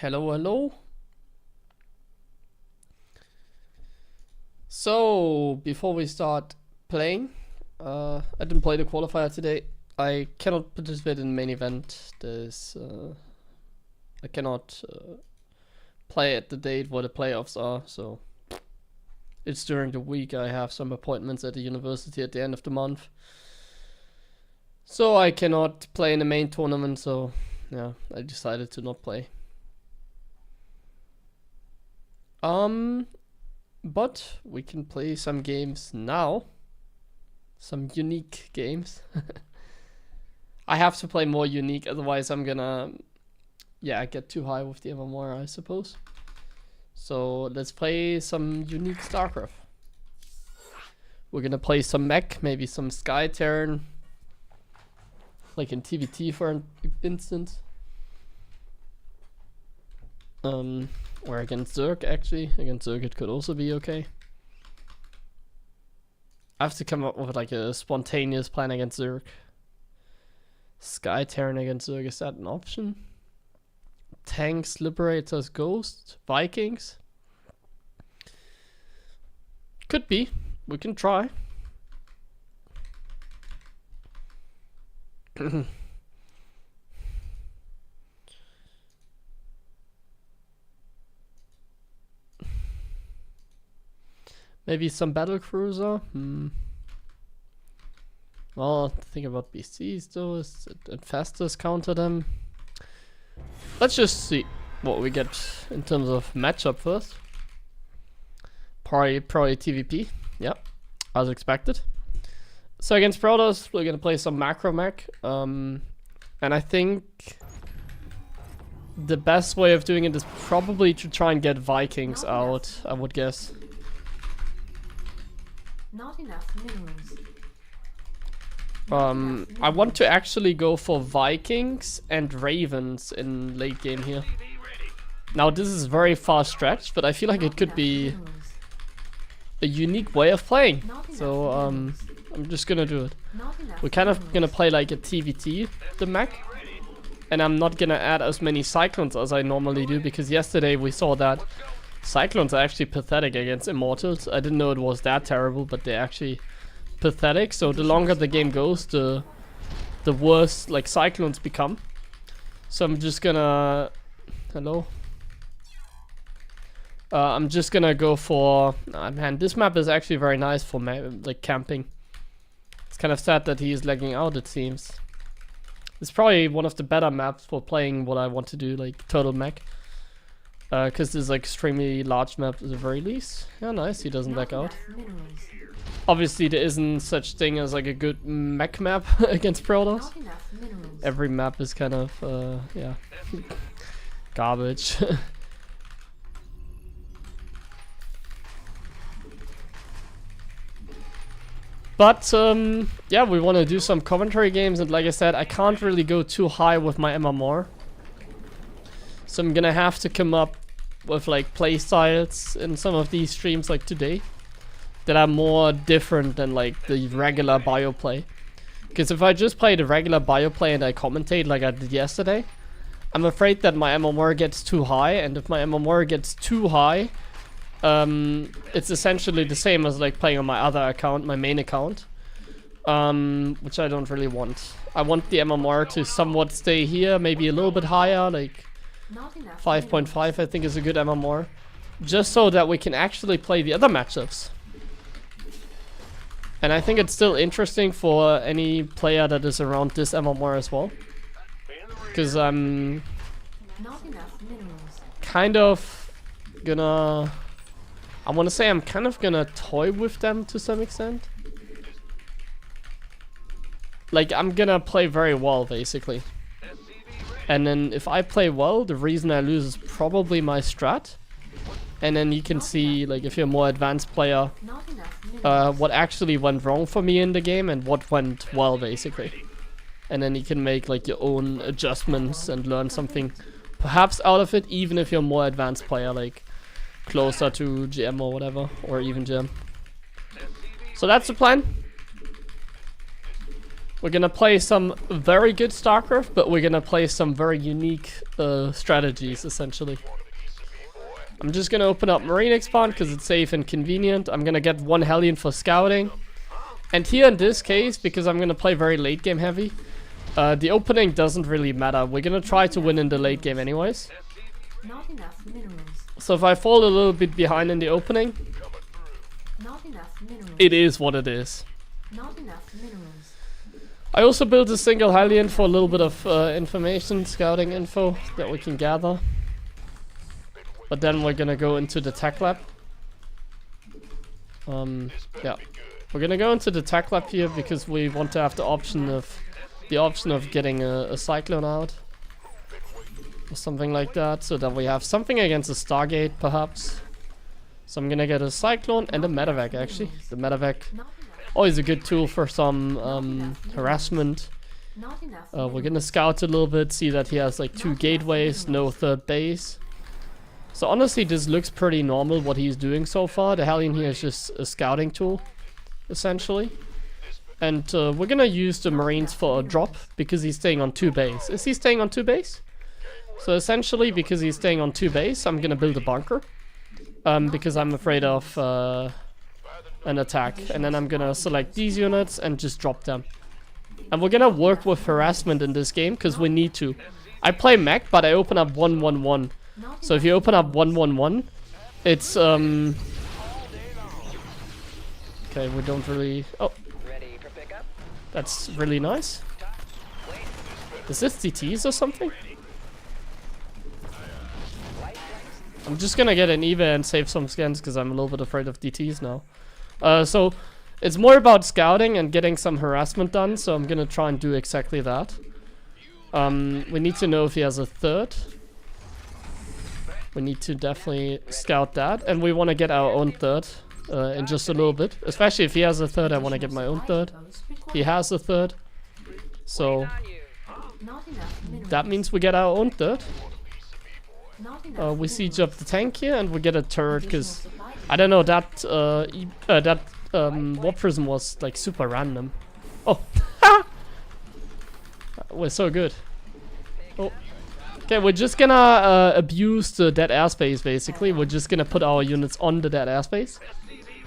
Hello, hello. So, before we start playing, I didn't play the qualifier today. I cannot participate in the main event. I cannot play at the date where the playoffs are, so it's during the week. I have some appointments at the university at the end of the month. So I cannot play in the main tournament, so yeah, I decided to not play. But we can play some games now. Some unique games. I have to play more unique, otherwise I'm gonna, get too high with the MMR, I suppose. So let's play some unique StarCraft. We're gonna play some mech, maybe some Sky Terran, like in TvT for instance. Or against Zerg, actually. Against Zerg it could also be okay. I have to come up with like a spontaneous plan against Zerg. Sky Terran against Zerg, is that an option? Tanks, Liberators, Ghosts, Vikings? Could be. We can try. Maybe some battlecruiser. Well, think about BCs though. Infestors counter them. Let's just see what we get in terms of matchup first. Probably TvP. Yep, as expected. So against Protoss, we're gonna play some macro mech. And I think the best way of doing it is probably to try and get Vikings out, I would guess. Not enough minerals. I want to actually go for Vikings and Ravens in late game here. Now this is very far stretched, but I feel like it could be a unique way of playing. So I'm just gonna do it. We're kind of gonna play like a TvT, the mech. And I'm not gonna add as many Cyclones as I normally do, because yesterday we saw that Cyclones are actually pathetic against Immortals. I didn't know it was that terrible, but they're actually pathetic. So the longer the game goes, the worse like Cyclones become. So I'm just gonna... Hello? I'm just gonna go for... man, this map is actually very nice for like camping. It's kind of sad that he is lagging out, it seems. It's probably one of the better maps for playing what I want to do, like Total Mech. Because this is like extremely large map at the very least. Yeah, nice, he doesn't back out. Obviously there isn't such thing as like a good mech map against Protoss. Every map is kind of, garbage. But, yeah, we want to do some commentary games, and like I said, I can't really go too high with my MMR. So I'm gonna have to come up with like play styles in some of these streams like today that are more different than like the regular bio play. Because if I just play the regular bio play and I commentate like I did yesterday, I'm afraid that my MMR gets too high, and if my MMR gets too high, it's essentially the same as like playing on my other account, my main account, which I don't really want. I want the MMR to somewhat stay here, maybe a little bit higher, like 5.5 I think is a good MMR, just so that we can actually play the other matchups. And I think it's still interesting for any player that is around this MMR as well, because I'm kind of gonna, I want to say I'm kind of gonna toy with them to some extent. Like I'm gonna play very well basically. And then if I play well, the reason I lose is probably my strat. And then you can see, like, if you're a more advanced player, what actually went wrong for me in the game and what went well, basically. And then you can make, like, your own adjustments and learn something perhaps out of it, even if you're a more advanced player, like, closer to GM or whatever, or even GM. So that's the plan. We're gonna play some very good StarCraft, but we're gonna play some very unique strategies, essentially. I'm just gonna open up Marine Expand because it's safe and convenient. I'm gonna get 1 Hellion for scouting. And here in this case, because I'm gonna play very late game heavy, the opening doesn't really matter. We're gonna try to win in the late game anyways. Not enough minerals. So if I fall a little bit behind in the opening, Not enough minerals. it is what it is. Not enough minerals. I also built a single Hellion for a little bit of information, scouting info that we can gather. But then we're gonna go into the tech lab. Yeah, we're gonna go into the tech lab here because we want to have the option of getting a Cyclone out or something like that, so that we have something against a Stargate, perhaps. So I'm gonna get a Cyclone and a Medevac actually. The Medevac always a good tool for some harassment. Not enough. We're gonna scout a little bit, see that he has like 2 gateways, no 3rd base. So honestly, this looks pretty normal what he's doing so far. The Hellion here is just a scouting tool, essentially. And we're gonna use the Marines for a drop because he's staying on 2 base. Is he staying on 2 base? So essentially, because he's staying on 2 base, I'm gonna build a bunker. Because I'm afraid of an attack. And then I'm gonna select these units and just drop them. And we're gonna work with harassment in this game because we need to. I play mech, but I open up 1-1-1. So if you open up 1-1-1, it's okay, we don't really. Oh, that's really nice. Is this DTs or something? I'm just gonna get an EVA and save some scans because I'm a little bit afraid of DTs now. So it's more about scouting and getting some harassment done. So I'm gonna try and do exactly that. We need to know if he has a 3rd. We need to definitely scout that, and we want to get our own 3rd in just a little bit. Especially if he has a 3rd, I want to get my own 3rd. He has a 3rd, so that means we get our own 3rd. We siege up the tank here, and we get a turret because I don't know, that warp prism was like super random. Oh, we're so good. Oh. Okay, we're just gonna abuse the dead airspace, basically. We're just gonna put our units on the dead airspace.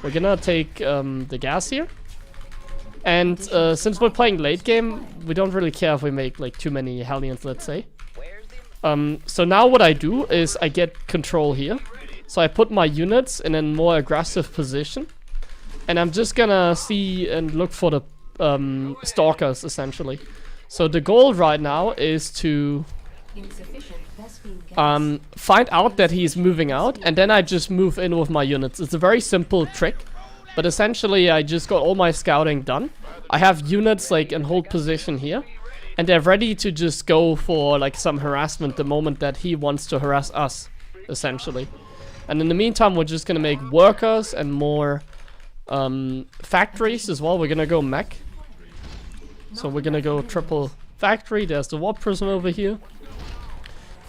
We're gonna take the gas here. And since we're playing late game, we don't really care if we make like too many Hellions, let's say. So now what I do is I get control here. So I put my units in a more aggressive position. And I'm just gonna see and look for the stalkers, essentially. So the goal right now is to find out that he's moving out, and then I just move in with my units. It's a very simple trick, but essentially I just got all my scouting done. I have units like in hold position here, and they're ready to just go for like some harassment the moment that he wants to harass us, essentially. And in the meantime, we're just gonna make workers and more factories as well. We're gonna go mech, so we're gonna go triple factory. There's the warp prism over here.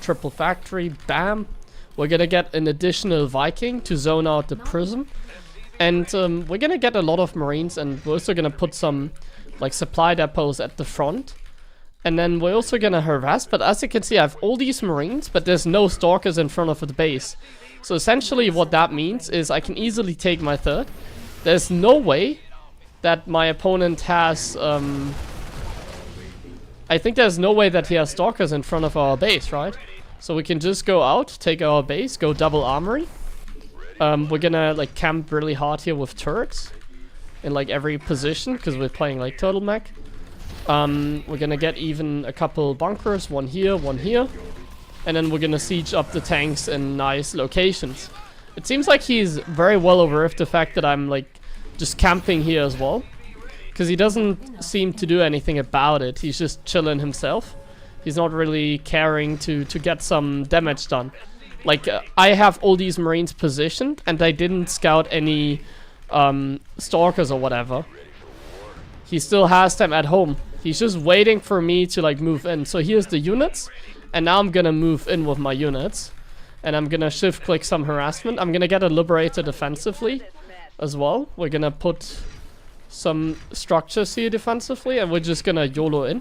Triple factory, bam. We're gonna get an additional Viking to zone out the prism. And we're gonna get a lot of Marines, and we're also gonna put some like supply depots at the front. And then we're also gonna harass, but as you can see I have all these Marines, but there's no stalkers in front of the base. So essentially what that means is I can easily take my 3rd. There's no way that my opponent has I think there's no way that he has stalkers in front of our base, right? So we can just go out, take our base, go double armory. We're gonna like camp really hard here with turrets in like every position because we're playing like Turtle Mech. We're gonna get even a couple bunkers, one here, and then we're gonna siege up the tanks in nice locations. It seems like he's very well aware of the fact that I'm like just camping here as well, because he doesn't seem to do anything about it. He's just chilling himself. He's not really caring to get some damage done. Like I have all these Marines positioned, and I didn't scout any stalkers or whatever. He still has them at home. He's just waiting for me to like move in. So here's the units, and now I'm gonna move in with my units, and I'm gonna shift click some harassment. I'm gonna get a liberator defensively as well. We're gonna put some structures here defensively, and we're just gonna YOLO in.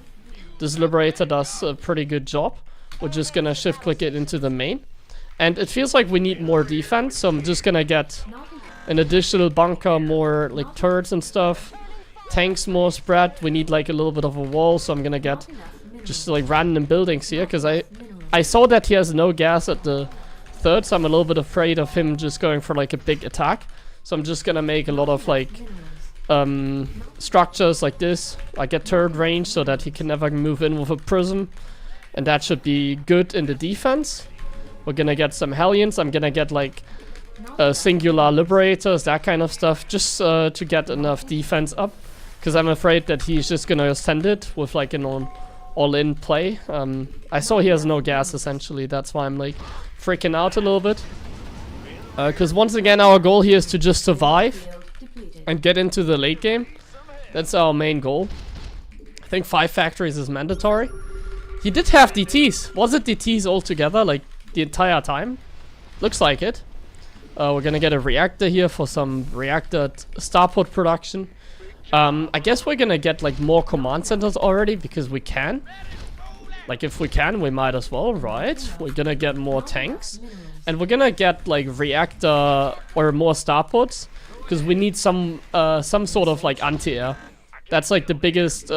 This Liberator does a pretty good job. We're just gonna shift click it into the main. And it feels like we need more defense, so I'm just gonna get an additional bunker, more like turrets and stuff. Tanks more spread. We need like a little bit of a wall, so I'm gonna get just like random buildings here, because I saw that he has no gas at the third, so I'm a little bit afraid of him just going for like a big attack. So I'm just gonna make a lot of like structures like this. I get turret range so that he can never move in with a prism, and that should be good in the defense. We're gonna get some Hellions. I'm gonna get like singular Liberators, that kind of stuff, just to get enough defense up, because I'm afraid that he's just gonna send it with like an all-in play. I saw he has no gas essentially, that's why I'm like freaking out a little bit. Because once again our goal here is to just survive and get into the late game. That's our main goal. I think 5 factories is mandatory. He did have DTs. Was it DTs altogether, like the entire time? Looks like it. We're gonna get a reactor here for some reactor starport production. I guess we're gonna get like more command centers already, because we can. Like if we can, we might as well, right? We're gonna get more tanks. And we're gonna get like reactor or more starports, because we need some sort of like anti-air. That's like the biggest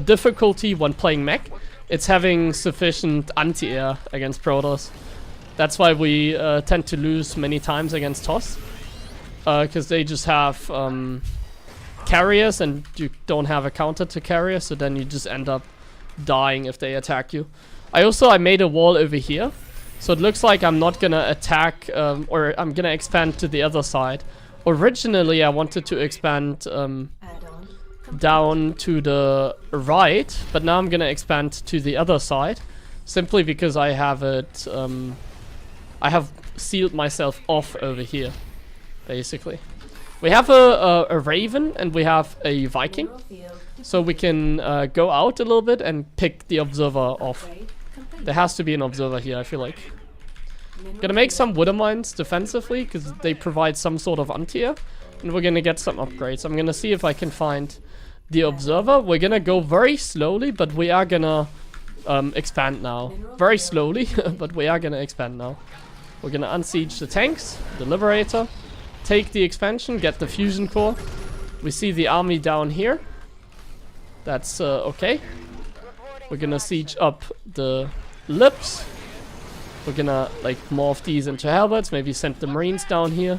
difficulty when playing mech. It's having sufficient anti-air against Protoss. That's why we tend to lose many times against TOS. Because they just have carriers and you don't have a counter to carrier, so then you just end up dying if they attack you. I made a wall over here, so it looks like I'm not gonna attack or I'm gonna expand to the other side. Originally I wanted to expand down to the right, but now I'm gonna expand to the other side, simply because I have it I have sealed myself off over here, basically. We have a Raven and we have a Viking, so we can go out a little bit and pick the observer off. There has to be an observer here, I feel like. Gonna make some Wither Mines defensively, because they provide some sort of anti-air, and we're gonna get some upgrades. I'm gonna see if I can find the observer. We're gonna go very slowly, but we are gonna expand now. Very slowly, but we are gonna expand now. We're gonna unsiege the tanks, the Liberator, take the expansion, get the fusion core. We see the army down here. That's okay. We're gonna siege up the Lips. We're gonna like morph these into halberds, maybe send the Marines down here.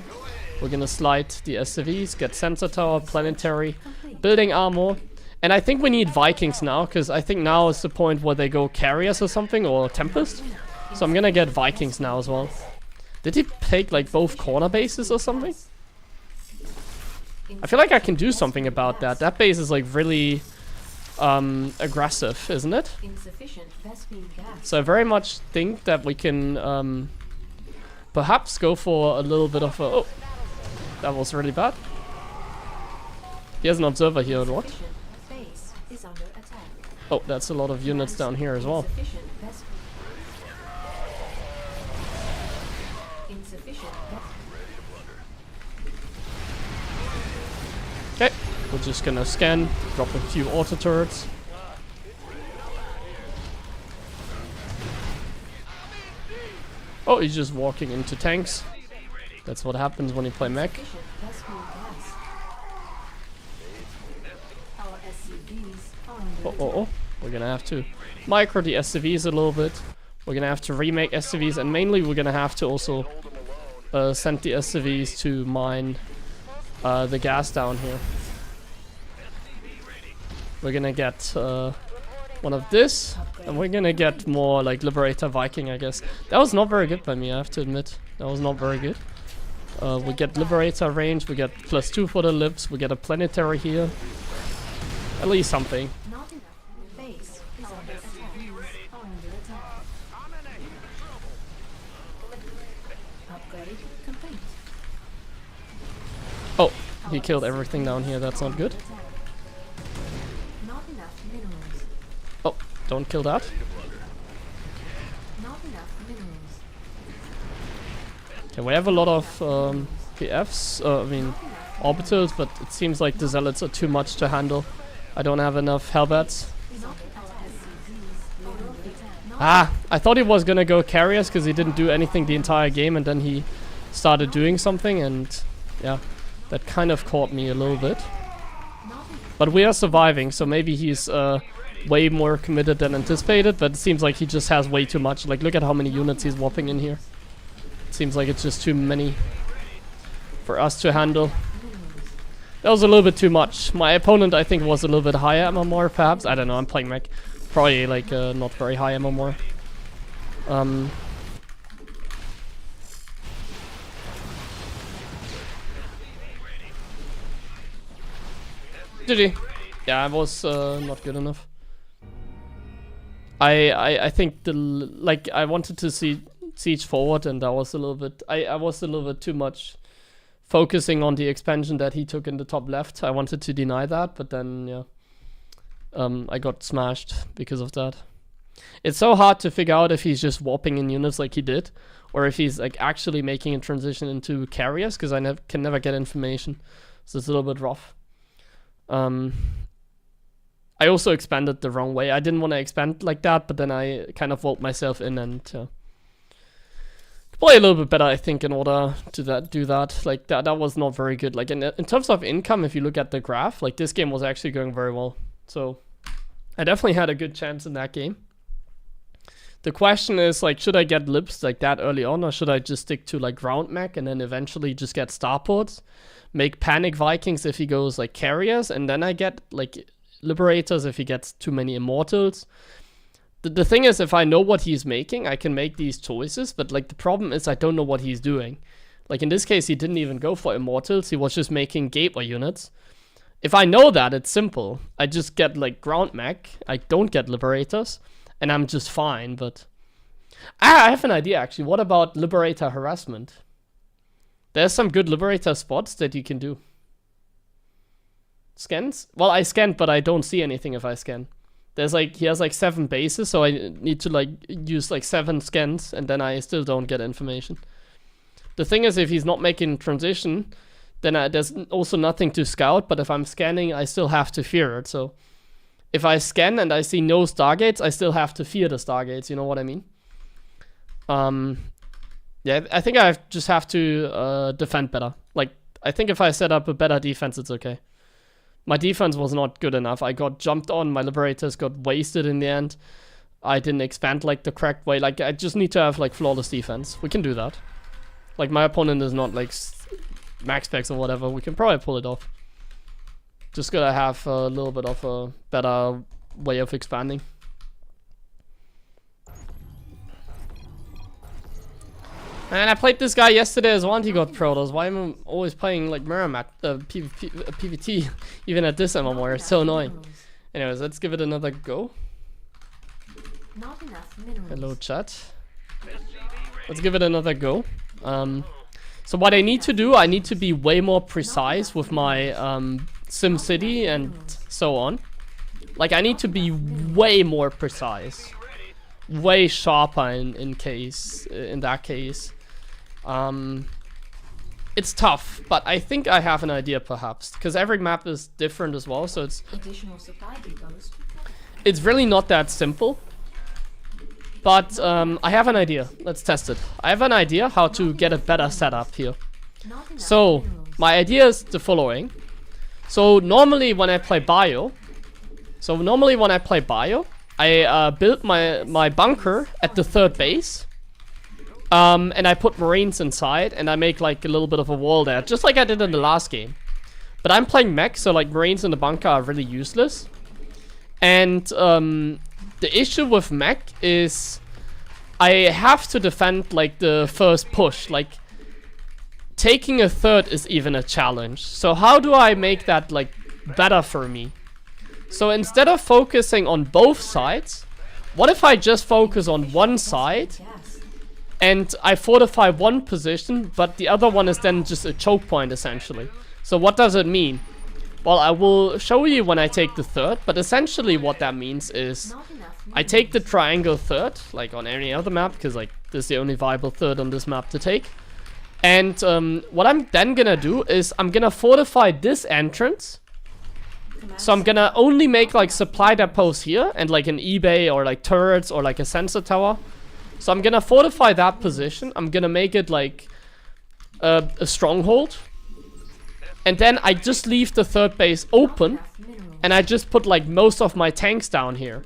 We're gonna slide the SCVs, get sensor tower, planetary, building armor. And I think we need Vikings now, because I think now is the point where they go carriers or something, or Tempest. So I'm gonna get Vikings now as well. Did he take like both corner bases or something? I feel like I can do something about that. That base is like really aggressive, isn't it? So I very much think that we can perhaps go for a little bit of a... Oh, that was really bad. He has an observer here or what? Oh, that's a lot of units down here as well. Okay, we're just gonna scan, drop a few auto turrets. Oh, he's just walking into tanks. That's what happens when you play mech. Oh. We're gonna have to micro the SCVs a little bit. We're gonna have to remake SCVs, and mainly we're gonna have to also send the SCVs to mine the gas down here. We're gonna get one of this, and we're gonna get more like Liberator Viking, I guess. That was not very good by me, I have to admit. That was not very good. We get Liberator range, we get +2 for the Lips, we get a planetary here. At least something. Oh, he killed everything down here, that's not good. Oh, don't kill that. Okay, we have a lot of PFs, I mean orbitals, but it seems like the zealots are too much to handle. I don't have enough hellbats. Ah, I thought he was gonna go carriers because he didn't do anything the entire game, and then he started doing something, and yeah, that kind of caught me a little bit. But we are surviving, so maybe he's way more committed than anticipated, but it seems like he just has way too much. Like, look at how many units he's whopping in here. It seems like it's just too many for us to handle. That was a little bit too much. My opponent, I think, was a little bit higher MMR, perhaps. I don't know, I'm playing Mech. Probably, like, not very high MMR. GG. Yeah, I was not good enough. I think like I wanted to see siege forward, and I was a little bit I was a little bit too much focusing on the expansion that he took in the top left. I wanted to deny that, but then yeah, I got smashed because of that. It's so hard to figure out if he's just warping in units like he did, or if he's like actually making a transition into carriers, because I can never get information, so it's a little bit rough. I also expanded the wrong way. I didn't want to expand like that, but then I kind of walled myself in and play a little bit better, I think, in order to do that. Like that was not very good. Like in terms of income, if you look at the graph, like this game was actually going very well. So I definitely had a good chance in that game. The question is, like, should I get lips like that early on, or should I just stick to like ground mech and then eventually just get starports, make panic Vikings if he goes like carriers, and then I get like liberators if he gets too many immortals. The thing is, if I know what he's making, I can make these choices, but like the problem is I don't know what he's doing. Like in this case, he didn't even go for immortals, he was just making gateway units. If I know that, it's simple. I just get like ground mech, I don't get liberators, and I'm just fine. But I have an idea actually. What about liberator harassment? There's some good liberator spots that you can do. Scans? Well, I scanned, but I don't see anything if I scan. There's like, he has like 7 bases, so I need to like use like 7 scans, and then I still don't get information. The thing is, if he's not making transition, then there's also nothing to scout, but if I'm scanning, I still have to fear it. So if I scan and I see no stargates, I still have to fear the stargates, you know what I mean? Yeah, I think I just have to defend better. Like, I think if I set up a better defense, it's okay. My defense was not good enough. I got jumped on, my liberators got wasted in the end. I didn't expand like the correct way. Like, I just need to have like flawless defense. We can do that. Like, my opponent is not like max specs or whatever. We can probably pull it off. Just gotta have a little bit of a better way of expanding. And I played this guy yesterday as well, and he got Protoss. Why am I always playing like Miramat, PvT, even at this MMR? It's so annoying. Anyways, let's give it another go. Not enough minerals. Hello, chat. Let's give it another go. So what I need to do, I need to be way more precise with my SimCity and so on. Like, I need to be way more precise, way sharper in that case. It's tough, but I think I have an idea perhaps, because every map is different as well, so it's really not that simple. But I have an idea. Let's test it. I have an idea how to get a better setup here. So my idea is the following. So normally when I play bio, I build my bunker at the 3rd base. And I put Marines inside, and I make like a little bit of a wall there, just like I did in the last game. But I'm playing mech, so like Marines in the bunker are really useless. And the issue with mech is I have to defend like the first push. Like, taking a 3rd is even a challenge. So how do I make that like better for me? So instead of focusing on both sides, what if I just focus on one side and I fortify one position, but the other one is then just a choke point essentially? So what does it mean? Well, I will show you when I take the 3rd, but essentially what that means is I take the triangle 3rd, like on any other map, because like this is the only viable 3rd on this map to take. And what I'm then gonna do is I'm gonna fortify this entrance. So I'm gonna only make like supply depots here and like an eBay or like turrets or like a sensor tower. So I'm gonna fortify that position. I'm gonna make it like a stronghold. And then I just leave the third base open. And I just put like most of my tanks down here.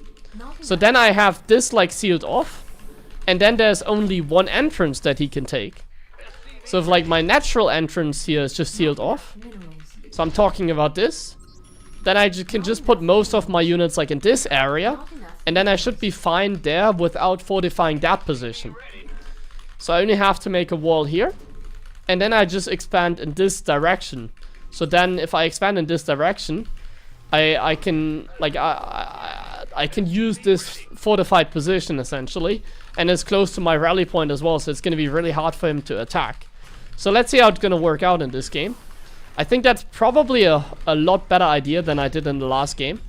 So then I have this like sealed off. And then there's only one entrance that he can take. So if like my natural entrance here is just sealed off. So I'm talking about this. Then I can just put most of my units like in this area. And then I should be fine there without fortifying that position. So I only have to make a wall here. And then I just expand in this direction. So then if I expand in this direction, I can like I can use this fortified position essentially. And it's close to my rally point as well. So it's going to be really hard for him to attack. So let's see how it's going to work out in this game. I think that's probably a lot better idea than I did in the last game.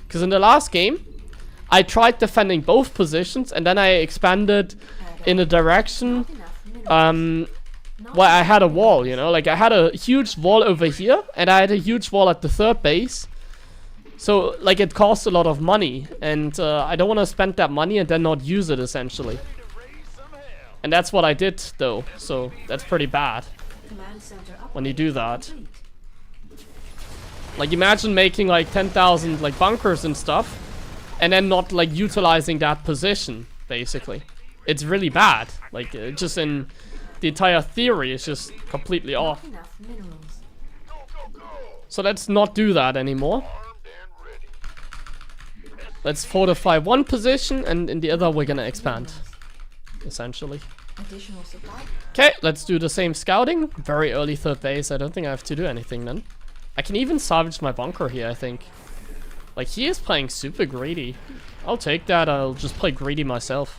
Because in the last game, I tried defending both positions and then I expanded in a direction where I had a wall, you know? Like I had a huge wall over here and I had a huge wall at the third base. So like it cost a lot of money and I don't want to spend that money and then not use it essentially. And that's what I did though, so that's pretty bad when you do that. Like imagine making like 10,000 like bunkers and stuff and then not like utilizing that position basically. It's really bad. Like just in the entire theory is just completely off. So let's not do that anymore. Let's fortify one position and in the other we're gonna expand. Essentially. Okay, let's do the same scouting. Very early third base. I don't think I have to do anything then. I can even salvage my bunker here, I think. Like, he is playing super greedy. I'll take that. I'll just play greedy myself.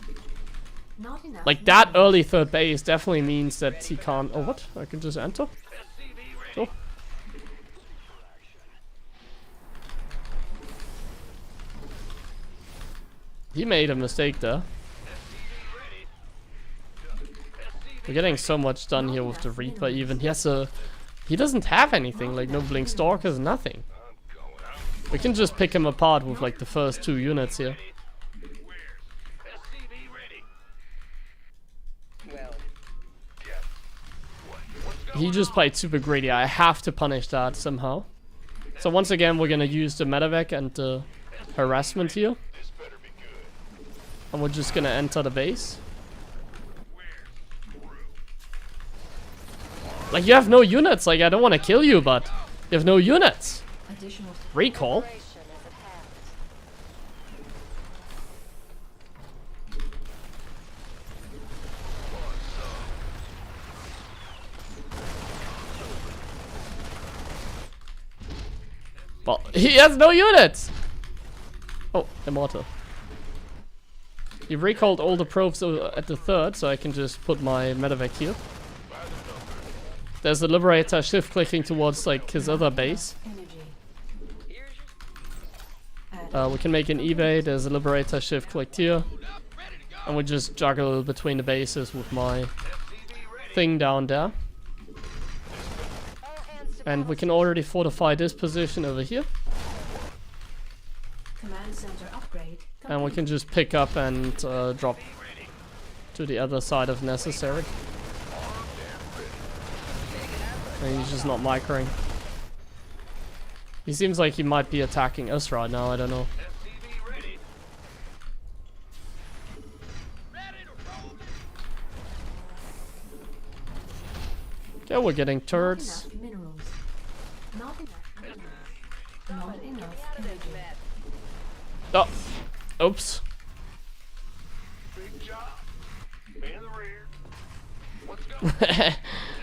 Like, that early third base definitely means that he can't... Oh, what? I can just enter? Sure. He made a mistake there. We're getting so much done here with the Reaper even. He has a... He doesn't have anything, like no Blink Stalkers, nothing. We can just pick him apart with like the first 2 units here. He just played super greedy. I have to punish that somehow. So once again, we're gonna use the medevac and the harassment here. And we're just gonna enter the base. Like, you have no units. Like, I don't want to kill you, but you have no units. Recall. Well, he has no units. Oh, immortal. He recalled all the probes at the third, so I can just put my medevac here. There's a Liberator shift clicking towards like his other base. We can make an eBay. There's a Liberator shift clicked here. And we just juggle between the bases with my thing down there. And we can already fortify this position over here. And we can just pick up and drop to the other side if necessary. And he's just not microing. He seems like he might be attacking us right now, I don't know. Okay, we're getting turrets. Oh, oops.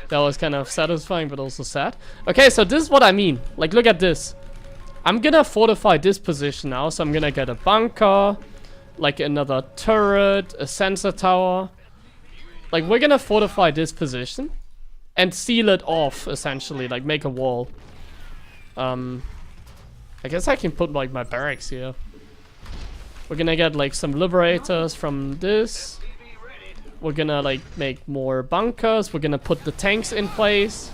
That was kind of satisfying, but also sad. Okay, so this is what I mean. Like, look at this. I'm gonna fortify this position now. So I'm gonna get a bunker, like another turret, a sensor tower. Like, we're gonna fortify this position and seal it off, essentially. Like, make a wall. I guess I can put, like, my barracks here. We're gonna get, like, some liberators from this. We're gonna like make more bunkers. We're gonna put the tanks in place.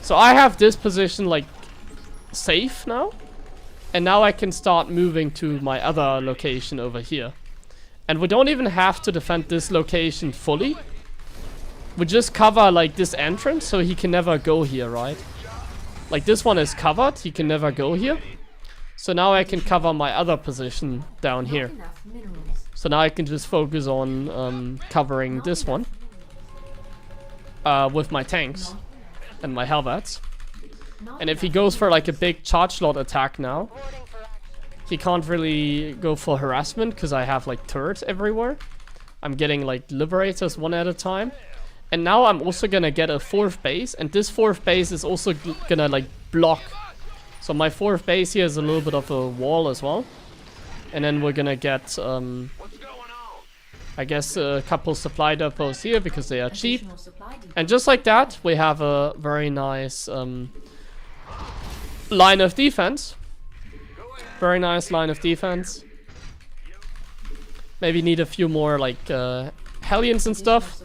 So I have this position like safe now. And now I can start moving to my other location over here. And we don't even have to defend this location fully. We just cover like this entrance so he can never go here, right? Like this one is covered, he can never go here. So now I can cover my other position down here. So now I can just focus on covering this one. With my tanks and my halberds. And if he goes for like a big charge slot attack now, he can't really go for harassment because I have like turrets everywhere. I'm getting like liberators one at a time. And now I'm also gonna get a 4th base, and this 4th base is also gonna like block. So my 4th base here is a little bit of a wall as well. And then we're gonna get I guess a couple supply depots here because they are cheap. And just like that, we have a very nice line of defense. Very nice line of defense. Maybe need a few more like Hellions and stuff.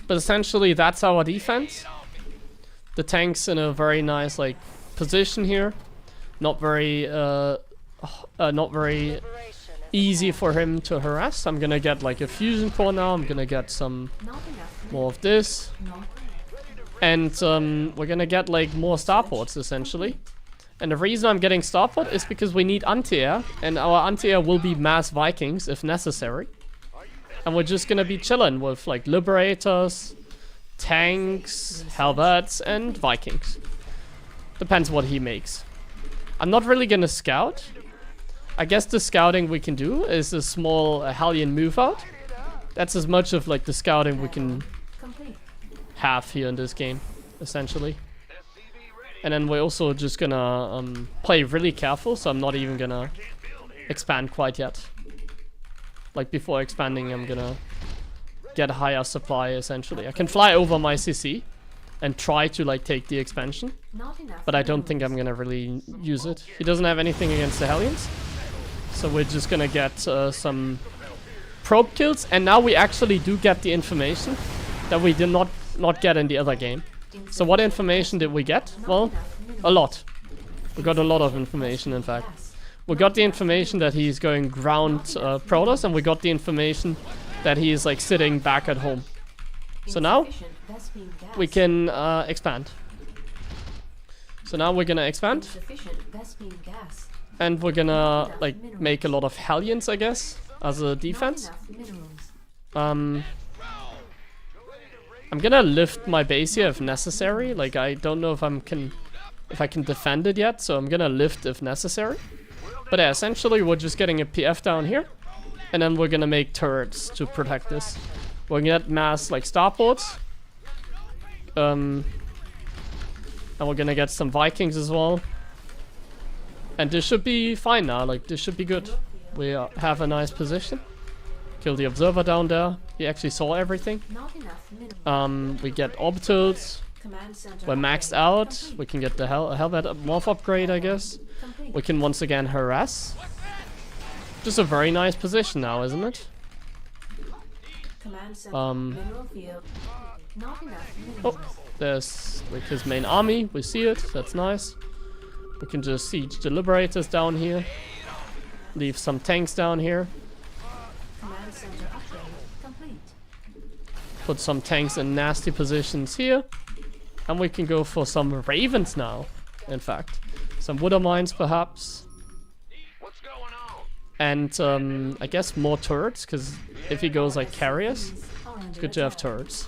But essentially that's our defense. The tank's in a very nice like position here. Not very easy for him to harass. I'm gonna get like a fusion core now. I'm gonna get some more of this. And we're gonna get like more starports essentially. And the reason I'm getting starport is because we need anti-air. And our anti-air will be mass Vikings if necessary. And we're just gonna be chilling with like liberators, tanks, halberds, and Vikings. Depends what he makes. I'm not really gonna scout. I guess the scouting we can do is a small Hellion move out. That's as much of like the scouting we can have here in this game, essentially. And then we're also just gonna play really careful, so I'm not even gonna expand quite yet. Like before expanding, I'm gonna get a higher supply essentially. I can fly over my CC and try to like take the expansion, but I don't think I'm gonna really use it. He doesn't have anything against the Hellions, so we're just gonna get some probe kills. And now we actually do get the information that we did not get in the other game. So what information did we get? Well, a lot. We got a lot of information, in fact. We got the information that he's going ground Protoss, and we got the information that he is like sitting back at home. So now we can expand. So now we're gonna expand. And we're gonna like make a lot of Hellions, I guess, as a defense. I'm gonna lift my base here if necessary. Like I don't know if I can defend it yet, so I'm gonna lift if necessary. But yeah, essentially we're just getting a PF down here, and then we're gonna make turrets to protect this. We're gonna get mass like starports. And we're gonna get some Vikings as well. And this should be fine now, like this should be good. We have a nice position. Kill the observer down there. He actually saw everything. We get orbitals. We're maxed out. We can get the Hellbat morph upgrade, I guess. We can once again harass. Just a very nice position now, isn't it? Oh, there's like his main army. We see it. That's nice. We can just siege the liberators down here. Leave some tanks down here. Put some tanks in nasty positions here. And we can go for some ravens now, in fact. Some wooder mines, perhaps. And I guess more turrets, because if he goes like carriers, it's good to have turrets.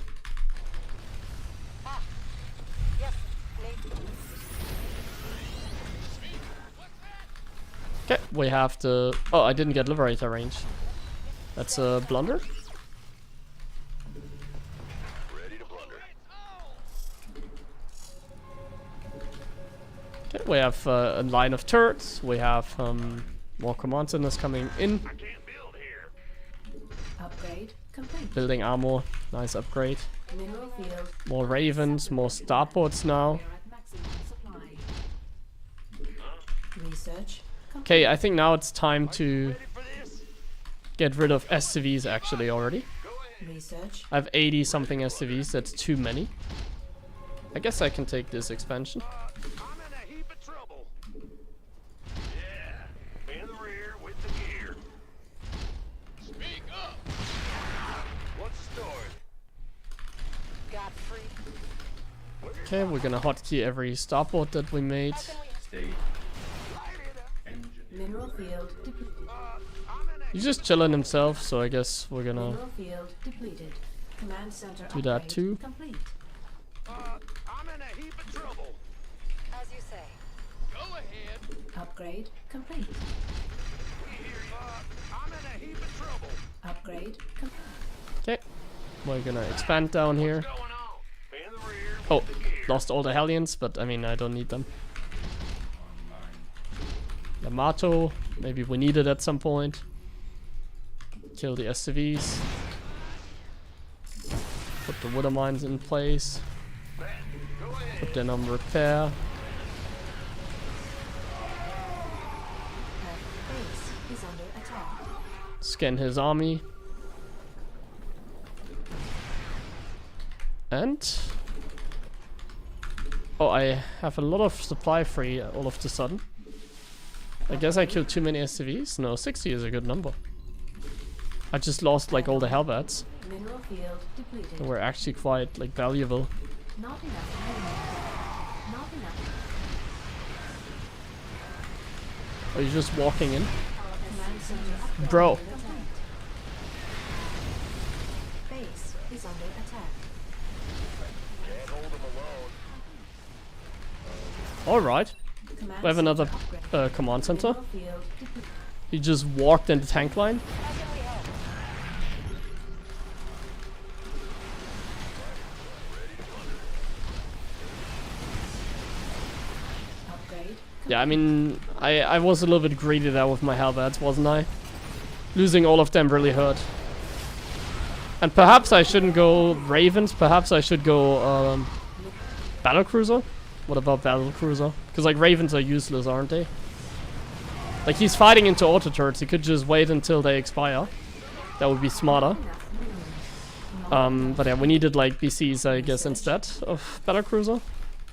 Okay, we have to... Oh, I didn't get liberator range. That's a blunder. Okay, we have a line of turrets. We have more command centers coming in. Upgrade complete. Building armor, nice upgrade. More ravens, more starports now. Research. Okay, I think now it's time to get rid of SCVs actually already. Research. I have 80 something SCVs, that's too many. I guess I can take this expansion. I'm in a heap of trouble. Yeah, in the rear with the gear. Speak up. What's the story? Got free. Okay, we're gonna hotkey every starport that we made. Mineral field depleted. He's just chilling himself, so I guess we're gonna Mineral field depleted. Command center do that upgrade too. Complete. I'm in a heap of trouble. As you say. Go ahead. Upgrade complete. I'm in a heap of trouble. Upgrade complete. Okay, we're gonna expand down here. What's going on? In the rear. Oh, lost all the Hellions, but I mean, I don't need them. Yamato, maybe we need it at some point. Kill the SCVs. Put the water mines in place. Go ahead. Put them on repair. Base is under attack. Scan his army. And... oh, I have a lot of supply free all of a sudden. I guess I killed too many SCVs? No, 60 is a good number. I just lost like all the Hellbats. Mineral field depleted. They were actually quite like valuable. Not enough minerals. Not enough. Are you just walking in? Command center upgrade. Bro. Attacked. Base is under attack. Can't hold them alone. Alright. Command We have another center upgrade. command center. Mineral field depleted. He just walked in the tank line. How can we help? Upgrade. Yeah, I mean, I was a little bit greedy there with my Hellbats, wasn't I? Losing all of them really hurt. And perhaps I shouldn't go Ravens, perhaps I should go Battlecruiser? What about Battlecruiser? Because like Ravens are useless, aren't they? Like he's fighting into auto turrets, he could just wait until they expire. That would be smarter. Enough minerals. But yeah, we needed like BCs, I guess, instead of Battlecruiser.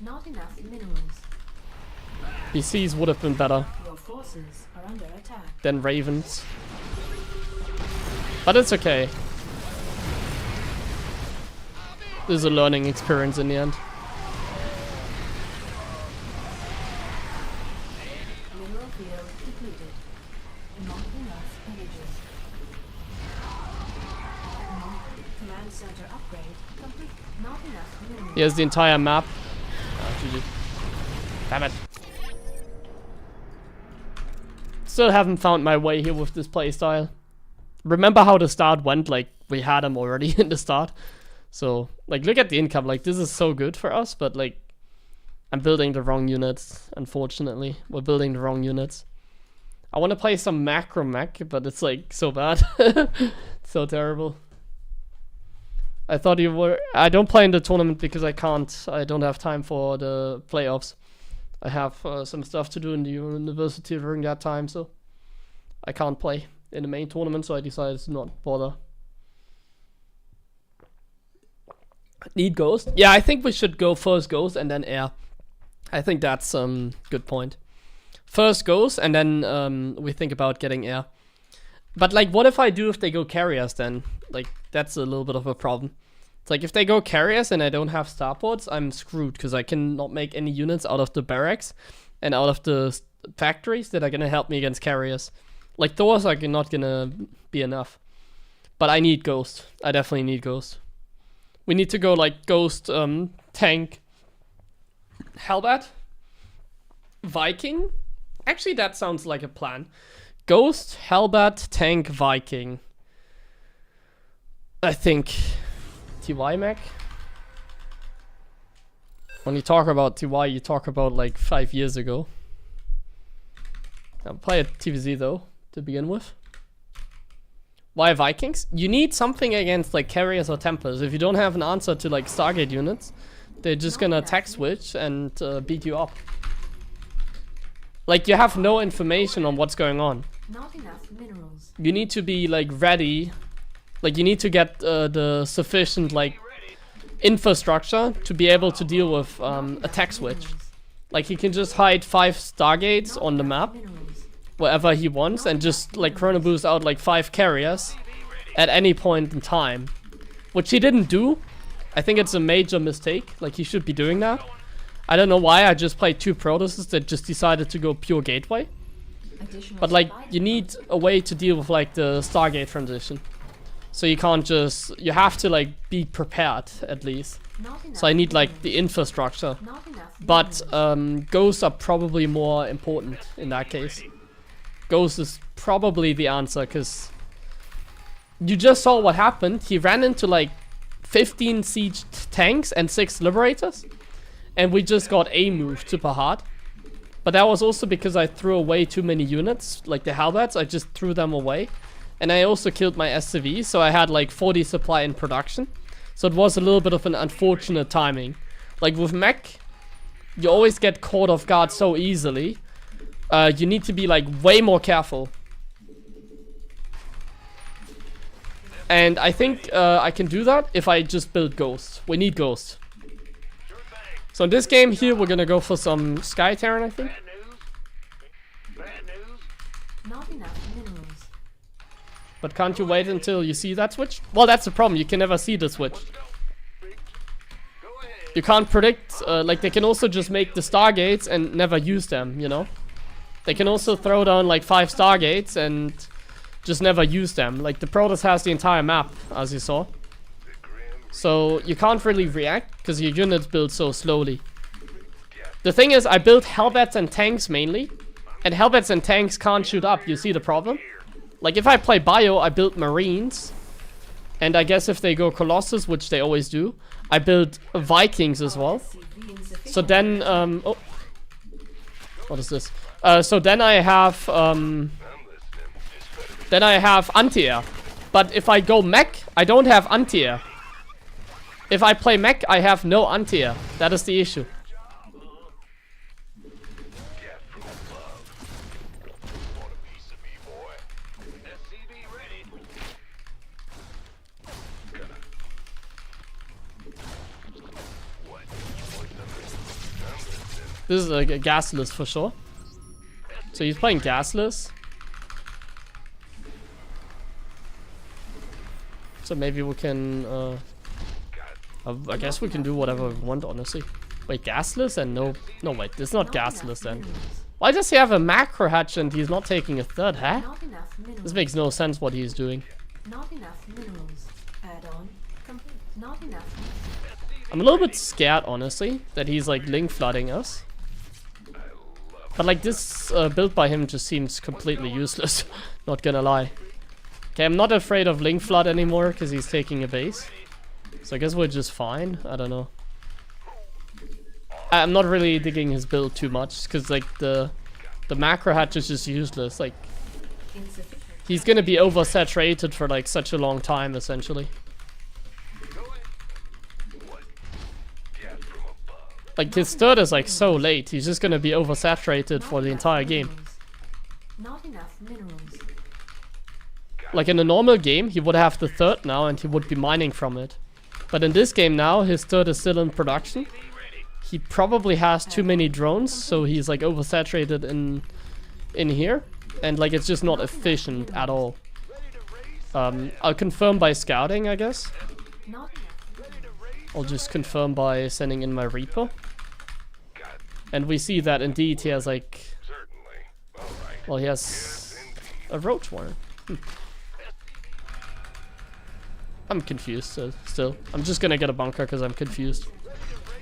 Not enough minerals. BCs would have been better Your forces are under attack. than Ravens. But it's okay. This is a learning experience in the end. Mineral field depleted. Not enough energy. Command center upgrade complete. Not enough minerals. Here's the entire map. Ah, GG. Damn it. Still haven't found my way here with this playstyle. Remember how the start went? Like, we had them already in the start. So, like, look at the income. Like, this is so good for us, but, like, I'm building the wrong units, unfortunately. We're building the wrong units. I want to play some macro mech, but it's, like, so bad. So terrible. I thought you were... I don't play in the tournament because I can't. I don't have time for the playoffs. I have some stuff to do in the university during that time, so I can't play in the main tournament, so I decided to not bother. Need Ghost? Yeah, I think we should go first Ghost and then Air. I think that's good point. First Ghost and then we think about getting Air. But like, what if they go carriers then? Like, that's a little bit of a problem. It's like, if they go carriers and I don't have starports, I'm screwed because I cannot make any units out of the barracks and out of the factories that are gonna help me against carriers. Like, those are not gonna be enough. But I need Ghost. I definitely need Ghost. We need to go like Ghost, Tank, Hellbat, Viking. Actually, that sounds like a plan. Ghost, Hellbat, Tank, Viking. I think TvT Mech. When you talk about TY, you talk about like 5 years ago. I'll play at TvZ though, to begin with. Why Vikings? You need something against like carriers or Templars. If you don't have an answer to like Stargate units, they're just gonna attack switch and beat you up. Like, you have no information on what's going on. Not enough minerals. You need to be like ready Like, you need to get the sufficient, like, infrastructure to be able to deal with attack switch. Like, he can just hide 5 Stargates on the map, wherever he wants, and just, like, chrono boost out, like, 5 carriers at any point in time. Which he didn't do. I think it's a major mistake. Like, he should be doing that. I don't know why. I just played 2 Protosses that just decided to go pure gateway. But, like, you need a way to deal with, like, the Stargate transition. So you can't just... You have to, like, be prepared, at least. So I need, like, the infrastructure. But ghosts are probably more important in that case. Ghost is probably the answer, because... You just saw what happened. He ran into, like, 15 siege tanks and 6 liberators. And we just got A-moved super hard. But that was also because I threw away too many units. Like the halberds, I just threw them away. And I also killed my SCV, so I had like 40 supply in production. So it was a little bit of an unfortunate timing. Like with Mech, you always get caught off guard so easily. You need to be like way more careful. And I think I can do that if I just build Ghost. We need Ghost. So in this game here, we're gonna go for some Sky Terran, I think. Bad news. Bad news. Not enough minerals. But can't you wait until you see that switch? Well, that's the problem. You can never see the switch. Go ahead. You can't predict. Like, they can also just make the Stargates and never use them, you know? They can also throw down, like, 5 Stargates and just never use them. Like, the Protoss has the entire map, as you saw. So you can't really react because your units build so slowly. The thing is, I built Hellbats and tanks mainly, and Hellbats and tanks can't shoot up. You see the problem? Like if I play Bio, I build Marines, and I guess if they go Colossus, which they always do, I build Vikings as well. So then, oh, what is this? So then I have anti-air. But if I go Mech, I don't have anti-air. If I play Mech, I have no anti-air. That is the issue. This is like a gasless for sure. So he's playing gasless. So maybe we can I guess we can do whatever we want, honestly. Wait, gasless and no wait, it's not gasless then. Why does he have a macro hatch and he's not taking a third, huh? This makes no sense what he's doing. Not enough minerals. Add-on complete. Not enough. I'm a little bit scared, honestly, that he's like link flooding us. But like this build by him just seems completely useless. Not gonna lie. Okay, I'm not afraid of link flood anymore because he's taking a base. So I guess we're just fine. I don't know. I'm not really digging his build too much because like the macro hatch is just useless. Like he's gonna be oversaturated for like such a long time essentially. Like his third is like so late. He's just gonna be oversaturated for the entire game. Not enough minerals. Like in a normal game, he would have the third now and he would be mining from it. But in this game now, his third is still in production. He probably has too many drones, so he's like oversaturated in here. And like it's just not efficient at all. I'll confirm by scouting, I guess. I'll just confirm by sending in my Reaper. And we see that indeed he has like... Well, he has a Roach Warren. I'm confused still. I'm just gonna get a bunker because I'm confused.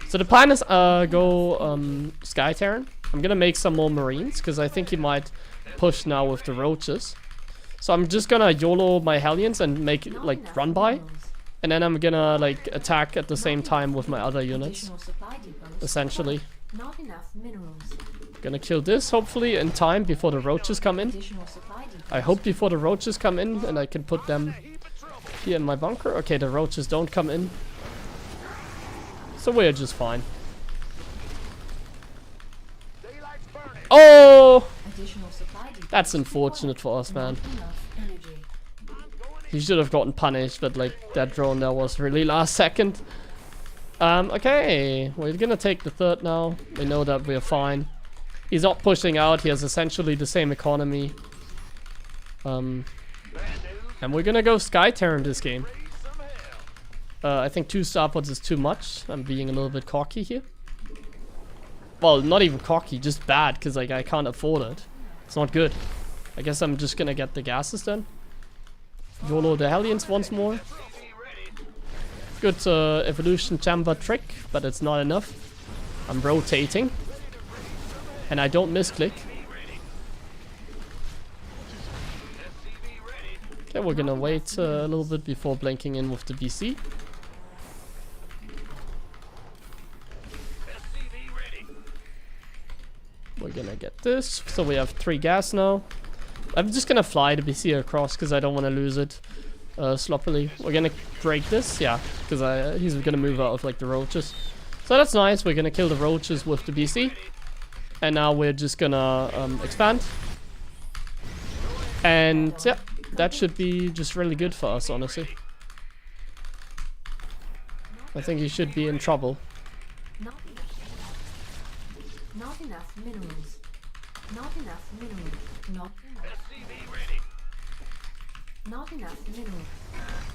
So the plan is go Sky Terran. I'm gonna make some more Marines because I think he might push now with the Roaches. So I'm just gonna YOLO my Hellions and make like run by. And then I'm gonna like attack at the same time with my other units. Essentially. Not enough minerals. Gonna kill this hopefully in time before the Roaches come in. I hope before the Roaches come in and I can put them here in my bunker. Okay, the Roaches don't come in. So we're just fine. Oh! That's unfortunate for us, man. He should have gotten punished, but like that drone there was really last second. Okay, we're gonna take the third now. We know that we're fine. He's not pushing out. He has essentially the same economy. And we're gonna go Sky Terran this game. I think 2 starports is too much. I'm being a little bit cocky here. Well, not even cocky, just bad, because like I can't afford it. It's not good. I guess I'm just gonna get the gases then. YOLO the Hellions once more. Good evolution chamber trick, but it's not enough. I'm rotating. And I don't misclick. Okay, we're gonna wait a little bit before blinking in with the BC. We're gonna get this. So we have 3 gas now. I'm just gonna fly the BC across because I don't want to lose it sloppily. We're gonna break this, yeah, because he's gonna move out of like the roaches. So that's nice. We're gonna kill the roaches with the BC. And now we're just gonna expand. And yeah, that should be just really good for us, honestly. I think he should be in trouble. Not enough minerals. Not enough minerals. Not enough. Not enough minerals.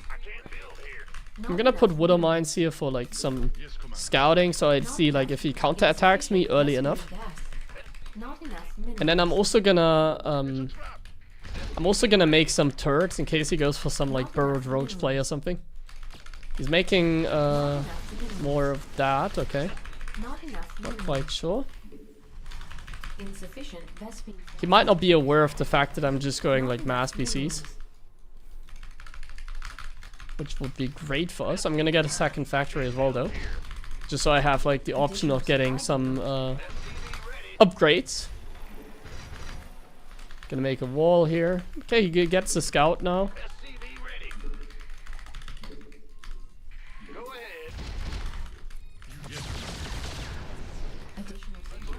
I can't build here. I'm gonna put water mines here for like some scouting, so I'd see like if he counterattacks me early enough. Not enough minerals. And then I'm also gonna make some turrets in case he goes for some like burrowed roach play or something. He's making more of that. Okay, Not enough not minerals. quite sure. Insufficient Vespine. He might not be aware of the fact that I'm just going like mass BCs, which would be great for us. I'm gonna get a second factory as well though, just so I have like the option of getting some upgrades. Gonna make a wall here. Okay, he gets the scout now. SCV ready. Go ahead. Additional support.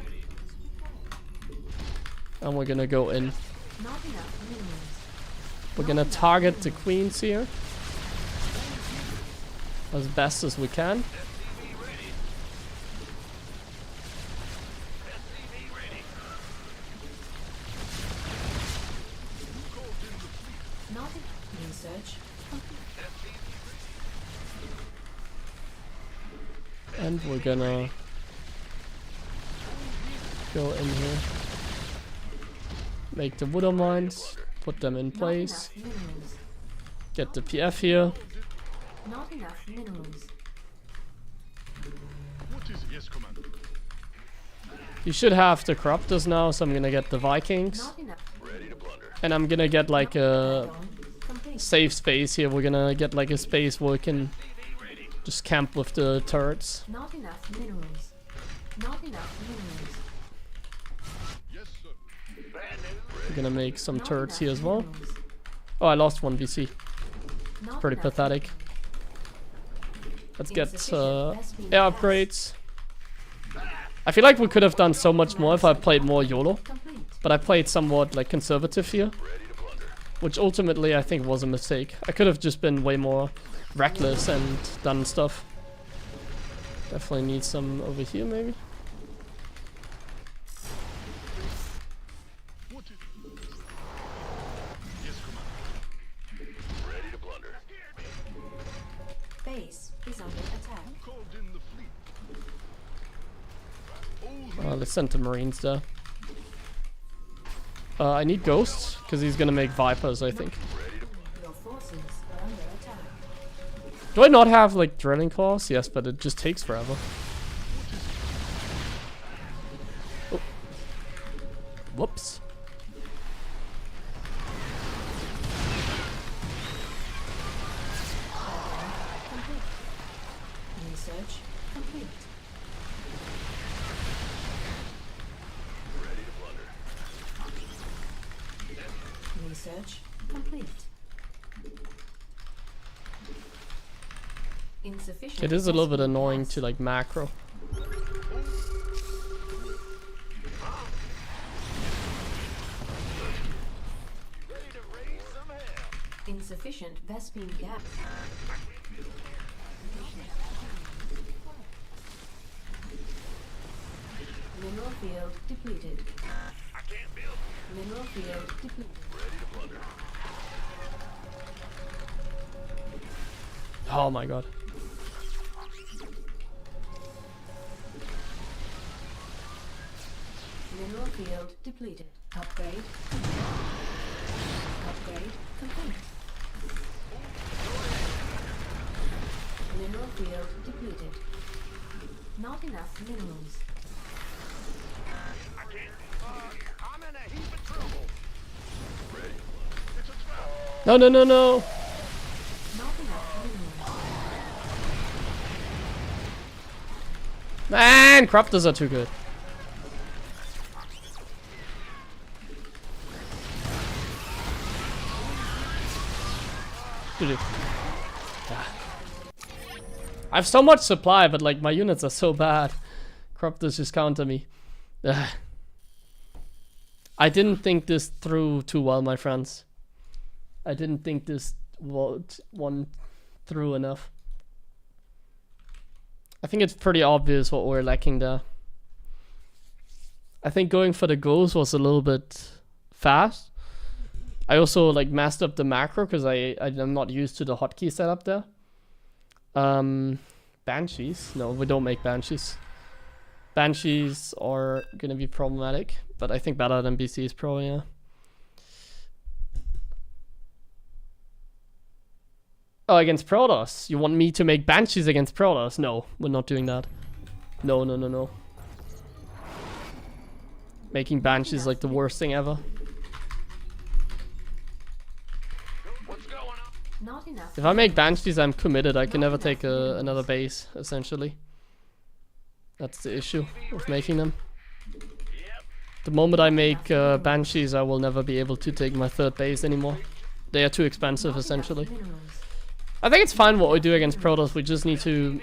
And we're gonna go in. Not enough minerals. We're gonna target the queens here as best as we can. SCV ready. SCV ready. Not enough research. And we're gonna go in here. Make the water mines, put them in Not place. enough minerals. Get the PF here. Not enough minerals. What is yes, Commander? You should have the corruptors now, so I'm gonna get the Vikings. Not enough. Ready to plunder. And I'm gonna get like a Complete. safe space here. We're gonna get like a space where we can just camp with the turrets. Not enough minerals. Not enough minerals. Yes, sir. Bad news. We're gonna make some Not turrets enough here as well. minerals. Oh, I lost one BC. Not Pretty enough pathetic. minerals. Let's get Insufficient Vespine air gas. upgrades. I feel like we could have done so much more if I played more YOLO. Complete. But I played somewhat like conservative here, Ready to plunder. which ultimately I think was a mistake. I could have just been way more reckless and done stuff. Definitely need some over here maybe. What is yes, Commander. Ready to plunder. Base is under attack. Called in the fleet. Let's send the Marines there. I need ghosts, because he's gonna make Vipers, I think. Your forces are under attack. Do I not have like drilling claws? Yes, but it just takes forever. Oh. Whoops. Complete. Research complete. Ready to plunder. Research complete. Insufficient. It is a little bit Vespine annoying gas. to like macro. Ready to raise some hell. Insufficient Vespine gas. Mineral field depleted. I can't build. Mineral field depleted. Ready to plunder. Oh my god. Mineral field depleted. Upgrade. Upgrade complete. Mineral field depleted. Not enough minerals. I can't. I'm in a heap of trouble. Ready. It's a trap. No, no, no, no. Not enough minerals. Man, crafters are too good. Doo-doo. Ah. I have so much supply, but like my units are so bad. Crafters just counter me. Ah. I didn't think this through too well, my friends. I didn't think this one through enough. I think it's pretty obvious what we're lacking there. I think going for the goals was a little bit fast. I also like messed up the macro because I'm not used to the hotkey setup there. Banshees? No, we don't make Banshees. Banshees are gonna be problematic, but I think better than BCs probably, yeah. Oh, against Protoss? You want me to make Banshees against Protoss? No, we're not doing that. No, no, no, no. Making Banshees like the worst thing ever. What's going on? Not enough. If I make Banshees, I'm committed. I can never take another base, essentially. That's the issue with making them. Yep. The moment I make Banshees, I will never be able to take my third base anymore. They are too expensive, essentially. Minerals. I think it's fine what we do against Protoss. We just need to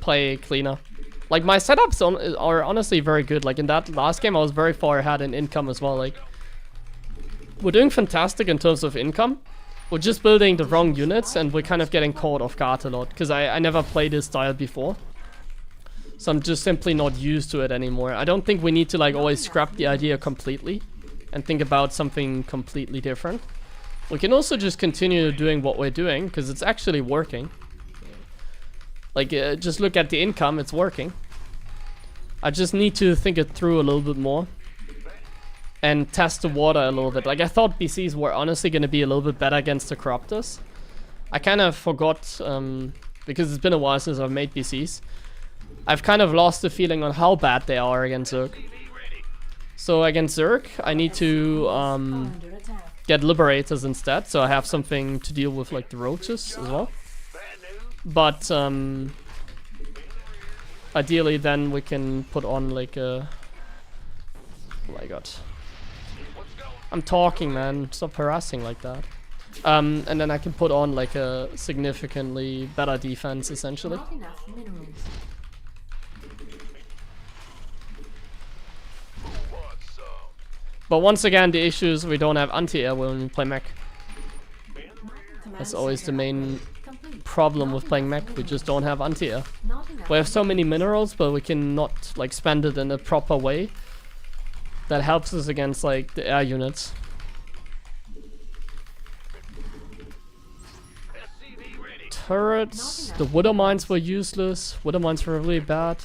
play cleaner. Like, my setups are honestly very good. Like, in that last game, I was very far ahead in income as well. Like, we're doing fantastic in terms of income. We're just building the wrong units, and we're kind of getting caught off guard a lot. Because I never played this style before. So I'm just simply not used to it anymore. I don't think we need to, like, always scrap the idea completely and think about something completely different. We can also just continue doing what we're doing, because it's actually working. Like, just look at the income, it's working. I just need to think it through a little bit more. And test the water a little bit. Like, I thought BCs were honestly going to be a little bit better against the Corruptors. I kind of forgot, because it's been a while since I've made BCs. I've kind of lost the feeling on how bad they are against Zerg. So against Zerg, I need to Under attack. get Liberators instead, so I have something to deal with, like the roaches as well. But ideally then we can put on like a... Oh my god. I'm talking, man. Stop harassing like that. And then I can put on like a significantly better defense, essentially. Not enough minerals. But once again, the issue is we don't have anti-air when we play mech. Command That's always the center main complete. problem with playing mech. We just don't have anti-air. Not enough. We have so many minerals, but we cannot like spend it in a proper way that helps us against like the air units. Turrets. The Widow Mines were useless. Widow Mines were really bad.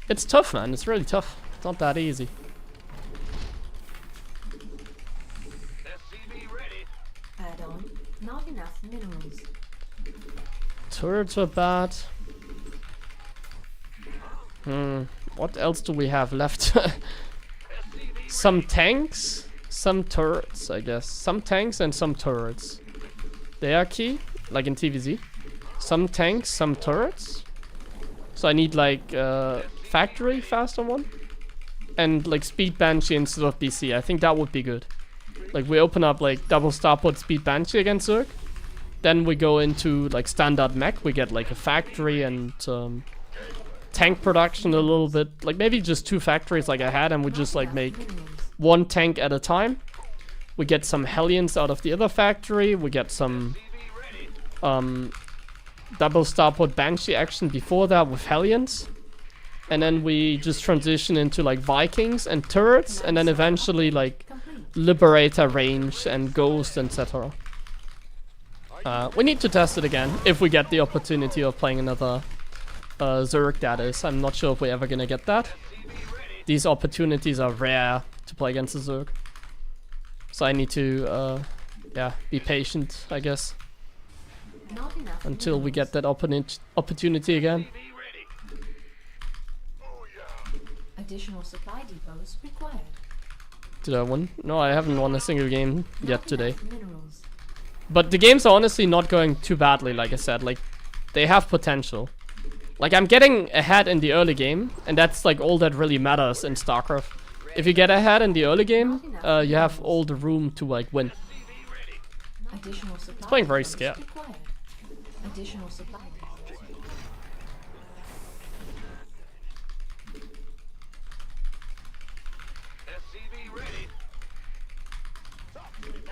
It's tough, man. It's really tough. It's not that easy. Add on. Not enough minerals. Turrets were bad. What else do we have left? Some tanks, some turrets, I guess. Some tanks and some turrets. They are key, like in TvZ. Some tanks, some turrets. So I need like factory faster one. And like speed banshee instead of BC. I think that would be good. Like we open up like double starport speed banshee against Zerg. Then we go into like standard mech. We get like a factory and tank production a little bit. Like maybe just 2 factories like I had, and we just like make 1 tank at a time. We get some Hellions out of the other factory. We get some double starport Banshee action before that with Hellions. And then we just transition into like Vikings and turrets, and then eventually like Liberator range and Ghost, etc. We need to test it again if we get the opportunity of playing another Zerg, that is. I'm not sure if we're ever gonna get that. These opportunities are rare to play against the Zerg. So I need to, yeah, be patient, I guess. Until we get that opportunity again. Additional supply depots required. Did I win? No, I haven't won a single game yet today. Minerals. But the games are honestly not going too badly, like I said. Like, they have potential. Like, I'm getting ahead in the early game, and that's like all that really matters in StarCraft. If you get ahead in the early game, you have all the room to like win. Additional supply It's playing very depots scared. required. Additional supply depots.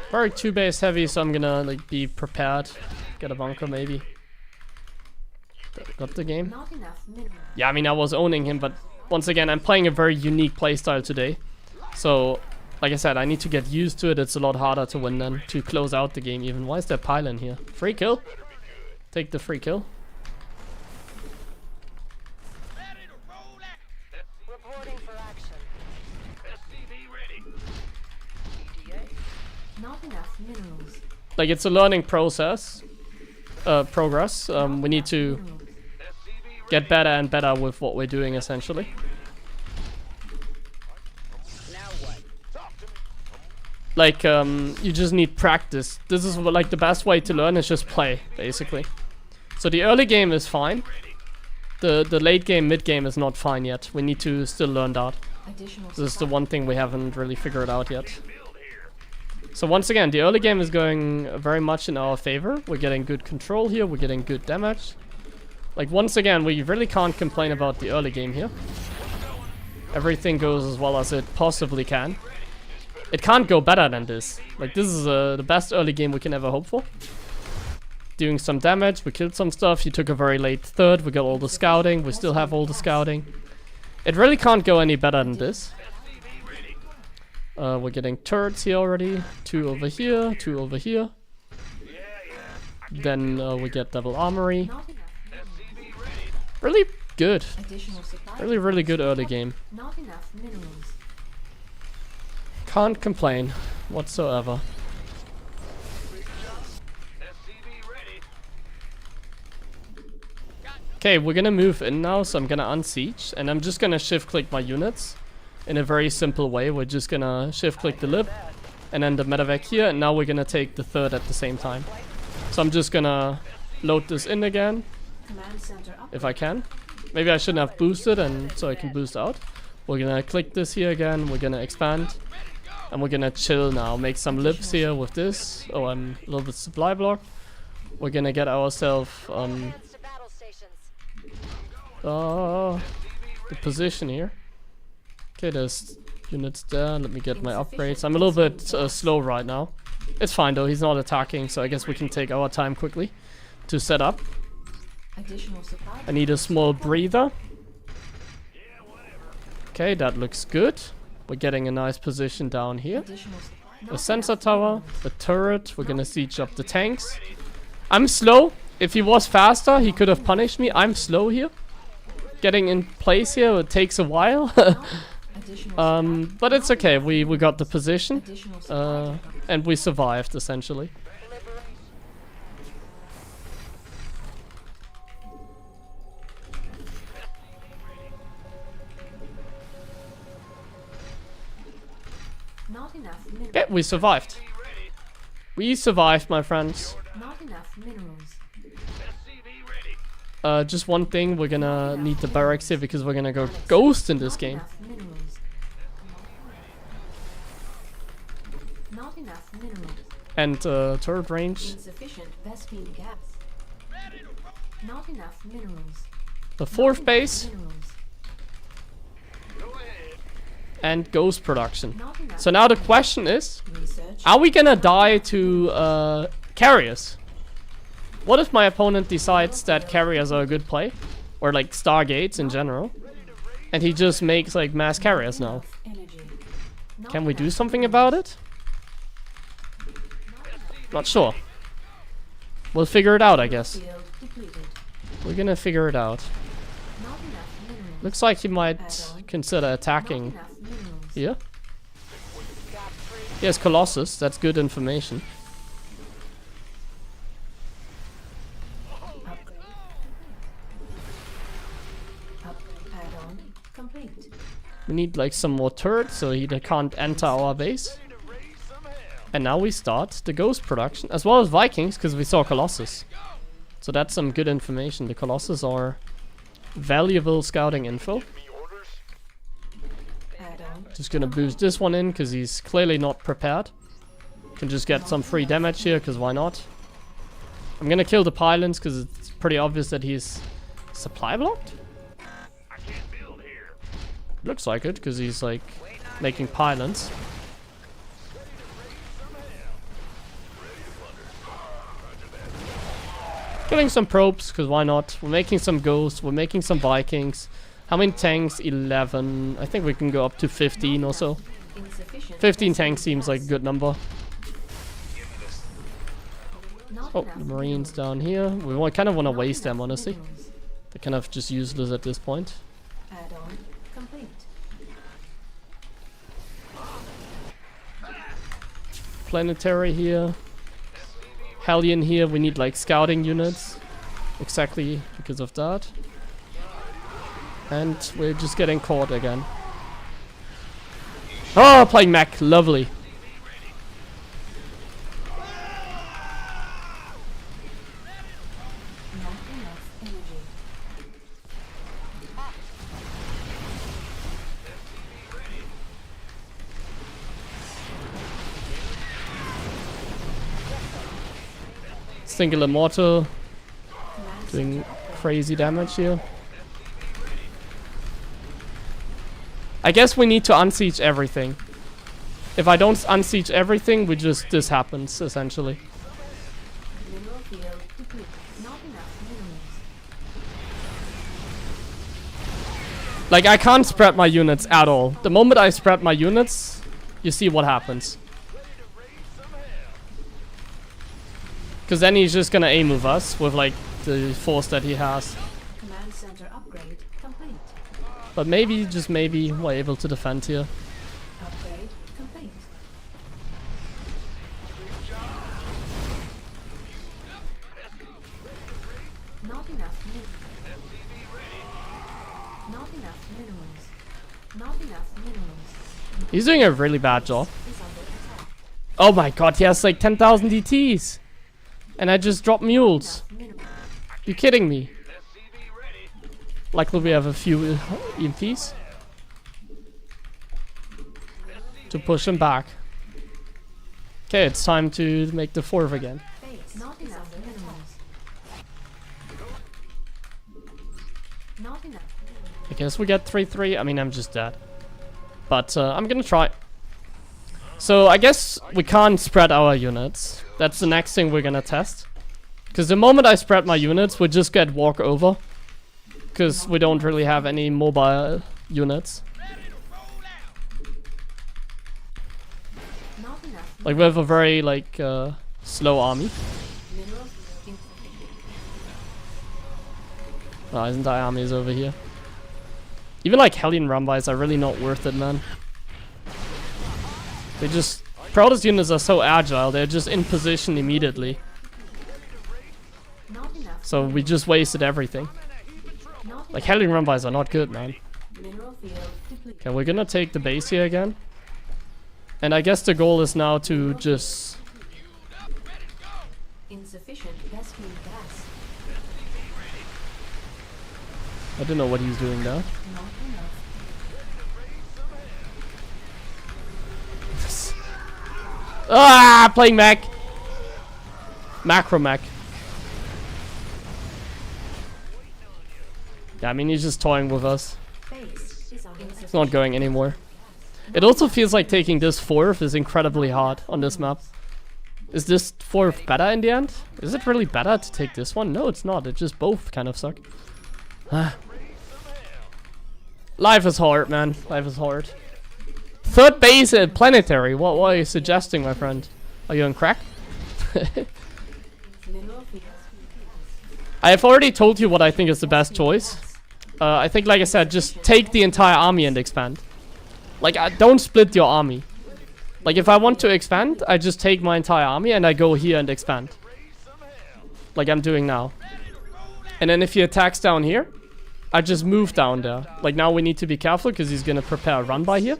Very 2-base heavy, so I'm gonna like be prepared. Get a bunker maybe. Got the game. Not enough minerals. Yeah, I mean I was owning him, but once again I'm playing a very unique playstyle today. So, like I said, I need to get used to it. It's a lot harder to win than to close out the game even. Why is there pylon here? Free kill? Take the free kill. Reporting for action. Not enough minerals. Like, it's a learning progress. We need to Minerals. get better and better with what we're doing essentially. Like, you just need practice. This is what, like, the best way to learn is just play, basically. So the early game is fine. The late game, mid game is not fine yet. We need to still learn that. Additional This is the supply one thing we haven't really figured out yet. So once again, the early game is going very much in our favor. We're getting good control here. We're getting good damage. Like, once again, we really can't complain about the early game here. Everything goes as well as it possibly can. It can't go better than this. Like, this is the best early game we can ever hope for. Doing some damage, we killed some stuff. He took a very late third. We got all the scouting. We still have all the scouting. It really can't go any better than this. We're getting turrets here already. 2 over here, 2 over here. Then we get double armory. Not enough. Really good. Additional supply Really good early game. Not enough minerals. Can't complain whatsoever. Okay, we're gonna move in now, so I'm gonna unsiege, and I'm just gonna shift click my units in a very simple way. We're just gonna shift click the lib and then the medevac here, and now we're gonna take the third at the same time. So I'm just gonna load this in again Command center up. if I can. Maybe I shouldn't have boosted, and so I can boost out. We're gonna click this here again, we're gonna expand, and we're gonna chill now. Make some libs here with this. Oh, I'm a little bit supply block. We're gonna get ourselves Advance to battle stations. the position here. Okay, there's units there. Let me get my upgrades. I'm a little bit slow right now. It's fine though, he's not attacking, so I guess we can take our time quickly to set up. Additional supply. I need a small breather. Okay, that looks good. We're getting a nice position down here. Additional supply. A sensor tower, a turret. We're gonna siege up the tanks. I'm slow. If he was faster, he could have punished me. I'm slow here. Getting in place here, it takes a while. Additional But it's okay. We got the position. additional supply. And we survived, essentially. Not enough minerals. Okay, we survived. We survived, my friends. Not enough minerals. Just one thing, we're gonna need the barracks here because we're gonna go ghost in this Not game. enough minerals. Not enough minerals. And turret range. Insufficient Vespine gas. Not enough minerals. The fourth base. Minerals. and ghost production. Not enough. So now the question is, Research. are we gonna die to carriers? What if my opponent decides that carriers are a good play? Or like Stargates in general. And he just makes like mass carriers now. Energy. Not Can we do enough something about it? Not sure. We'll figure it out, I guess. field depleted. We're gonna figure it out. Not enough minerals. Looks like he might consider Not attacking enough minerals. here. He has Colossus, that's good information. Upgrade. Add-on complete. We need like some more turrets so he can't enter our base. And now we start the ghost production as well as Vikings because we saw Colossus. So that's some good information. The Colossus are valuable scouting info. Add-on. Just gonna boost this one in because he's clearly not prepared. Can just get some free damage here because why not? I'm gonna kill the pylons because it's pretty obvious that he's supply blocked. I can't build here. Looks like it because he's like making pylons. Killing some probes because why not? We're making some ghosts. We're making some Vikings. How many tanks? 11. I think we can go up to 15 or so. Insufficient. 15 tanks seems like a good number. Not Oh, enough the Marines minerals. down here. We kind of want to Not waste them, enough honestly. minerals. They're kind of just useless at this point. Add-on complete. Planetary here. Hellion here. We need like scouting units. Exactly because of that. And we're just getting caught again. Oh, playing mech. Lovely. Not enough energy. Singular mortar. Command Doing center crazy damage here. I guess we need to unsiege everything. If I don't unsiege everything, this happens essentially. mineral field depleted. Not enough minerals. Like I can't spread my units at all. The moment I spread my units, you see what happens. Because then he's just gonna A-move us with like the force that he has. Command center upgrade complete. But maybe, just maybe, we're able to defend here. Upgrade complete. Not enough minerals. Not enough minerals. Not enough minerals. He's doing a really bad job. Is under attack. Oh my god, he has like 10,000 DTs. And I just dropped mules. Minerals. You kidding me? Likely we have a few EMPs. To push him back. Okay, it's time to make the fourth again. Base. Not enough minerals. Not enough. I guess we get 3-3. I mean, I'm just dead. But I'm gonna try. So I guess we can't spread our units. That's the next thing we're gonna test. Because the moment I spread my units, we just get walk over. Because we don't really have any mobile units. Not enough Like we have a very like slow army. minerals. In Oh, his entire army is over here. Even like Hellion Rumbys are really not worth it, man. They just... Protoss units are so agile, they're just in position immediately. not enough. So we just wasted everything. Not Like Hellion Rumbys are not good, man. mineral field depleted. Okay, we're gonna take the base here again. And I guess the goal is now to just... Insufficient rescue gas. I don't know what he's doing there. Not enough. Ah, playing mech. Macro mech. Yeah, I mean he's just toying with us. Base is under It's not going anymore. It also feels like taking this fourth is incredibly hard on this map. Is this fourth better in the end? Is it really better to take this one? No, it's not. It just both kind of suck. Life is hard, man. Life is hard. Third base at planetary. What are you suggesting, my friend? Are you on crack? I have already told you what I think is the best choice. I think, like I said, just take the entire army and expand. Like, don't split your army. Like, if I want to expand, I just take my entire army and I go here and expand. Like I'm doing now. And then if he attacks down here, I just move down there. Like, now we need to be careful because he's gonna prepare a run by here.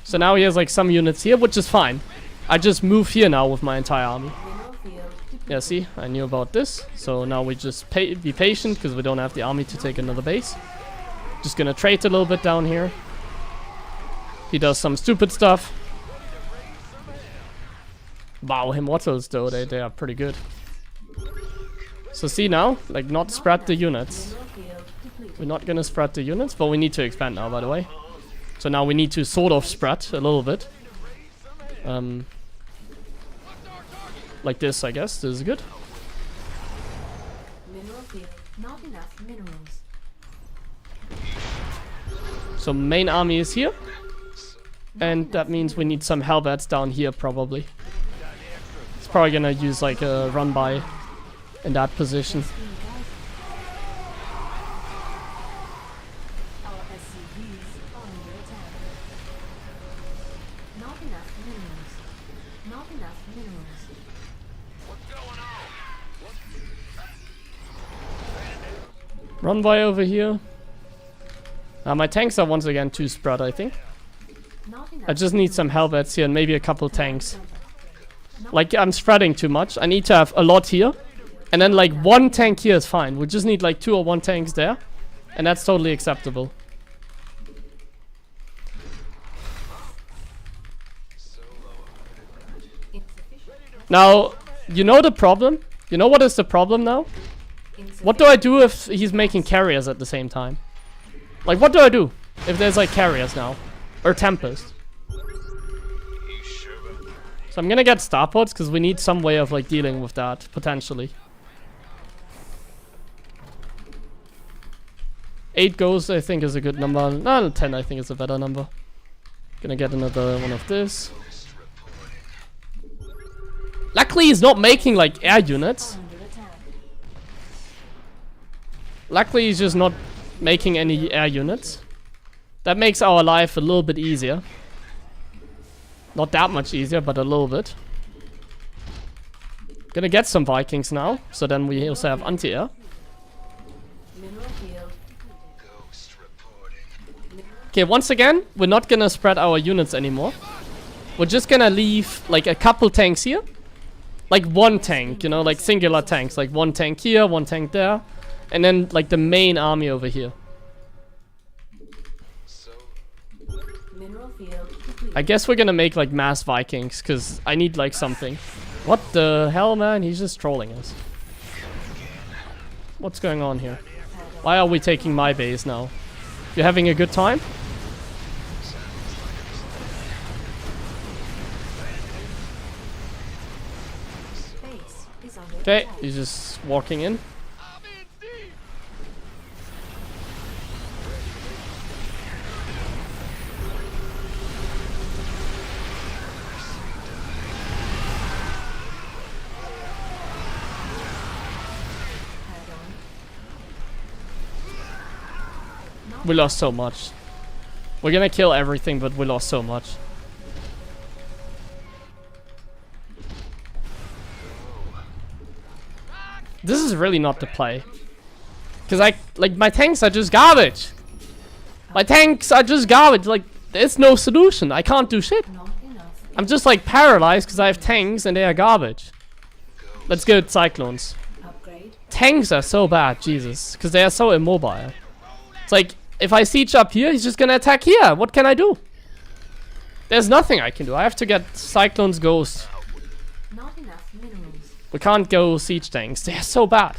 So now he has like some units here, which is fine. I just move here now with my entire army. Yeah, see, I knew about this. So now we just be patient because we don't have the army to take another base. Just gonna trade a little bit down here. He does some stupid stuff. Wow, him Wattles though, they are pretty good. So see now, like, not spread the units. We're not gonna spread the units, but we need to expand now, by the way. So now we need to sort of spread a little bit. Like this, I guess. This is good. Mineral field, not enough minerals. So main army is here. And that means we need some halberds down here, probably. It's probably gonna use like a run by in that position. Our SCVs are under attack. Not enough minerals. Not enough minerals. What's going on? Run by over here. My tanks are once again too spread, I think. Not enough I just need some halberds here and maybe a couple tanks. Like, I'm spreading too much. I need to have a lot here. And then like one tank here is fine. We just need like 2 or 1 tanks there. And that's totally acceptable. Now, you know the problem? You know what is the problem now? What do I do if he's making carriers at the same time? Like, what do I do if there's like carriers now? Or Tempest? So I'm gonna get starports because we need some way of like dealing with that, potentially. 8 goes, I think, is a good number. No, 10 I think is a better number. Gonna get another one of this. Luckily he's not making like air units. Luckily he's just not making any air units. That makes our life a little bit easier. Not that much easier, but a little bit. Gonna get some Vikings now, so then we also have anti-air. Okay, once again, we're not gonna spread our units anymore. We're just gonna leave like a couple tanks here. Like 1 tank, you know, like singular tanks. Like 1 tank here, 1 tank there. And then like the main army over here. I guess we're gonna make like mass Vikings, because I need like something. What the hell, man? He's just trolling us. What's going on here? Why are we taking my base now? You're having a good time? Okay, he's just walking in. We lost so much. We're gonna kill everything, but we lost so much. This is really not the play. Cause like my tanks are just garbage. My tanks are just garbage. Like, there's no solution. I can't do shit. I'm just like paralyzed because I have tanks and they are garbage. Let's go with Cyclones. Tanks are so bad, Jesus. Because they are so immobile. It's like, if I siege up here, he's just gonna attack here. What can I do? There's nothing I can do. I have to get Cyclone's Ghost. Not enough minerals. We can't go siege tanks. They are so bad.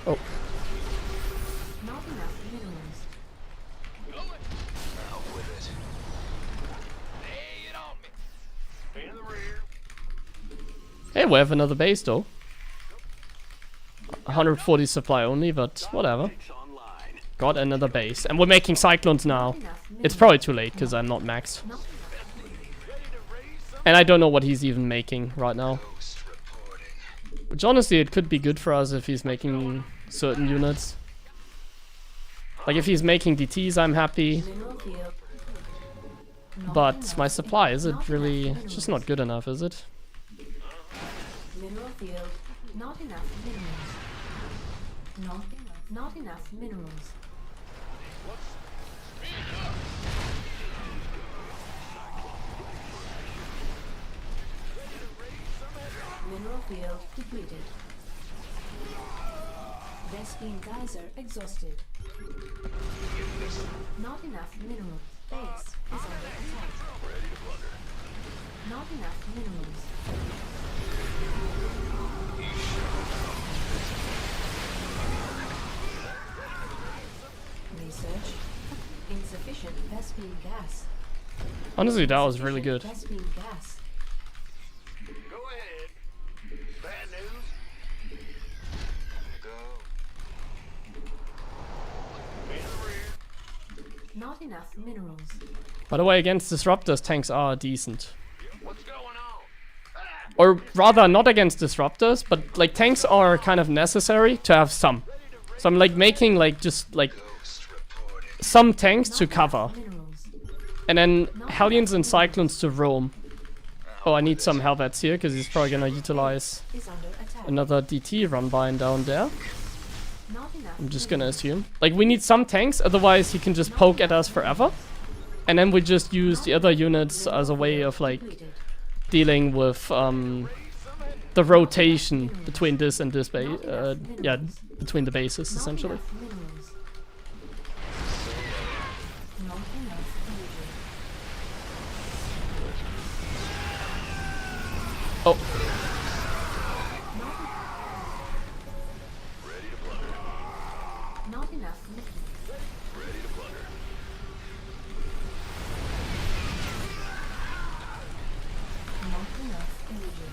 Oh. Not enough minerals. Hey, we have another base though. 140 supply only, but whatever. Got another base. And we're making cyclones now. Enough It's probably too late because I'm not maxed. And I don't know what he's even making right now. Which honestly, it could be good for us if he's making certain units. Like if he's making DTs, I'm happy. mineral field. But my supply, is it really just not good enough, is it? Mineral field. Not enough minerals. Not enough minerals. Mineral field depleted. Vespine geyser exhausted. Not enough minerals. Base is under attack. Not enough minerals. Research. Insufficient Vespine gas. Honestly, that was really good. Vespine gas. Go ahead. Bad news. Go. In the rear. Not enough minerals. By the way, against disruptors, tanks are decent. What's going on? Ah! Or rather, not against disruptors, but like tanks are kind of necessary to have some. So I'm like making like just like some tanks to cover. Minerals. And then Hellions and Cyclones to roam. Oh, I need some Helvets here, because he's probably gonna utilize Is under attack. another DT run by and down there. Not enough. I'm just gonna assume. Like, we need some tanks, otherwise he can just poke at us forever. And then we just use the other units as a way of, like, Depleted. dealing with the rotation between this and this base. Yeah, between the bases, Not essentially. enough minerals. Not enough energy. Oh, Not enough minerals. Not enough energy.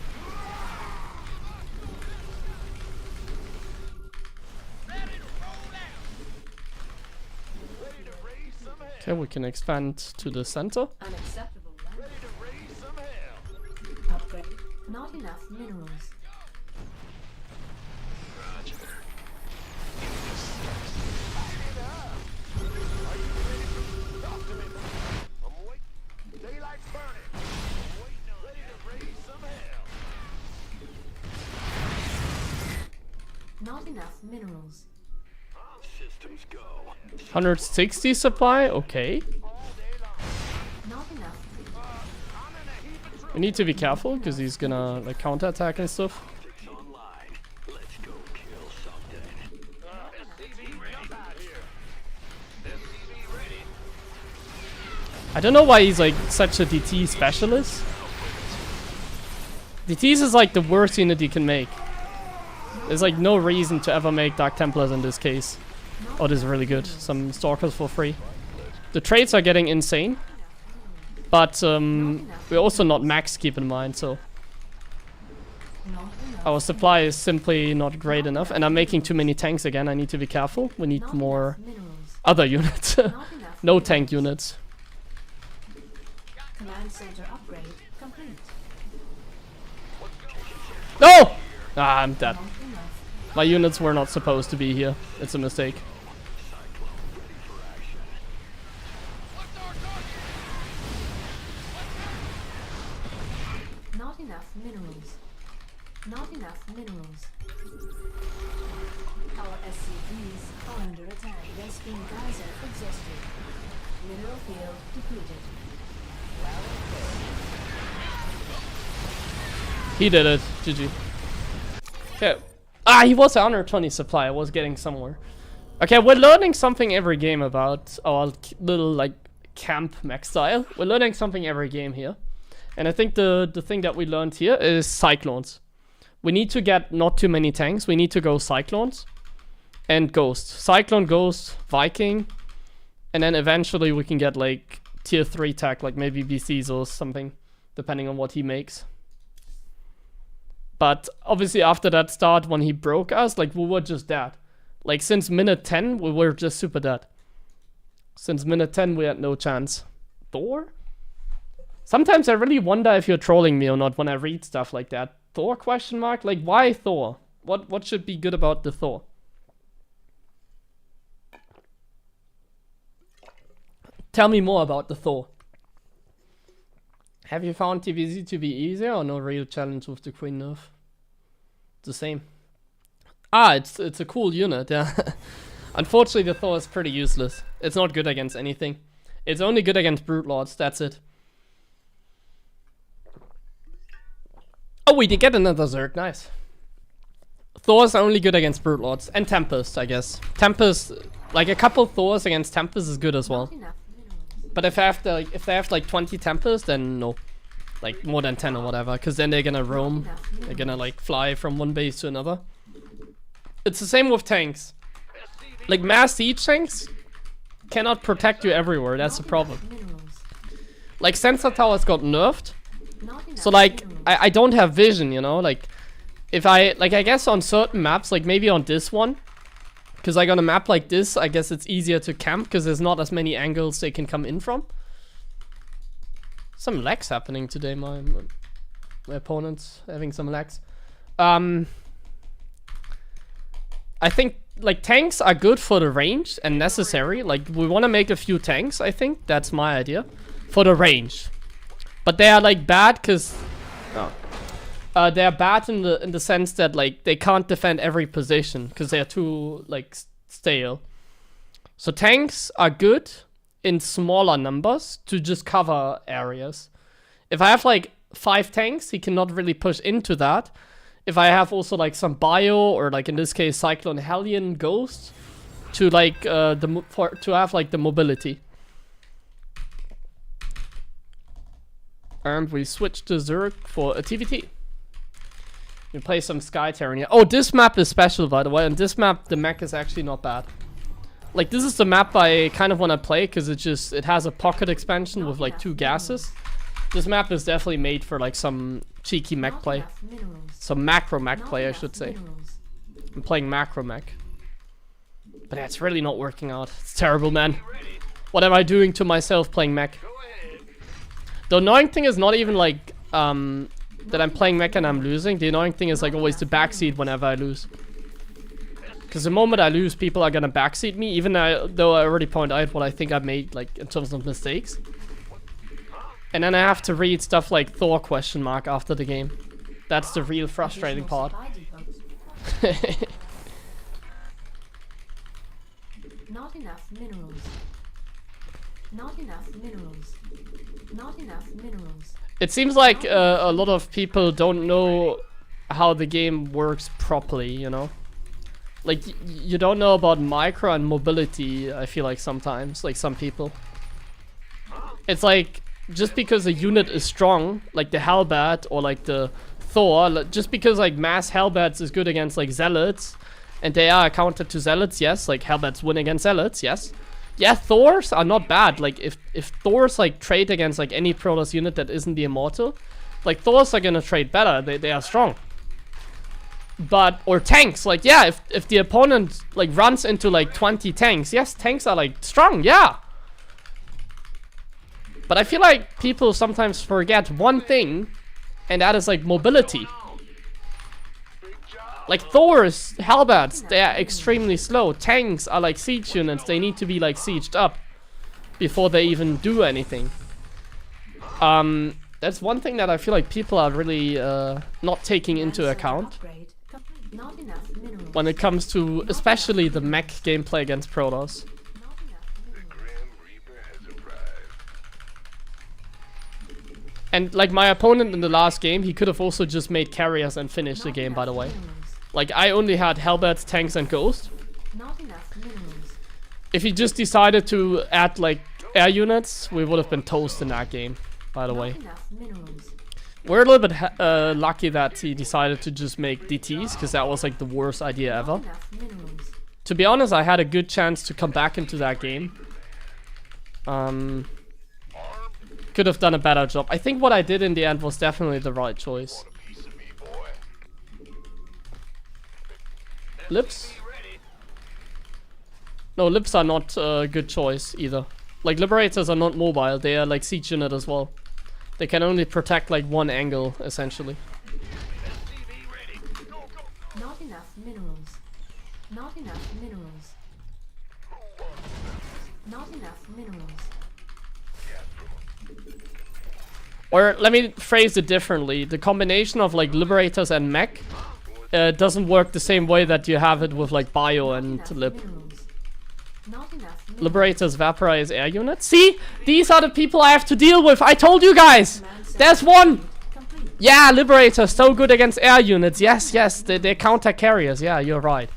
Ready to raise some hell. okay, we can expand to the center. Unacceptable land. Ready to raise some hell. Upgrade. Not enough minerals. Talk to me. I'm waiting. Daylight's burning. I'm waiting on ready to raise some hell. Not enough minerals. Systems go. 160 supply, okay. All day long. Not enough. I'm in a heap of trouble. We need to be careful, because he's gonna, like, counterattack and stuff. Online. Let's go kill something. SCV jump out here. SCV ready. I don't know why he's, like, such a DT specialist. DTs is, like, the worst unit you can make. There's, like, no reason to ever make Dark Templars in this case. Oh, this is really good. Some Stalkers for free. The trades are getting insane. But, we're also not max, keep in mind, so... Not enough. Our supply is simply not great enough, and I'm making too many tanks again. I need to be careful. We need Not more enough minerals. other units. Not enough. No minerals. tank units. Command center upgrade complete. No! Ah, I'm dead. Not enough. My units were not supposed to be here. It's a mistake. Not enough minerals. Not enough minerals. Our SCVs are under attack. Vespine geyser exhausted. Mineral field depleted. He did it. GG. Okay. Ah, he was 120 supply. I was getting somewhere. Okay, we're learning something every game about our little, like, camp mech style. We're learning something every game here. And I think the thing that we learned here is Cyclones. We need to get not too many tanks. We need to go Cyclones and Ghost. Cyclone, Ghost, Viking. And then eventually we can get, like, tier 3 tech, like maybe BCs or something, depending on what he makes. But obviously after that start, when he broke us, like, we were just dead. Like, since minute 10, we were just super dead. Since minute 10, we had no chance. Thor? Sometimes I really wonder if you're trolling me or not when I read stuff like that. Thor question mark? Like, why Thor? What should be good about the Thor? Tell me more about the Thor. Have you found TvZ to be easier or no real challenge with the Queen nerf? The same. Ah, it's a cool unit, yeah. Unfortunately, the Thor is pretty useless. It's not good against anything. It's only good against Brute Lords, that's it. Oh, we did get another Zerg, nice. Thor's only good against Brute Lords. And Tempest, I guess. Tempest, like a couple Thors against Tempest is good as well. But if they have like 20 Tempest, then no. Like more than 10 or whatever, because then they're gonna roam. They're gonna like fly from one base to another. It's the same with tanks. Like mass siege tanks cannot protect you everywhere, that's the problem. Like sensor towers got nerfed. So like I don't have vision, you know, like if I guess on certain maps, like maybe on this one, because like on a map like this, I guess it's easier to camp because there's not as many angles they can come in from. Some lags happening today, my opponent's having some lags. I think like tanks are good for the range and necessary. Like we want to make a few tanks, I think that's my idea for the range. But they are like bad because they are bad in the sense that like they can't defend every position because they are too like stale. So tanks are good in smaller numbers to just cover areas. If I have like 5 tanks, he cannot really push into that. If I have also like some bio or like in this case Cyclone Hellion Ghost to like to have like the mobility. And we switched to Zerg for a TvT. We play some Sky Terran here. Oh, this map is special, by the way. And this map, the mech is actually not bad. Like, this is the map I kind of want to play because it has a pocket expansion with like 2 gases. This map is definitely made for like some cheeky mech play. Some macro mech play, I should say. I'm playing macro mech. But that's really not working out. It's terrible, man. What am I doing to myself playing mech? The annoying thing is not even like that I'm playing mech and I'm losing. The annoying thing is like always the backseat whenever I lose. Because the moment I lose, people are gonna backseat me, even though I already pointed out what I think I made like in terms of mistakes. And then I have to read stuff like Thor question mark after the game. That's the real frustrating part. Not enough minerals. Not enough minerals. Not enough minerals. It seems like a lot of people don't know how the game works properly, you know? Like, you don't know about micro and mobility, I feel like sometimes, like some people. It's like, just because a unit is strong, like the Hellbat or like the Thor, just because like mass Hellbats is good against like Zealots, and they are a counter to Zealots, yes, like Hellbats win against Zealots, yes. Yeah, Thors are not bad. Like if Thors like trade against like any Protoss unit that isn't the Immortal, like Thors are gonna trade better. They are strong. But or tanks, like yeah, if the opponent like runs into like 20 tanks, yes, tanks are like strong, yeah. But I feel like people sometimes forget one thing, and that is like mobility. Like Thors, Hellbats, they are extremely slow. Tanks are like siege units, they need to be like sieged up before they even do anything. That's one thing that I feel like people are really not taking into account when it comes to especially the mech gameplay against Protoss. And like my opponent in the last game, he could have also just made carriers and finished the game, by the way. Like, I only had Hellbats, tanks, and Ghost. If he just decided to add, like, air units, we would have been toast in that game, by the way. We're a little bit lucky that he decided to just make DTs, because that was, like, the worst idea ever. To be honest, I had a good chance to come back into that game. Could have done a better job. I think what I did in the end was definitely the right choice. Lips? No, lips are not a good choice either. Like, liberators are not mobile, they are like siege unit as well. They can only protect like one angle, essentially. Not enough minerals. Not enough minerals. Not enough minerals. Or let me phrase it differently. The combination of like liberators and mech doesn't work the same way that you have it with like bio and lib. Not enough minerals. Liberators vaporize air units. See? These are the people I have to deal with. I told you guys! There's one! Complete. Yeah, liberators, so good against air units. Yes, yes, they're counter carriers. Yeah, you're right.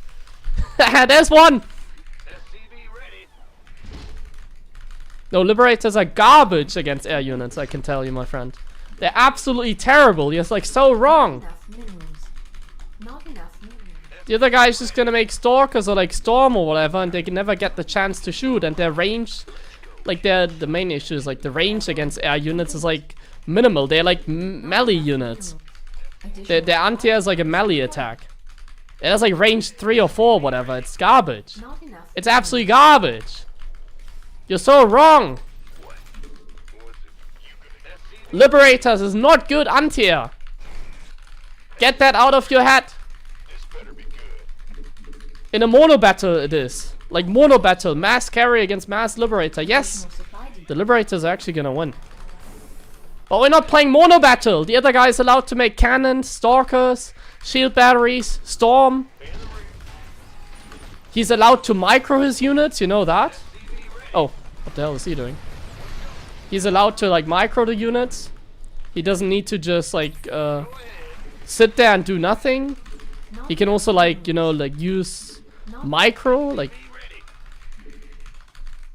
There's one! No, liberators are garbage against air units, I can tell you, my friend. They're absolutely terrible. You're like so wrong. Enough minerals. Not enough minerals. The other guy's just gonna make stalkers or like storm or whatever, and they can never get the chance to shoot. And their range, like the main issue is like the range against air units is like minimal. They're like melee units. Their anti-air is like a melee attack. It has like range 3 or 4, whatever. It's garbage. Not enough. It's absolutely garbage. You're so wrong. Liberators is not good anti-air. Get that out of your head. In a mono battle it is. Like mono battle, mass carry against mass liberator. Yes, the liberators are actually gonna win. But we're not playing mono battle. The other guy is allowed to make cannons, stalkers, shield batteries, storm. He's allowed to micro his units, you know that? Oh, what the hell is he doing? He's allowed to like micro the units. He doesn't need to just like sit there and do nothing. He can also like, you know, like use micro, like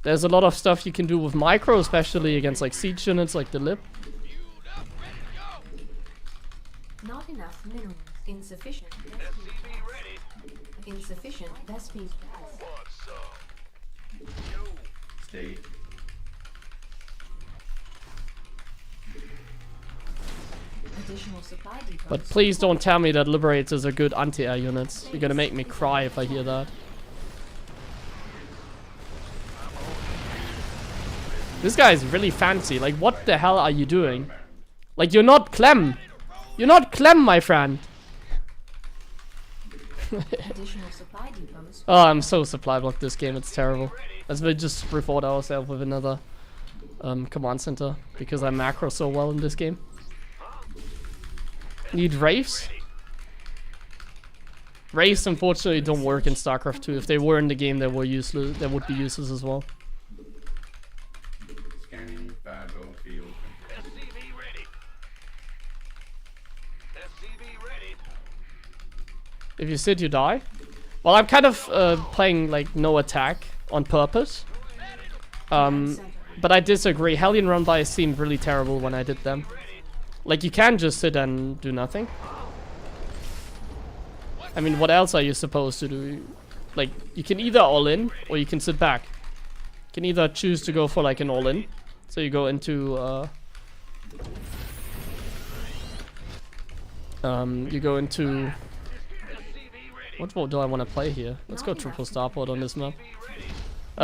there's a lot of stuff you can do with micro, especially against like siege units like the lib. Not enough minerals. Insufficient. Insufficient. Vespine gas. Stay. Additional supply depots. But please don't tell me that liberators are good anti-air units. You're gonna make me cry if I hear that. This guy is really fancy. Like, what the hell are you doing? Like, you're not Clem. You're not Clem, my friend. Additional supply depots. Oh, I'm so supply blocked this game. It's terrible. As we just reward ourselves with another command center because I macro so well in this game. Need Wraiths? Wraiths unfortunately don't work in StarCraft 2. If they were in the game, they were useless. They would be useless as well. Scanning battlefield. SCV ready. SCV ready. If you sit, you die. Well, I'm kind of playing like no attack on purpose. But I disagree. Hellion run-bys seemed really terrible when I did them. Like, you can just sit and do nothing. I mean, what else are you supposed to do? Like, you can either all-in, or you can sit back. You can either choose to go for, like, an all-in. So you go into, you go into... What do I want to play here? Let's go triple starport on this map.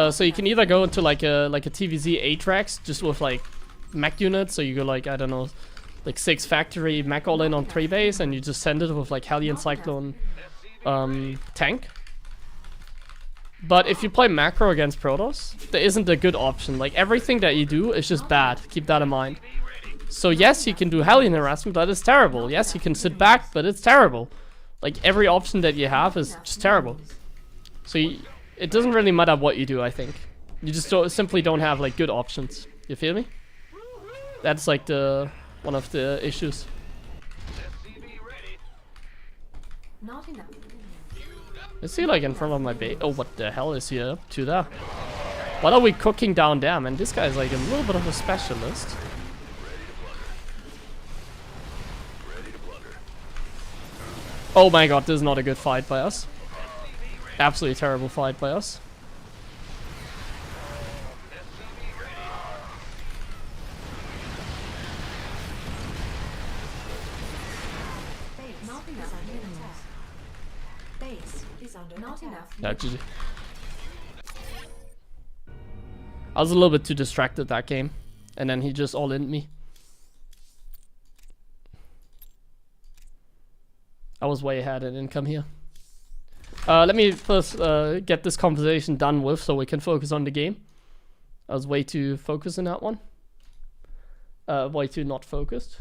So you can either go into, like a TvZ Atrax, just with, like, mech units. So you go, like, I don't know... like 6 factory mech all in on 3 base, and you just send it with like Hellion Cyclone tank. But if you play macro against Protoss, there isn't a good option. Like, everything that you do is just bad. Keep that in mind. So yes, you can do Hellion harassment, but it's terrible. Yes, you can sit back, but it's terrible. Like, every option that you have is just terrible. So it doesn't really matter what you do, I think. You just simply don't have like good options. You feel me? That's like one of the issues. Not enough. Is he like in front of my base? Oh, what the hell is he up to there? What are we cooking down there, man? This guy's like a little bit of a specialist. Oh my god, this is not a good fight by us. Absolutely terrible fight by us. Not enough minerals. base is under not enough. Yeah, GG. I was a little bit too distracted that game. And then he just all-in'd me. I was way ahead and didn't come here. Let me first get this conversation done with so we can focus on the game. I was way too focused in that one. Way too not focused.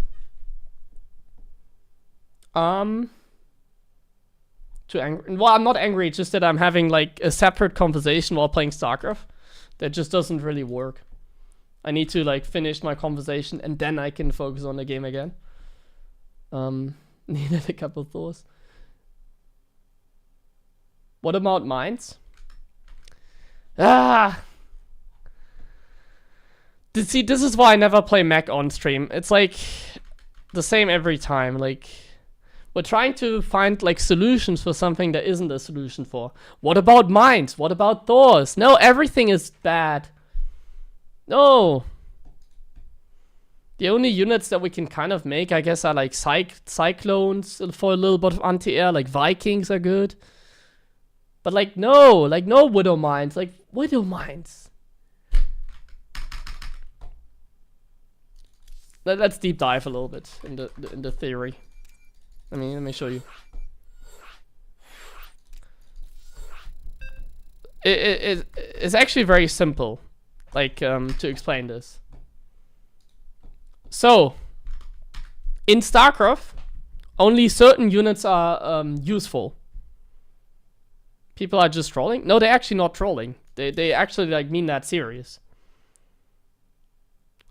Too angry. Well, I'm not angry, it's just that I'm having like a separate conversation while playing StarCraft. That just doesn't really work. I need to like finish my conversation and then I can focus on the game again. Needed a couple of thoughts. What about mines? See, this is why I never play Mech on stream. It's like the same every time. Like, we're trying to find like solutions for something there isn't a solution for. What about mines? What about Thors? No, everything is bad. No. The only units that we can kind of make, I guess, are like Cyclones for a little bit of anti-air. Like Vikings are good. But like no Widow Mines. Like Widow Mines. Let's deep dive a little bit in the theory. Let me show you. It's actually very simple, like to explain this. So, in StarCraft, only certain units are useful. People are just trolling. No, they're actually not trolling. They actually like mean that serious.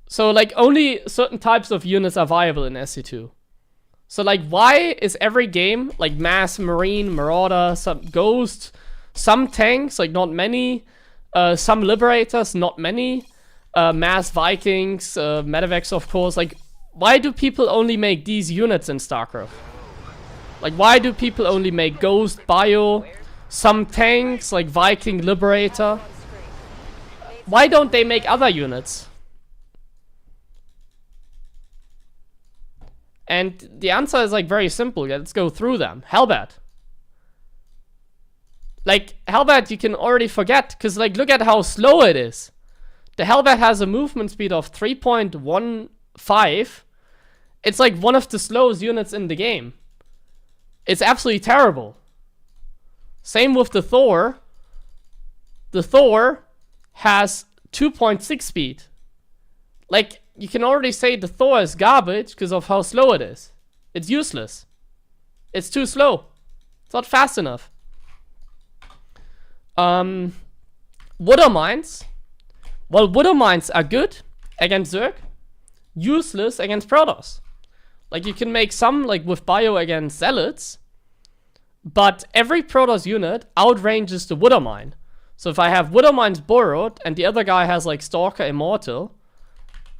So like only certain types of units are viable in SC2. So like why is every game like Mass Marine, Marauder, some Ghost, some tanks, like not many, some Liberators, not many, Mass Vikings, Medivacs of course, like why do people only make these units in StarCraft? Like why do people only make Ghost, Bio, some tanks like Viking, Liberator? Why don't they make other units? And the answer is like very simple. Let's go through them. Hellbat. Like Hellbat you can already forget because like look at how slow it is. The Hellbat has a movement speed of 3.15. It's like one of the slowest units in the game. It's absolutely terrible. Same with the Thor. The Thor has 2.6 speed. Like you can already say the Thor is garbage because of how slow it is. It's useless. It's too slow. It's not fast enough. Widow Mines. Well, Widow Mines are good against Zerg. Useless against Protoss. Like you can make some like with Bio against Zealots. But every Protoss unit outranges the Widow Mine. So if I have Widow Mines borrowed and the other guy has like Stalker Immortal,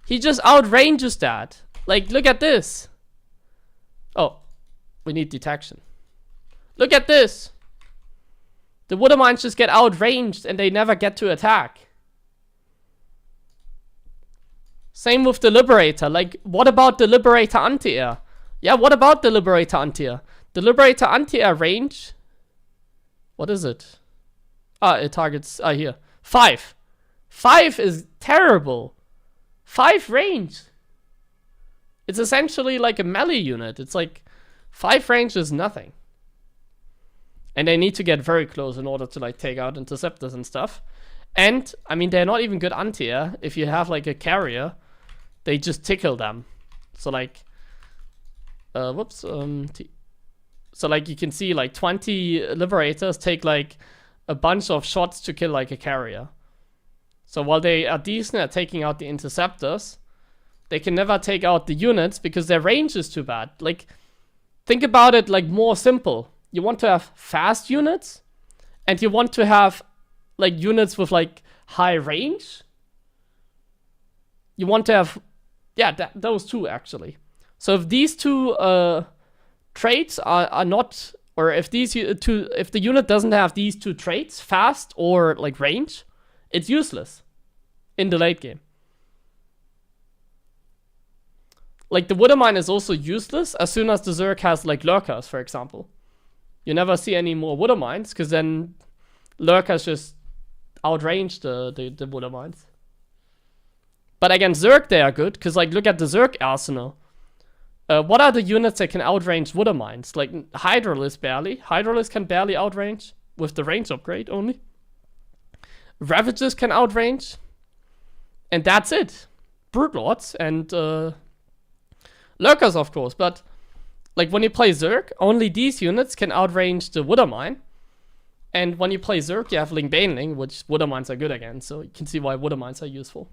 he just outranges that. Like, look at this. Oh, we need detection. Look at this. The Widow Mines just get outranged and they never get to attack. Same with the Liberator. Like, what about the Liberator anti-air? Yeah, what about the Liberator anti-air? The Liberator anti-air range. What is it? It targets, here. 5. 5 is terrible. 5 range. It's essentially like a melee unit. It's like 5 range is nothing. And they need to get very close in order to like take out interceptors and stuff. And I mean they're not even good anti-air. If you have like a carrier, they just tickle them. So like so like you can see like 20 Liberators take like a bunch of shots to kill like a carrier. So while they are decent at taking out the interceptors, they can never take out the units because their range is too bad. Like, think about it like more simple. You want to have fast units, and you want to have like units with like high range. You want to have, yeah, those two actually. So if these two traits are not, or if these two, if the unit doesn't have these two traits, fast or like range, it's useless in the late game. Like the Widow Mine is also useless as soon as the Zerg has like lurkers, for example. You never see any more water mines, because then lurkers just outrange the water mines. But against Zerg, they are good, because, like, look at the Zerg arsenal. What are the units that can outrange water mines? Like, Hydralisk barely. Hydralisk can barely outrange, with the range upgrade only. Ravages can outrange. And that's it. Broodlords and lurkers, of course, but like when you play Zerg, only these units can outrange the water mine. And when you play Zerg, you have Ling Baneling, which water mines are good against, so you can see why water mines are useful.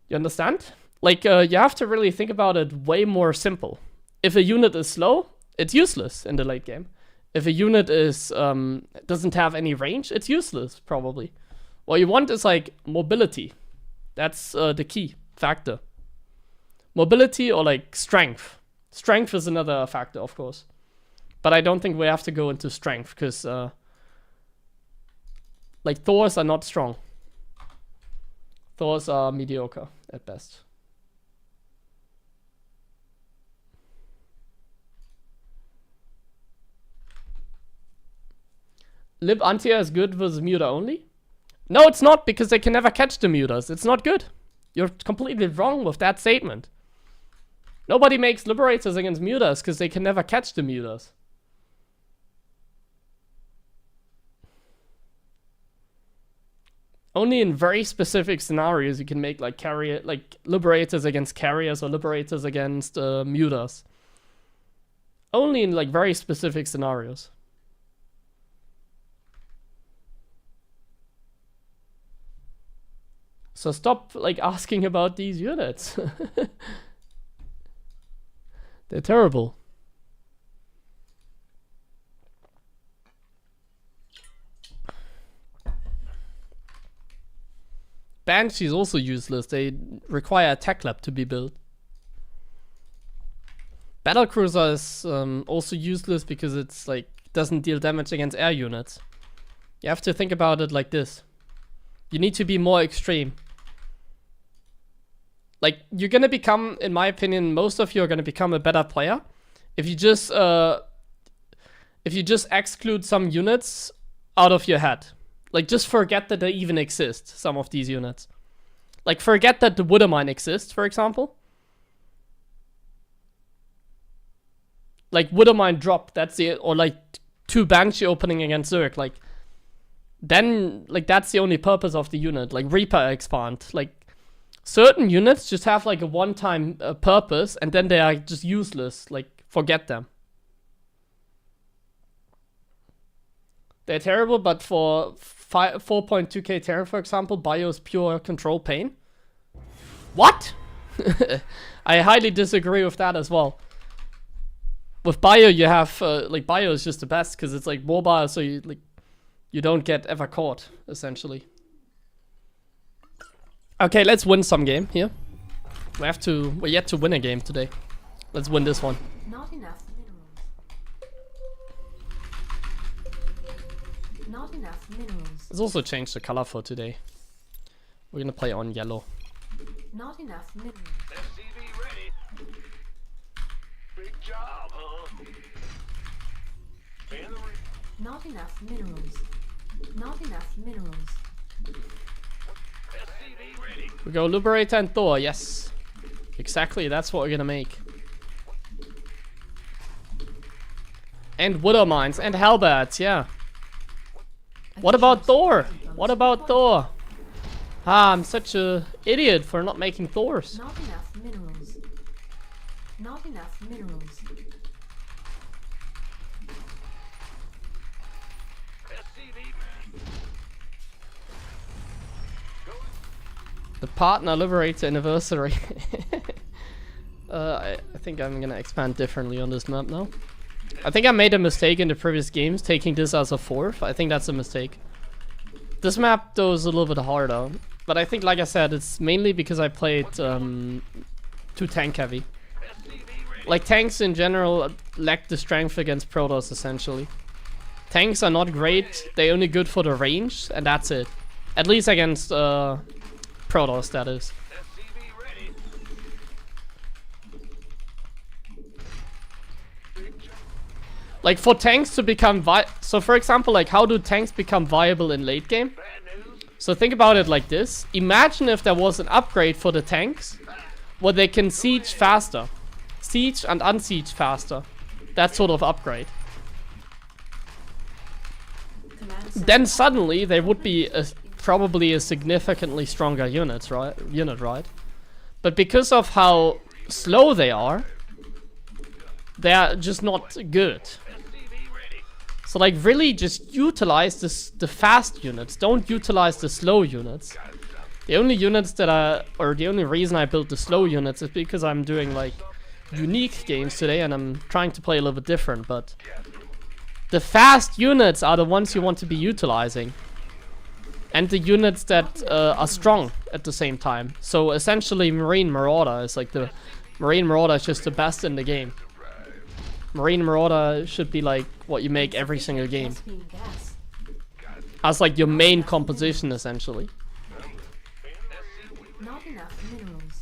You understand? Like, you have to really think about it way more simple. If a unit is slow, it's useless in the late game. If a unit is doesn't have any range, it's useless, probably. What you want is, like, mobility. That's the key factor. Mobility or, like, strength. Strength is another factor, of course. But I don't think we have to go into strength, because, like, Thors are not strong. Thors are mediocre, at best. Lib Antia is good versus Muta only? No, it's not, because they can never catch the Mutas. It's not good. You're completely wrong with that statement. Nobody makes Liberators against Mutas, because they can never catch the Mutas. Only in very specific scenarios you can make, like, carrier, like, Liberators against carriers or Liberators against Mutas. Only in, like, very specific scenarios. So stop, like, asking about these units. They're terrible. Banshee is also useless. They require a tech lab to be built. Battlecruiser is also useless because it's, like, doesn't deal damage against air units. You have to think about it like this. You need to be more extreme. Like, you're gonna become, in my opinion, most of you are gonna become a better player if you just exclude some units out of your head. Like, just forget that they even exist, some of these units. Like, forget that the water mine exists, for example. Like, water mine drop, that's the, or like 2 Banshee opening against Zerg, like, then, like, that's the only purpose of the unit. Like, Reaper expand, like, certain units just have, like, a one-time purpose, and then they are just useless. Like, forget them. They're terrible, but for 4.2k Terran, for example, Bio is pure control pain. What? I highly disagree with that as well. With Bio, you have, like, Bio is just the best, because it's, like, mobile, so you, like, you don't get ever caught, essentially. Okay, let's win some game here. We're yet to win a game today. Let's win this one. Not enough minerals. Not enough minerals. Let's also change the color for today. We're gonna play on yellow. Not enough minerals. SCV ready. Big job, huh? And the Not enough minerals. Not enough minerals. SCV ready. We go Liberator and Thor, yes. Exactly, that's what we're gonna make. And Water Mines and Hellbats, yeah. What about Thor? What about Thor? Ah, I'm such a idiot for not making Thors. Not enough minerals. Not enough minerals. The Partner Liberator Anniversary. I think I'm gonna expand differently on this map now. I think I made a mistake in the previous games, taking this as a 4th. I think that's a mistake. This map, though, is a little bit harder. But I think, like I said, it's mainly because I played too tank heavy. Like, tanks in general lack the strength against Protoss, essentially. Tanks are not great, they're only good for the range, and that's it. At least against Protoss, that is. Like for tanks to become so for example, like how do tanks become viable in late game? So think about it like this. Imagine if there was an upgrade for the tanks where they can siege faster. Siege and unsiege faster. That sort of upgrade. Then suddenly they would be probably a significantly stronger unit, right? But because of how slow they are just not good. So like really just utilize the fast units. Don't utilize the slow units. The only units that the only reason I built the slow units is because I'm doing like unique games today and I'm trying to play a little bit different, but the fast units are the ones you want to be utilizing. And the units that are strong at the same time. So essentially Marine Marauder is like Marine Marauder is just the best in the game. Marine Marauder should be like what you make every single game. As like your main composition essentially. Not enough minerals.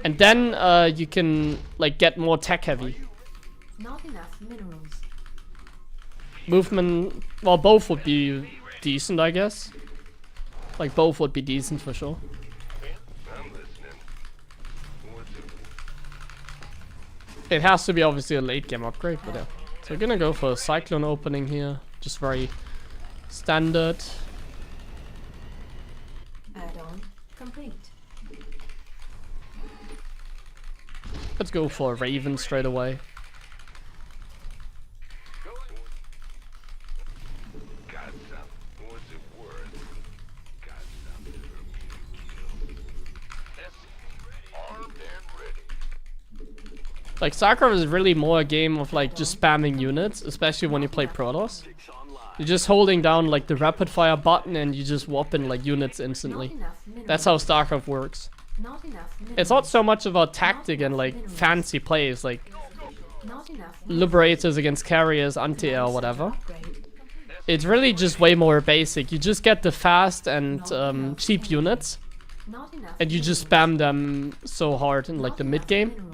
And then you can like get more tech heavy. Not enough minerals. Movement, well both would be decent I guess. Like both would be decent for sure. It has to be obviously a late game upgrade, but yeah. So we're gonna go for a Cyclone opening here. Just very standard. Add-on complete. Let's go for a Raven straight away. Like StarCraft is really more a game of like just spamming units, especially when you play Protoss. You're just holding down like the rapid fire button and you just whop in like units instantly. That's how StarCraft works. It's not so much about tactic and like fancy plays like Liberators against Carriers, anti-air, whatever. It's really just way more basic. You just get the fast and cheap units and you just spam them so hard in like the mid game.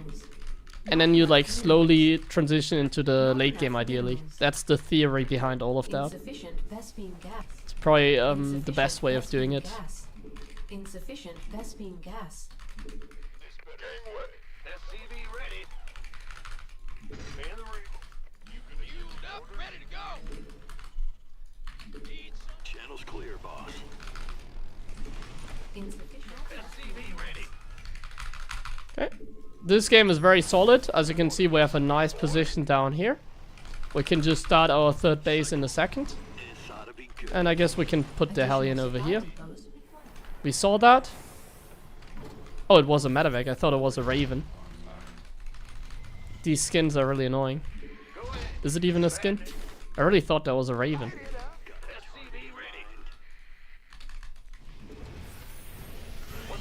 And then you like slowly transition into the late game ideally. That's the theory behind all of that. It's probably the best way of doing it. Insufficient Vespene gas. Channel's clear, boss. Okay. This game is very solid. As you can see, we have a nice position down here. We can just start our third base in a second. And I guess we can put the Hellion over here. We saw that. Oh, it was a medevac. I thought it was a Raven. These skins are really annoying. Is it even a skin? I really thought that was a Raven.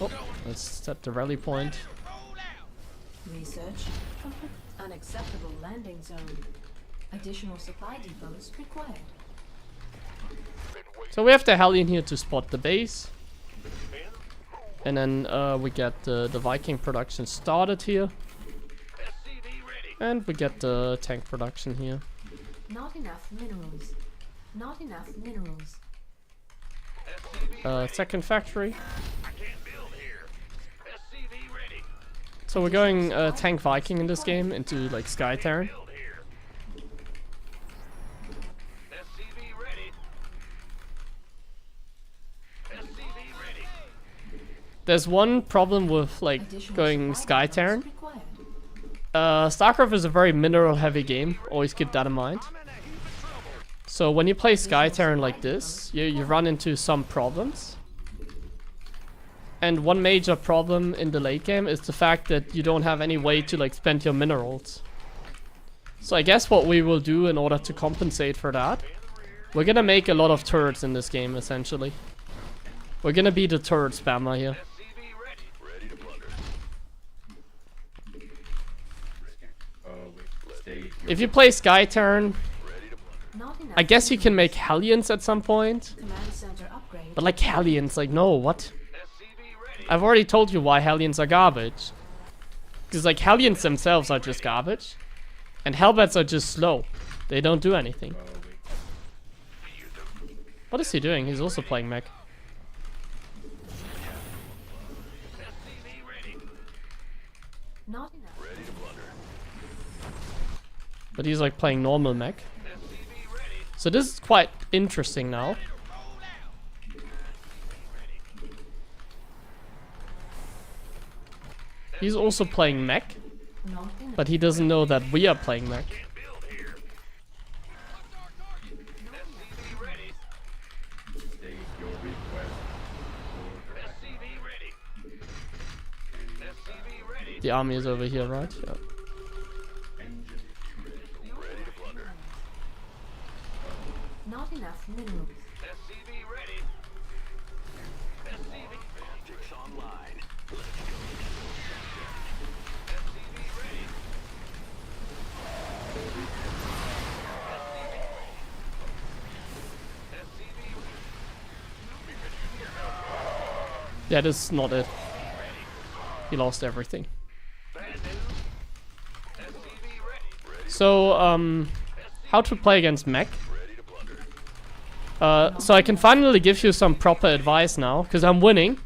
Oh, let's set the rally point. Research. Unacceptable landing zone. Additional supply depots required. So we have the Hellion here to spot the base. And then we get the Viking production started here. And we get the tank production here. Not enough minerals. Not enough minerals. Second factory. So we're going tank Viking in this game into like Sky Terran. There's one problem with like going Sky Terran. StarCraft is a very mineral heavy game, always keep that in mind. So when you play Sky Terran like this, you run into some problems. And one major problem in the late game is the fact that you don't have any way to like spend your minerals. So I guess what we will do in order to compensate for that, we're gonna make a lot of turrets in this game essentially. We're gonna be the turret spammer here. If you play Sky Terran, I guess you can make Hellions at some point. But like Hellions, like no, what? I've already told you why Hellions are garbage. Because like Hellions themselves are just garbage. And Hellbats are just slow. They don't do anything. What is he doing? He's also playing mech. Not enough. But he's like playing normal mech. So this is quite interesting now. He's also playing mech, Not enough. but he doesn't know that we are playing mech. State your request. The army is over here, right? Yeah. Not enough minerals. Yeah, this is not it. He lost everything. So, how to play against mech? So I can finally give you some proper advice now, because I'm winning.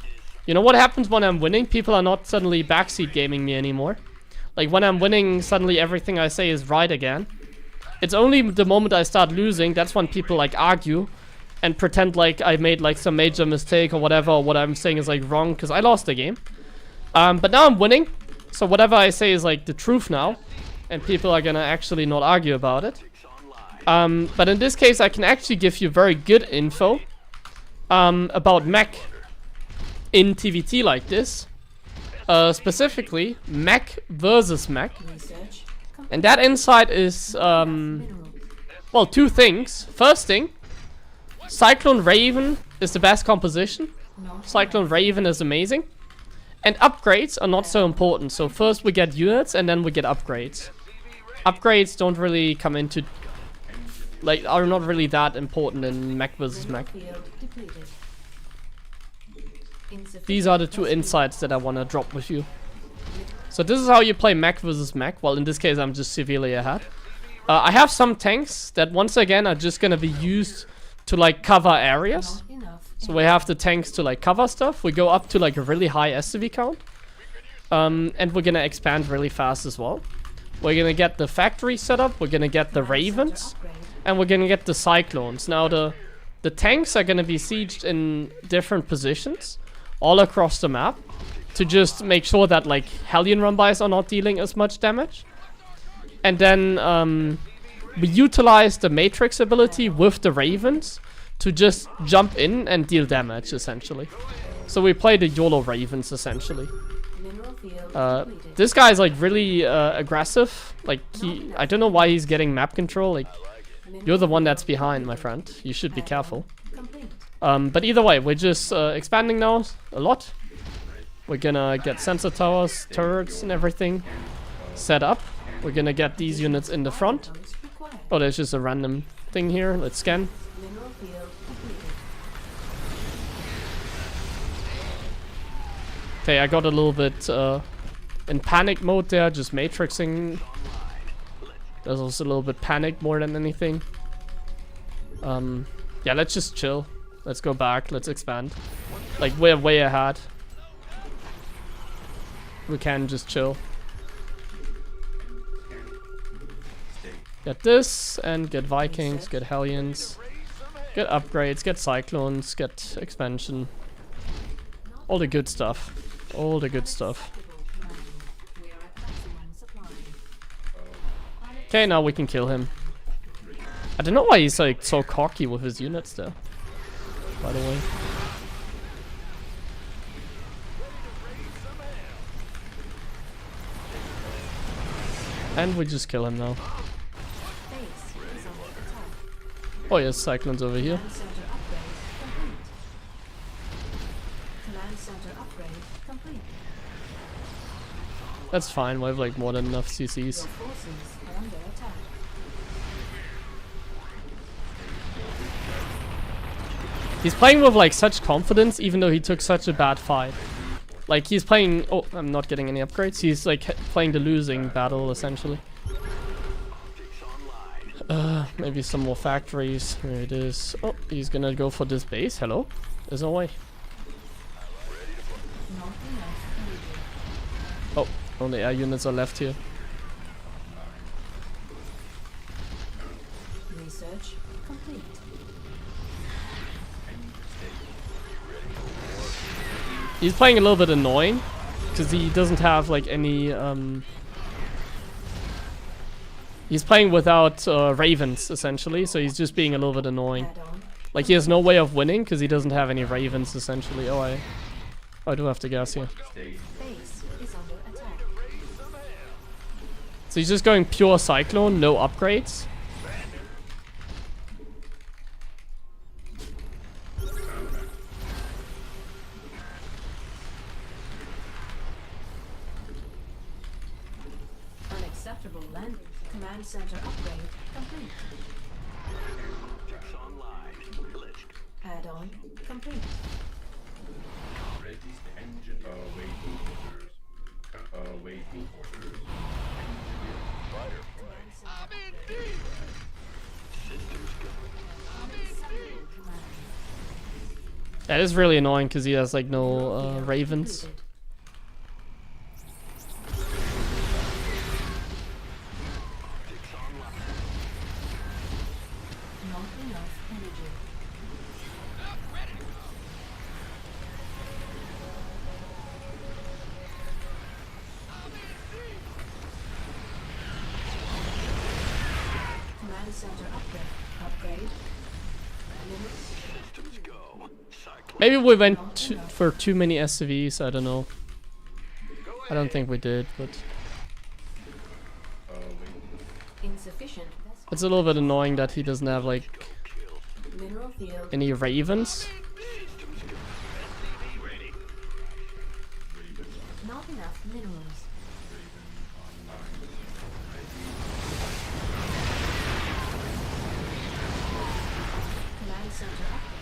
You know what happens when I'm winning? People are not suddenly backseat gaming me anymore. Like, when I'm winning, suddenly everything I say is right again. It's only the moment I start losing, that's when people, like, argue and pretend like I made, like, some major mistake or whatever, or what I'm saying is, like, wrong, because I lost the game. But now I'm winning, so whatever I say is, like, the truth now, and people are gonna actually not argue about it. But in this case, I can actually give you very good info about mech in TvT like this. Specifically, mech versus mech. Research. And that insight is, well, two things. First thing, Cyclone Raven is the best composition. Cyclone Raven is amazing. And upgrades are not so important. So first we get units and then we get upgrades. Upgrades don't really come into... like, are not really that important in mech versus mech. These are the two insights that I want to drop with you. So this is how you play mech versus mech. Well, in this case, I'm just severely ahead. I have some tanks that, once again, are just going to be used to, like, cover areas. So we have the tanks to, like, cover stuff. We go up to, like, a really high SCV count. And we're going to expand really fast as well. We're going to get the factory set up. We're going to get the Ravens. And we're going to get the Cyclones. Now, the tanks are going to be sieged in different positions all across the map to just make sure that, like, Hellion Rumbys are not dealing as much damage. And then we utilize the Matrix ability with the Ravens to just jump in and deal damage, essentially. So we play the YOLO Ravens, essentially. This guy is, like, really aggressive. Like, I don't know why he's getting map control. Like, you're the one that's behind, my friend. You should be careful. But either way, we're just expanding now a lot. We're gonna get sensor towers, turrets, and everything set up. We're gonna get these units in the front. Oh, there's just a random thing here. Let's scan. Okay, I got a little bit in panic mode there, just matrixing. There's also a little bit panic more than anything. Yeah, let's just chill. Let's go back. Let's expand. Like, we're way ahead. We can just chill. Get this, and get Vikings, get Hellions, get upgrades, get Cyclones, get expansion. All the good stuff. All the good stuff. Okay, now we can kill him. I don't know why he's, like, so cocky with his units there, by the way. And we just kill him now. Oh yes, Cyclones over here. That's fine, we have, like, more than enough CCs. He's playing with, like, such confidence, even though he took such a bad fight. Like, he's playing... Oh, I'm not getting any upgrades. He's, like, playing the losing battle, essentially. Maybe some more factories. Here it is. Oh, he's gonna go for this base. Hello? There's no way. Not enough energy. Oh, only air units are left here. Research complete. He's playing a little bit annoying because he doesn't have like any he's playing without ravens essentially, so he's just being a little bit annoying. Add-on. Like he has no way of winning because he doesn't have any ravens essentially. Oh, I do have to gas here. Base is under attack. So he's just going pure cyclone, no upgrades. Unacceptable landing. Command center upgrade complete. Add-on complete. Ready engine awaiting orders. Awaiting orders. I'm in deep. Unacceptable command. That is really annoying because he has like no ravens. Completed. Not enough energy. Command center upgrade. Maybe we went for too many SCVs. I don't know. I don't think we did, but Insufficient. it's a little bit annoying that he doesn't have like Mineral field. any ravens. Not enough minerals. Command center upgrade.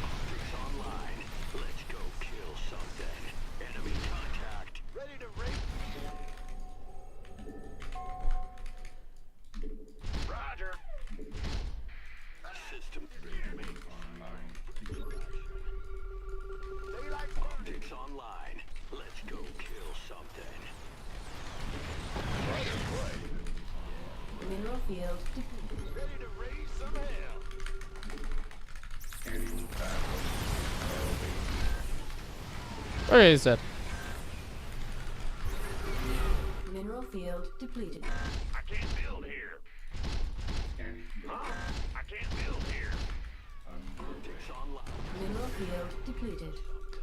Ready to race. Roger. Daylight optics online. Let's go kill something. Mineral field depleted. Ready to raise some hell. Where is that? Mineral field depleted. I can't build here. Huh? I can't build here. Optics online. Mineral field depleted.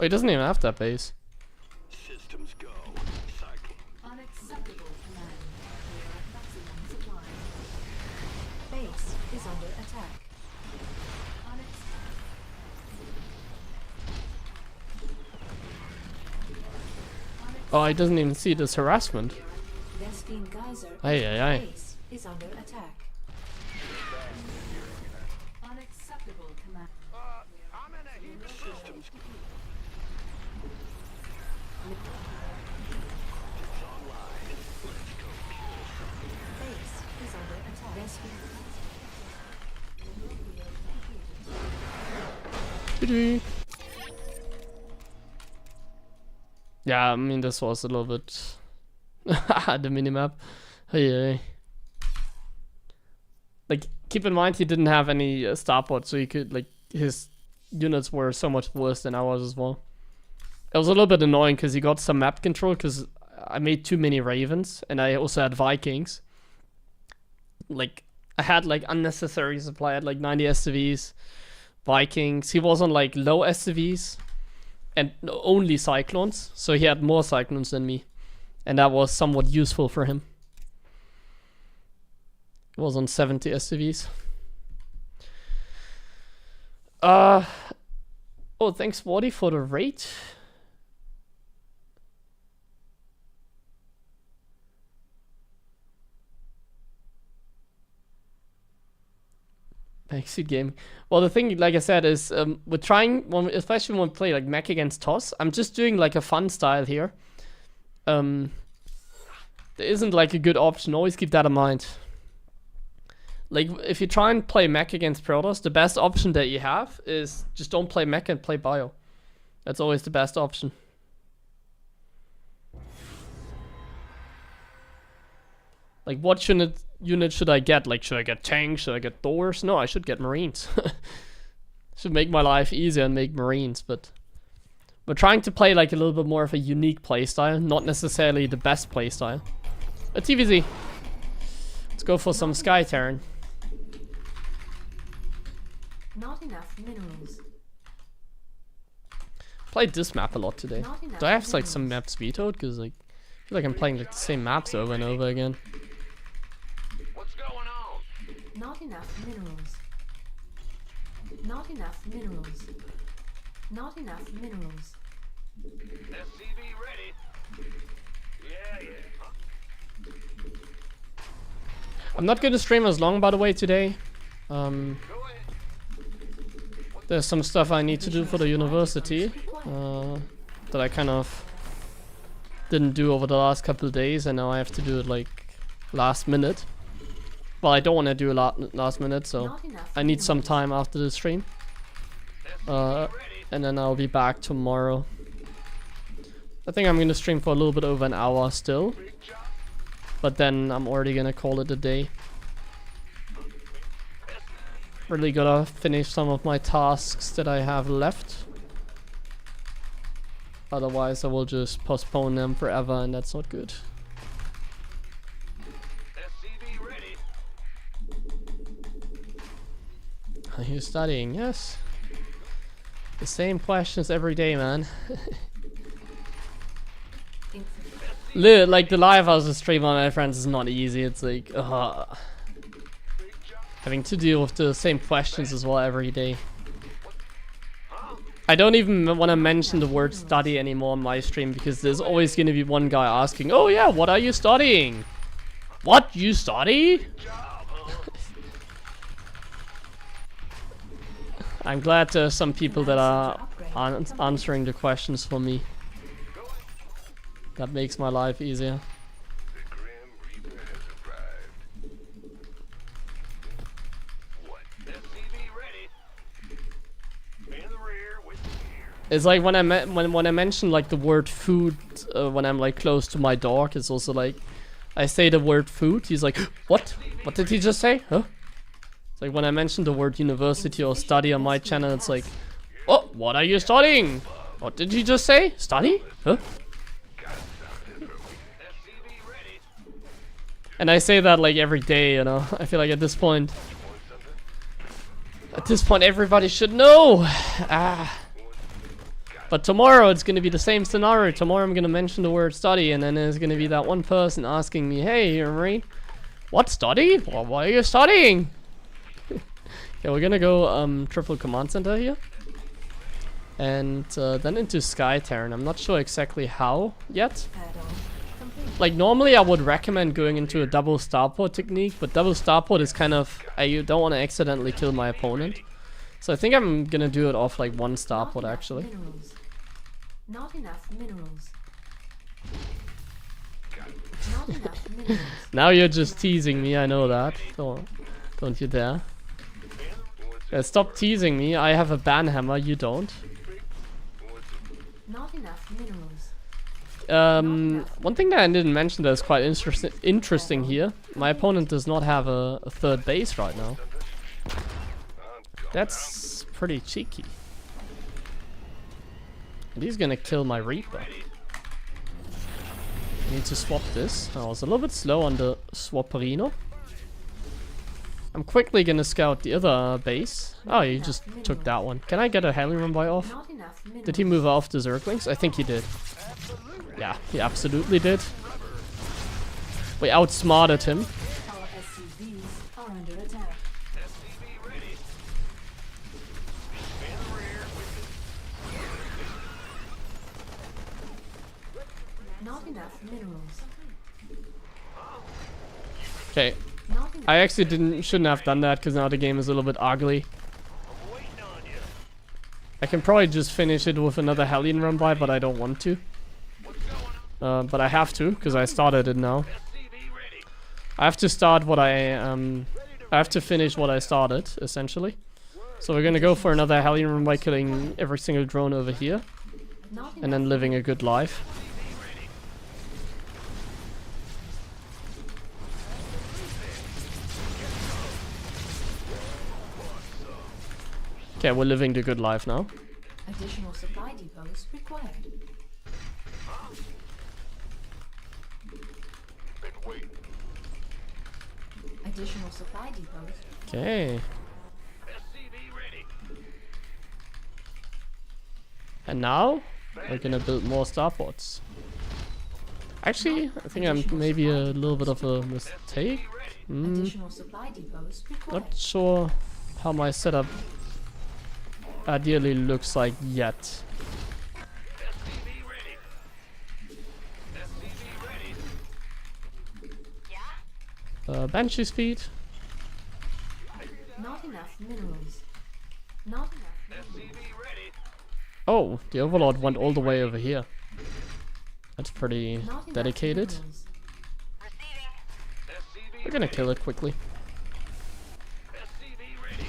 Oh, he doesn't even have that base. Systems go. Cycle. Unacceptable command. We are at maximum supply. Base is under attack. Oh, he doesn't even see this harassment. Vespine Geyser. Aye, aye, aye. Base is under attack. Unacceptable command. I'm in a heap of systems. Base is under attack. Vespine. Doo-doo. Yeah, I mean this was a little bit the minimap. Hey, hey. Like keep in mind he didn't have any starport, so he could like his units were so much worse than ours as well. It was a little bit annoying because he got some map control because I made too many ravens and I also had Vikings. Like I had like unnecessary supply. I had like 90 SCVs, Vikings. He was on like low SCVs and only cyclones, so he had more cyclones than me, and that was somewhat useful for him. It was on 70 SCVs. Oh, thanks Waddy for the rate. Backseat gaming. Well, the thing, like I said, is we're trying, especially when we play like mech against TOS, I'm just doing like a fun style here. There isn't like a good option. Always keep that in mind. Like, if you try and play mech against Protoss, the best option that you have is just don't play mech and play bio. That's always the best option. Like, what unit should I get? Like, should I get tanks? Should I get doors? No, I should get marines. Should make my life easier and make marines, but we're trying to play like a little bit more of a unique playstyle, not necessarily the best playstyle. A TvT. Let's go for some Sky Terran. Not enough minerals. Played this map a lot today. Not enough Do I have like some minerals. maps vetoed? Because like, I feel like I'm playing like the same maps over and over again. What's going on? Not enough minerals. Not enough minerals. Not enough minerals. SCV ready. Yeah. I'm not gonna stream as long, by the way, today. Go ahead. There's some stuff I need to do for the university that I kind of didn't do over the last couple of days, and now I have to do it like last minute. Well, I don't want to do it last minute, so Not enough I need some minerals. time after the stream. And then I'll be back tomorrow. I think I'm gonna stream for a little bit over an hour still, Big job. but then I'm already gonna call it a day. Really gotta finish some of my tasks that I have left. Otherwise I will just postpone them forever, and that's not good. SCV ready. Are you studying? Yes. The same questions every day, man. Like the live house stream on my friends is not easy. It's like having to deal with the same questions as well every day. I don't even want to mention the word study anymore on my stream, because there's always going to be one guy asking, "Oh yeah, what are you studying? What, you study?" I'm glad there's some people that are answering the questions for me. That makes my life easier. The Grim Reaper has arrived. What? SCV ready. In the rear with the gear. It's like when I mention like the word food when I'm like close to my dog. It's also like I say the word food. He's like, "What? What did he just say? Huh?" It's like when I mention the word university or study on my channel. It's like, "Oh, what are you studying? What did he just say? Study? Huh?" SCV ready. And I say that like every day, you know. I feel like at this point everybody should know. But tomorrow it's gonna be the same scenario. Tomorrow I'm gonna mention the word study, and then there's gonna be that one person asking me, "Hey, HeroMarine, what study? Well, what are you studying?" Okay, we're gonna go triple command center here, and then into Sky Terran. I'm not sure exactly how yet. Add-on complete. Like normally I would recommend going into a double starport technique, but double starport is kind of, you don't want to accidentally kill my opponent. So I think I'm gonna do it off like one Not starport enough actually. Minerals. Not enough minerals. Not enough minerals. Now you're just teasing me, I know that. Don't you dare. Stop teasing me, I have a banhammer, you don't. Not enough minerals. One thing that I didn't mention that is quite interesting here. My opponent does not have a third base right now. That's pretty cheeky. And he's gonna kill my Reaper. I need to swap this. I was a little bit slow on the swapperino. I'm quickly gonna scout the other base. Oh, he just took that one. Can I get a HeroMarine buy off? Not enough minerals. Did he move off the Zerglings? I think he did. Yeah, he absolutely did. We outsmarted him. Our SCVs are under attack. SCV ready. In the rear with Not enough minerals. Okay, Not enough. I actually shouldn't have done that, because now the game is a little bit ugly. I'm waiting on you. I can probably just finish it with another Hellion run by, but I don't want to. What's going on? But I have to, because I started it now. SCV ready. I have to start what I Ready to I have to finish what I started, essentially. So we're gonna go for another HeroMarine by killing every single drone over here. Not And then living a good life. Okay, we're living the good life now. additional supply depots required. Been waiting. Additional supply depots. Okay. SCV ready. And now we're gonna build more starports. Actually, I think I'm maybe a little bit of a mistake. Additional supply depots required. Not sure how my setup ideally looks like yet. SCV ready. SCV ready. Banshee speed. Not enough minerals. Not enough minerals. SCV ready. Oh, the Overlord went all the way over here. That's pretty Not enough dedicated. minerals. SCV We're gonna kill it quickly. SCV ready.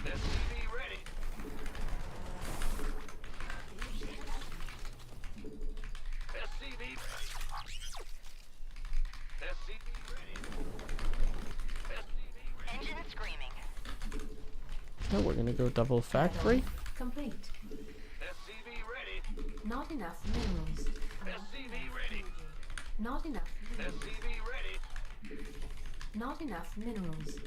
SCV ready. SCV ready. SCV ready. SCV ready. Engine screaming. Now we're gonna go double factory. Complete. SCV ready. Not enough minerals. SCV ready. Not enough minerals. SCV ready. Not enough minerals.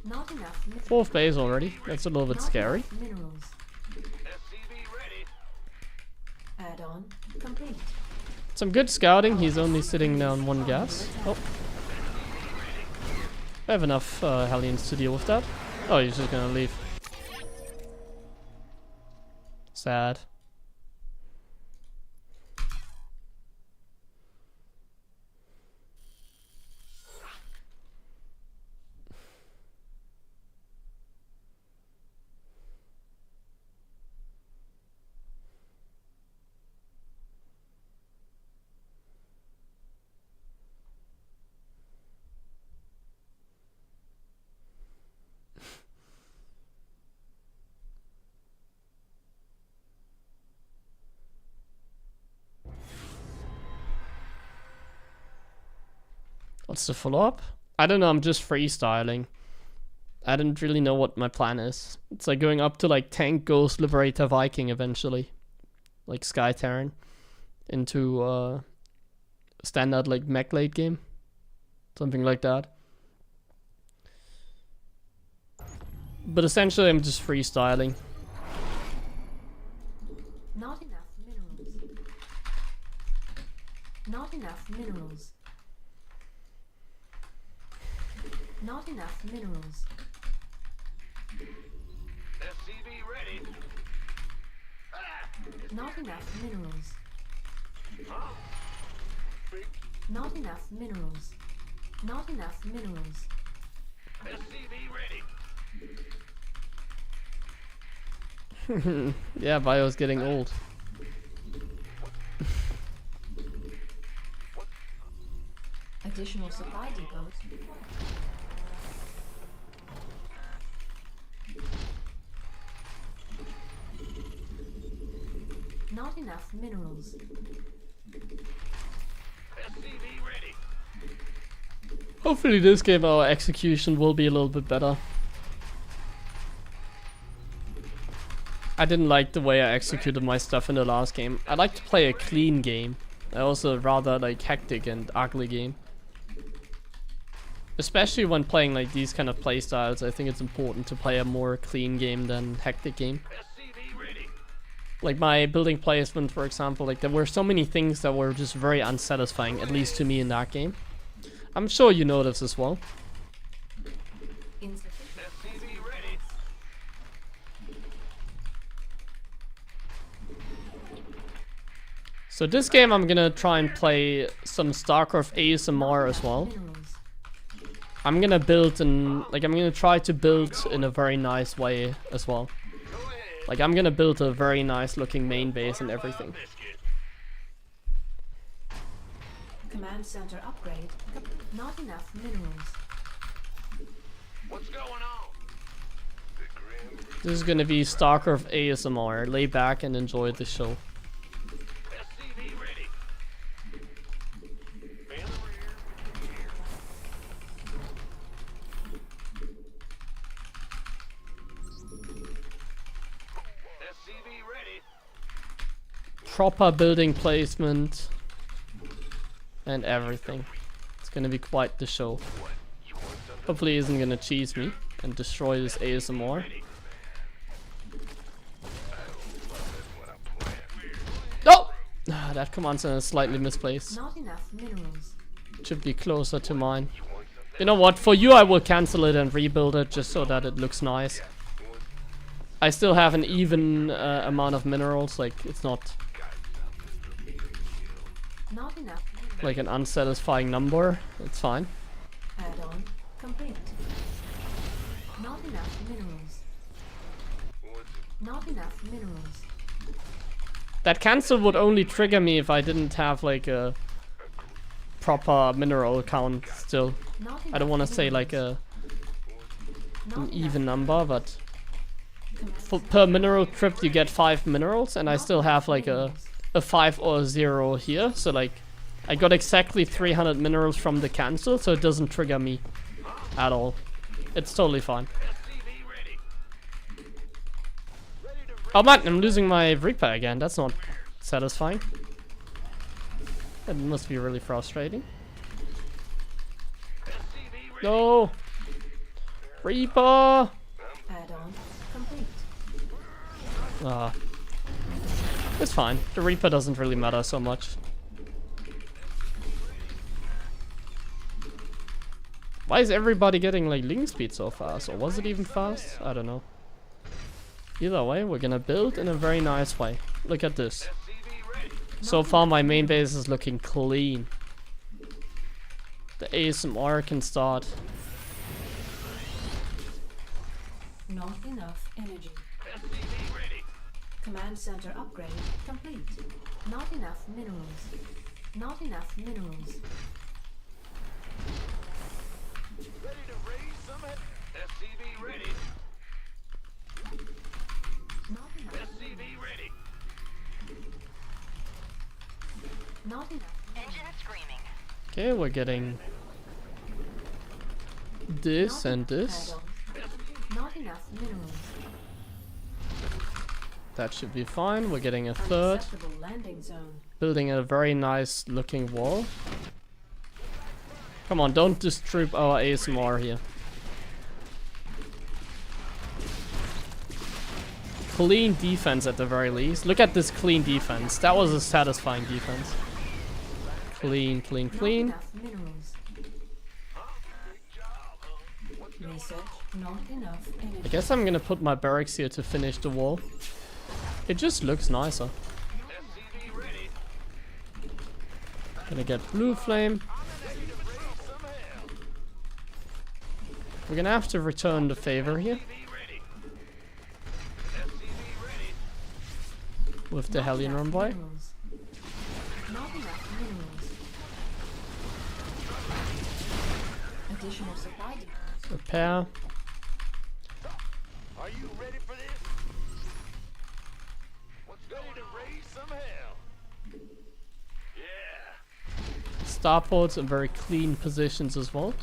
Not enough minerals. Fourth base already. That's a little bit scary. Minerals. SCV ready. Add-on complete. Some good scouting. He's only sitting down one gas. Oh. I have enough Hellions to deal with that. Oh, he's just gonna leave. Sad. What's the follow-up? I don't know, I'm just freestyling. I don't really know what my plan is. It's like going up to like Tank, Ghost, Liberator, Viking eventually. Like Sky Terran. Into standard like mech late game. Something like that. But essentially I'm just freestyling. Not enough minerals. Not enough minerals. Not enough minerals. SCV ready. Not enough minerals. Not enough minerals. Not enough minerals. SCV ready. Yeah, Bio's getting old. Additional supply depots. Not enough minerals. SCV ready. Hopefully this game our execution will be a little bit better. I didn't like the way I executed my stuff in the last game. I like to play a clean game. I also rather like hectic and ugly game. Especially when playing like these kind of playstyles, I think it's important to play a more clean game than hectic game. SCV ready. Like my building placement, for example, like there were so many things that were just very unsatisfying, at least to me in that game. I'm sure you know this as well. Insufficient. SCV ready. So this game I'm gonna try and play some StarCraft ASMR as well. Minerals. I'm gonna build I'm gonna try to build in a very nice way as well. Go ahead. Like I'm gonna build a very nice looking main base and everything. Biscuit. Command center upgrade. Not enough minerals. What's going on? The Grim This is gonna be StarCraft ASMR. Lay back and enjoy the show. SCV ready. Man the rear. SCV ready. Proper building placement and everything. It's gonna be quite the show. Hopefully he isn't gonna cheese me and destroy this ASMR. No! Ah, that command center is slightly misplaced. Not enough minerals. Should be closer to mine. You know what? For you I will cancel it and rebuild it just so that it looks nice. I still have an even amount of minerals, like it's not Not enough minerals. like an unsatisfying number. It's fine. Add-on complete. Not enough minerals. Not enough minerals. That cancel would only trigger me if I didn't have like a proper mineral count still. Not I don't want to say like minerals. an even number, but per mineral trip you get 5 minerals, and I still have like a 5 or a 0 here. So like I got exactly 300 minerals from the cancel, so it doesn't trigger me at all. It's totally fine. SCV ready. Ready to Oh man, I'm losing my Reaper again. That's not satisfying. That must be really frustrating. SCV ready. No! Reaper! Add-on complete. Ah. It's fine. The Reaper doesn't really matter so much. Why is everybody getting like link speed so fast? Or was it even fast? I don't know. Either way, we're gonna build in a very nice way. Look at this. SCV ready. So far my main base is looking clean. The ASMR can start. Not enough energy. SCV ready. Command center upgrade complete. Not enough minerals. Not enough minerals. Ready to raise some SCV ready. Not enough. SCV ready. Not enough. Engine screaming. Okay, we're getting this Not and enough this. add-ons. Not enough minerals. That should be fine. We're getting a third. Unacceptable landing zone. Building a very nice looking wall. Come on, don't disturb our ASMR here. Clean defense at the very least. Look at this clean defense. That was a satisfying defense. Clean, clean, clean. Not enough minerals. Research. Not enough I energy. guess I'm gonna put my barracks here to finish the wall. It just looks nicer. SCV ready. Gonna get blue flame. Ready to raise some hell. We're gonna have to return the favor here SCV ready. SCV ready. with the Not Hellion enough Rumboy. minerals. Not enough minerals. Additional supply depots. Repair. Are you ready for this? What's ready to raise some hell? Yeah. Starports in very clean positions as well.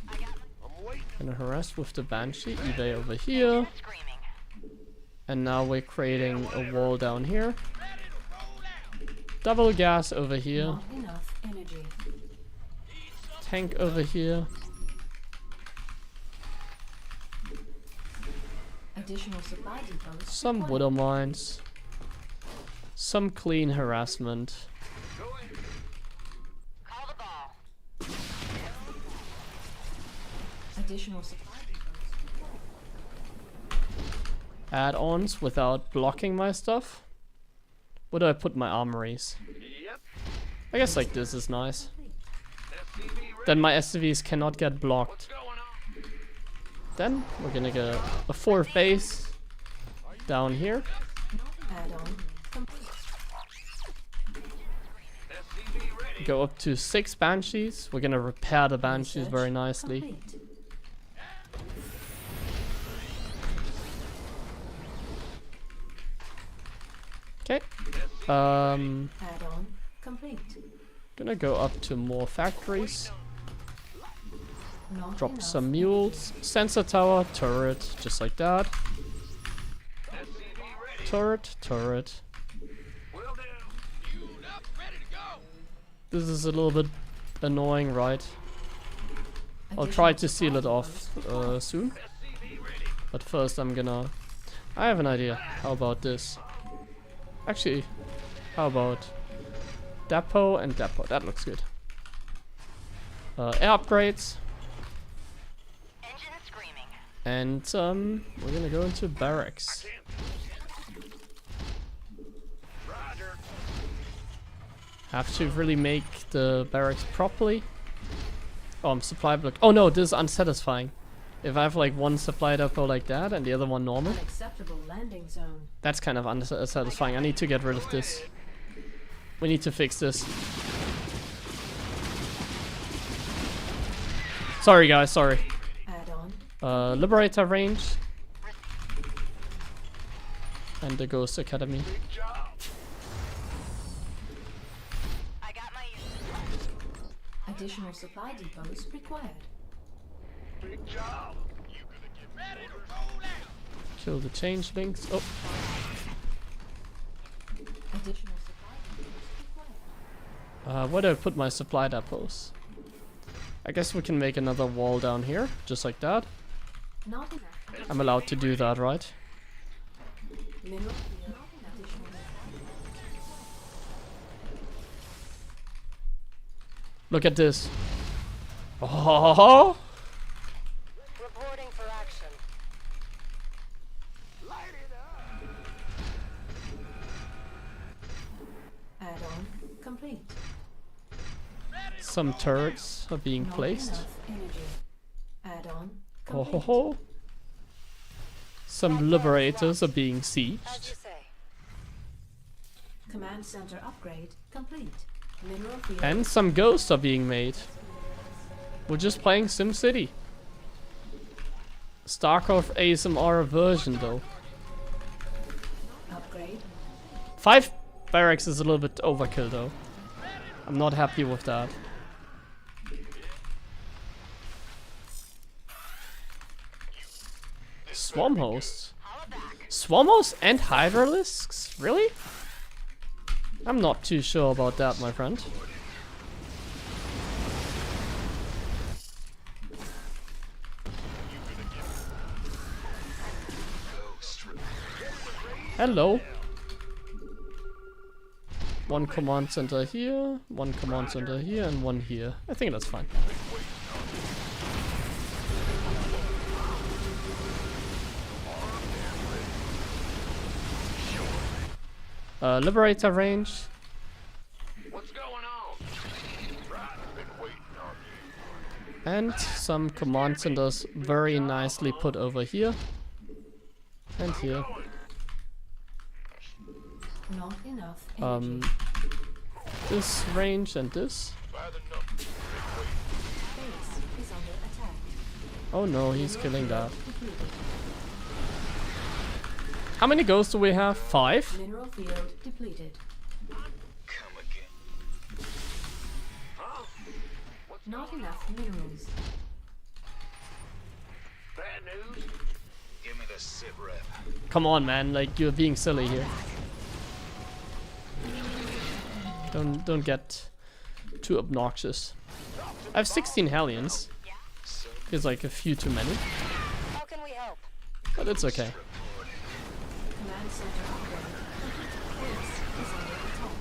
I'm waiting. Gonna harass with the Banshee. eBay over here. Screaming. And now we're creating a wall down here. Double gas over here. Not enough energy. Tank over here. Additional supply depots. Some required. widow mines. Some clean harassment. Call the ball. Additional supply depots. Add-ons without blocking my stuff. Where do I put my armories? Yep. I guess like this is nice. SCV ready. Then my SCVs cannot get blocked. What's going on? Then we're gonna get a fourth base down here. Add-on complete. SCV ready. go up to 6 banshees. We're gonna repair the banshees very nicely. Complete. Okay. Add-on complete. Gonna go up to more factories. Not Drop enough some mules. Sensor tower, turret, just like that. Turret, turret. Will do. Fueled up, ready to go. This is a little bit annoying, right? I'll energy. try to seal it off soon. But first I have an idea. How about this? Actually, how about depot and depot? That looks good. Air upgrades. Engine screaming. And we're gonna go into barracks. Roger. Have to really make the barracks properly. Oh, I'm supply block. Oh no, this is unsatisfying. If I have like one supply depot like that and the other one normal, Unacceptable landing zone. that's kind of unsatisfying. I need to get rid of this. We need to fix this. Sorry guys, sorry. Add-on. Liberator range. And the Ghost Academy. Big job. I got my Additional supply depots required. Big job. You gonna get ready to roll out. Kill the changelings. Oh, Additional supply depots required. where do I put my supply depots? I guess we can make another wall down here, just like that. Not enough. I'm allowed to do that, right? Mineral field. Not enough. Additional Look at this. Oh, reporting for action. Light it up. add-on complete. some turrets are being Not placed. enough energy. Add-on Oh complete. ho ho. Some liberators are being sieged. say. Command center upgrade complete. Mineral field. And some ghosts are being made. We're just playing SimCity. StarCraft ASMR version though. Upgrade. 5 barracks is a little bit overkill though. I'm not happy with that. Swarm hosts. Swarm hosts and hydralisks? Really? I'm not too sure about that, my friend. Hello. One command center here, one command center here, and one here. I think that's fine. Liberator range. What's going on? Right, been waiting on you. And some command centers very nicely put over here. And here. Not enough energy. This range and this. By the numbers, been waiting. Base is under attack. Oh no, he's killing that. How many ghosts do we have? 5? Mineral field depleted. Come again. Huh? What's Not enough minerals. bad news? Give me the sit rep. Come on, man, like you're being silly here. Don't get too obnoxious. I have 16 Hellions. Feels like a few too many, How can we help? but it's okay. Command center upgrade. Base is under attack.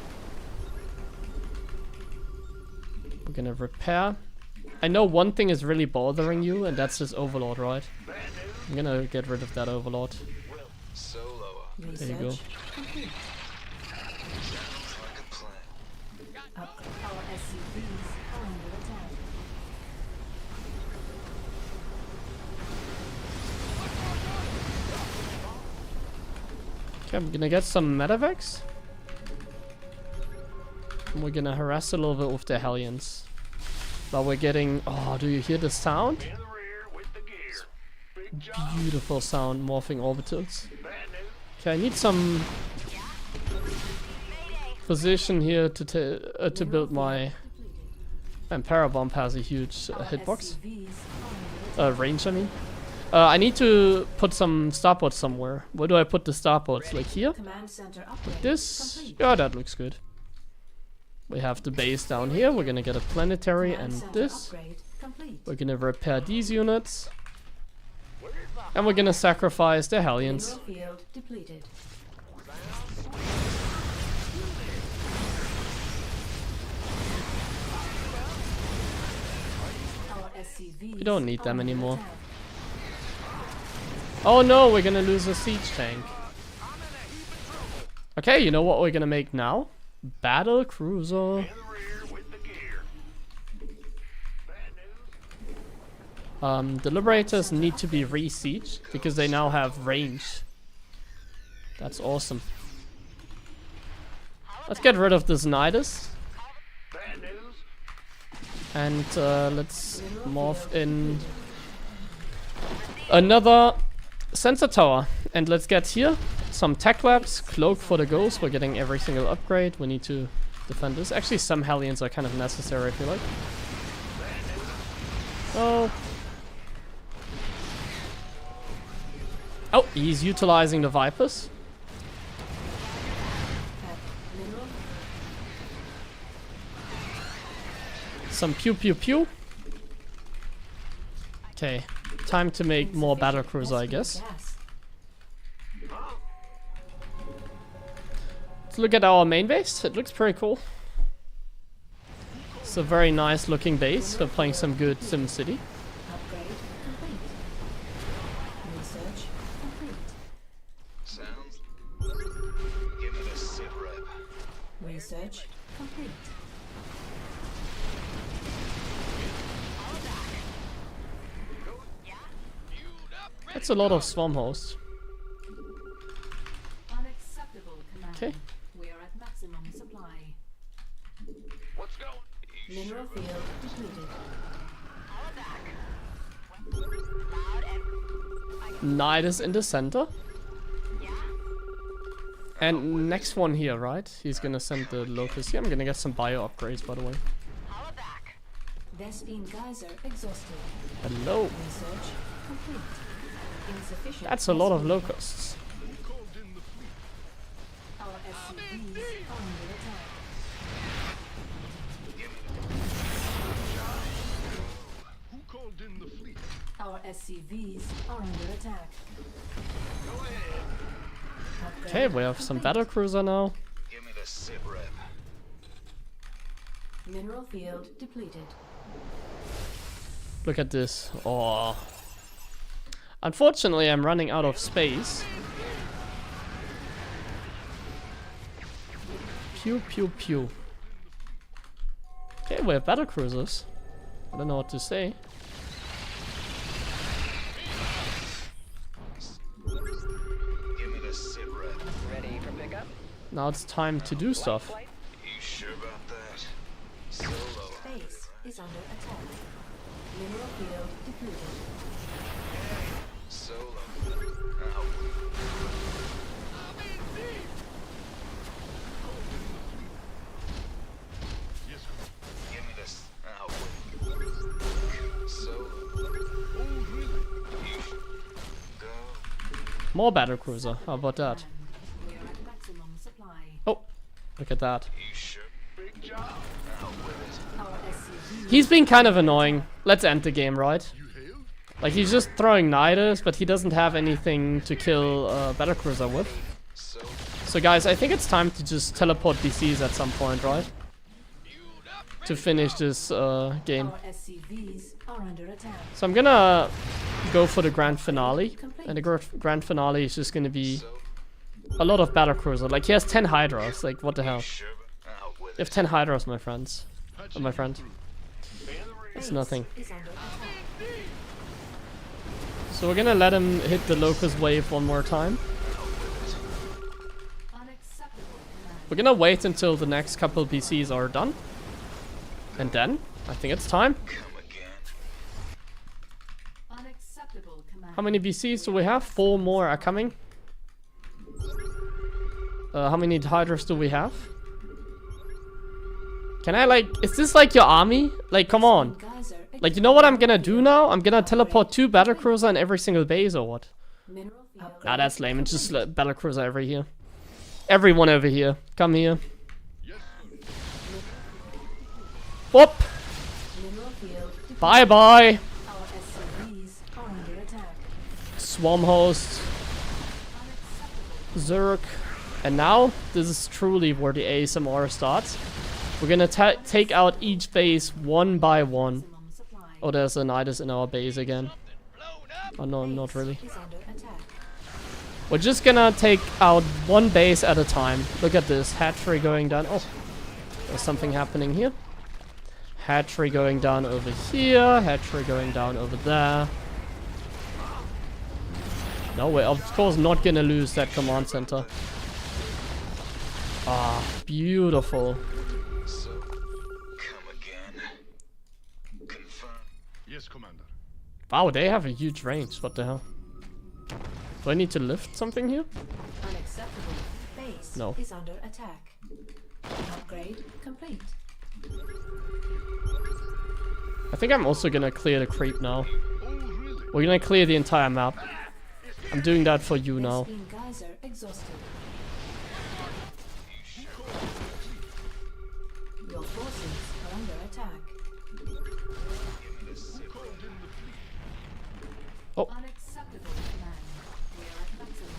We're gonna repair. I know one thing is really bothering you, and that's this Overlord, right? I'm gonna get rid of that Overlord. Solo. There you go. Research complete. Upgrade. Our SCVs are under attack. Okay, I'm gonna get some medevacs. We're gonna harass a little bit with the Hellions. But we're getting... Oh, do you hear the sound? In the rear with the gear. Big job. Beautiful sound, morphing orbitals. Bad news. Okay, I need some position here to build my... And Parabomb has a huge hitbox. Range, I mean. I need to put some starports somewhere. Where do I put the starports? Like here? Command center Like upgrade this? complete. Yeah, that looks good. We have the base down here. We're gonna get a planetary Command and center this. upgrade complete. We're gonna repair these units. And we're gonna sacrifice the Hellions. Mineral field depleted. Our SCVs We don't need them are under anymore. attack. Oh no, we're gonna lose a siege tank. Okay, you know what we're gonna make now? Battle cruiser. In the rear with the gear. Bad news. The Liberators need to be re-sieged because they now have range. That's awesome. Let's get rid of this Nidus. Bad news. And let's morph in another sensor tower. And let's get here some tech webs, cloak for the ghost. We're getting every single upgrade. We need to defend this. Actually, some Hellions are kind of necessary if you like. Oh. Oh, he's utilizing the Vipers. Mineral Some pew pew pew. Okay, time to make more battle cruiser, I guess. gas. Let's look at our main base. It looks pretty cool. It's a very nice looking base. We're playing some good SimCity. Upgrade complete. Research complete. Sounds. Give it a sit rep. Research complete. That's a lot of swarm hosts. Unacceptable command. Okay. We are at maximum supply. What's going? Mineral field depleted. Nidus in the center. And next one here, right? He's gonna send the locust here. I'm gonna get some bio upgrades, by the way. Vespine geyser exhausted. Hello. Research complete. Insufficient. That's a lot of Vespine. locusts. Our SCVs are under attack. Who called in the fleet? Our SCVs are under attack. Go ahead. Upgrade Okay, we have some battle cruiser now. Give me the sit rep. Mineral field depleted. Look at this. Oh. Unfortunately, I'm running out of space. Pew pew pew. Okay, we have battle cruisers. I don't know what to say. Give me the sit rep. Ready for pickup? Now it's time to do stuff. Flight? You sure about that? Solo. Base is under attack. Mineral field depleted. Solo. Out. Give me this. Out. Solo. You go. More battle cruiser. How about that? We are at maximum supply. Oh, look at that. You sure? Big job. Out with it. Our SCVs He's been kind of annoying. Let's end the game, right? Like, he's just throwing Nidus, but he doesn't have anything to kill battle cruiser with. So So guys, I think it's time to just teleport DCs at some point, right? To finish this game. Our SCVs are under attack. So I'm gonna go for the grand finale. And the grand finale is just gonna be a lot of battle cruiser. Like, he has 10 Hydras. Like, what the hell? sure. Out with You have 10 Hydras, my friends. Oh, my friend. It's Base nothing. is under attack. So we're gonna let him hit the locust wave one more time. Unacceptable command. We're gonna wait until the next couple BCs are done. And then, I think it's time. Unacceptable command. How many BCs do we have? 4 more are coming. How many Hydras do we have? Can I like... Is this like your army? Like, come on. Geyser Like, you know what I'm gonna do now? I'm gonna teleport 2 battlecruiser in every single base or what? mineral field. Nah, that's lame. It's just battlecruiser over here. Everyone over here. Come here. Whoop! Mineral field. Bye-bye! Our SCVs are under attack. Swarm host. Zerg. And now, this is truly where the ASMR starts. We're gonna take out each base one by one. Maximum supply. Oh, there's a Nidus in our base again. Oh no, not really. Is under attack. We're just gonna take out one base at a time. Look at this. Hatchery going down. Oh, there's something happening here. Hatchery going down over here. Hatchery going down over there. No, we're of course not gonna lose that command center. Ah, beautiful. So, come again. Confirm. Yes, Commander. Wow, they have a huge range. What the hell? Do I need to lift something here? Unacceptable. Base No. is under attack. Upgrade complete. I think I'm also gonna clear the creep now. Oh, really? We're gonna clear the entire map. I'm doing that for you now. Spin geyser exhausted. Your forces are under attack. Oh. Unacceptable command. We are at maximum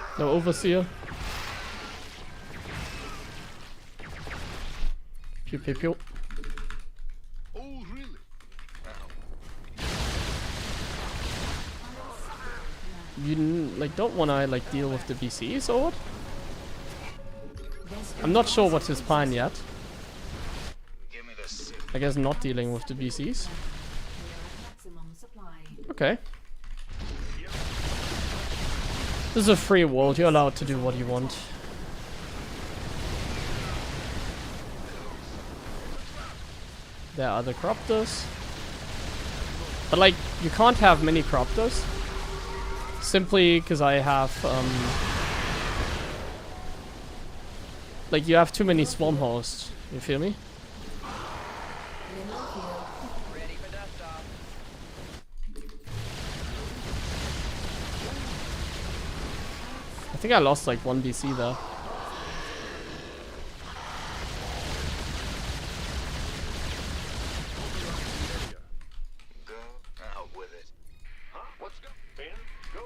supply. No overseer. Pew pew pew. Oh, really? You like don't wanna like deal with the BCs or what? Their spin I'm not sure geyser what's his plan yet. Give me the sick. I guess not dealing with the BCs. We are at maximum supply. Okay. This is a free world. You're allowed to do what you want. There are the Croptors. But like, you can't have many Croptors. Simply because I have, like, you have too many Swarm hosts. You feel me? Mineral field. I think I lost like 1 BC there. Go out with it. Huh? What's go? Ben? Go.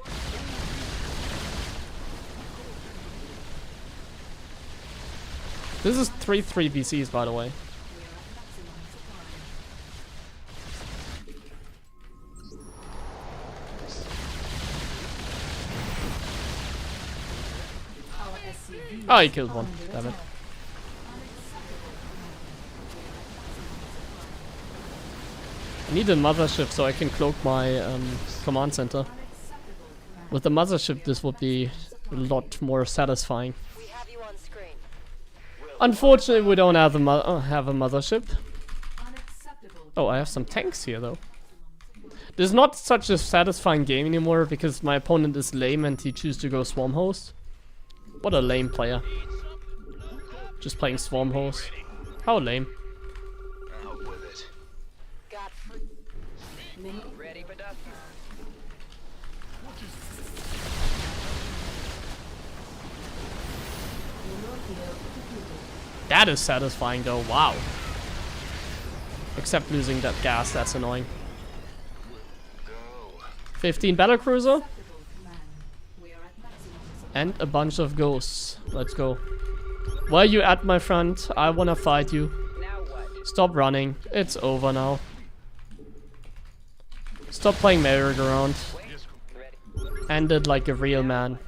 This is 3-3 BCs, by the way. We are at maximum supply. Our SCVs Oh, he killed are one. under Damn it. attack. Unacceptable command. I need a mothership so I can cloak my command center. Unacceptable command. With the mothership, this would be a lot more satisfying. We have you on screen. Unfortunately, we don't have a mothership. Unacceptable. Oh, I have some tanks here though. This is not such a satisfying game anymore because my opponent is lame and he chooses to go Swarm Host. What a lame player. Just playing Swarm Host. How lame. Out with it. Got free. Mineral Ready for dust. field depleted. That is satisfying though, wow. Except losing that gas, that's annoying. Go. 15 battlecruiser Acceptable command. We are at maximum supply. and a bunch of ghosts. Let's go. Where you at, my friend? I wanna fight you. Now what? Stop running. It's over now. Stop playing merry-go-round. Yes, Ready. End it like a real man.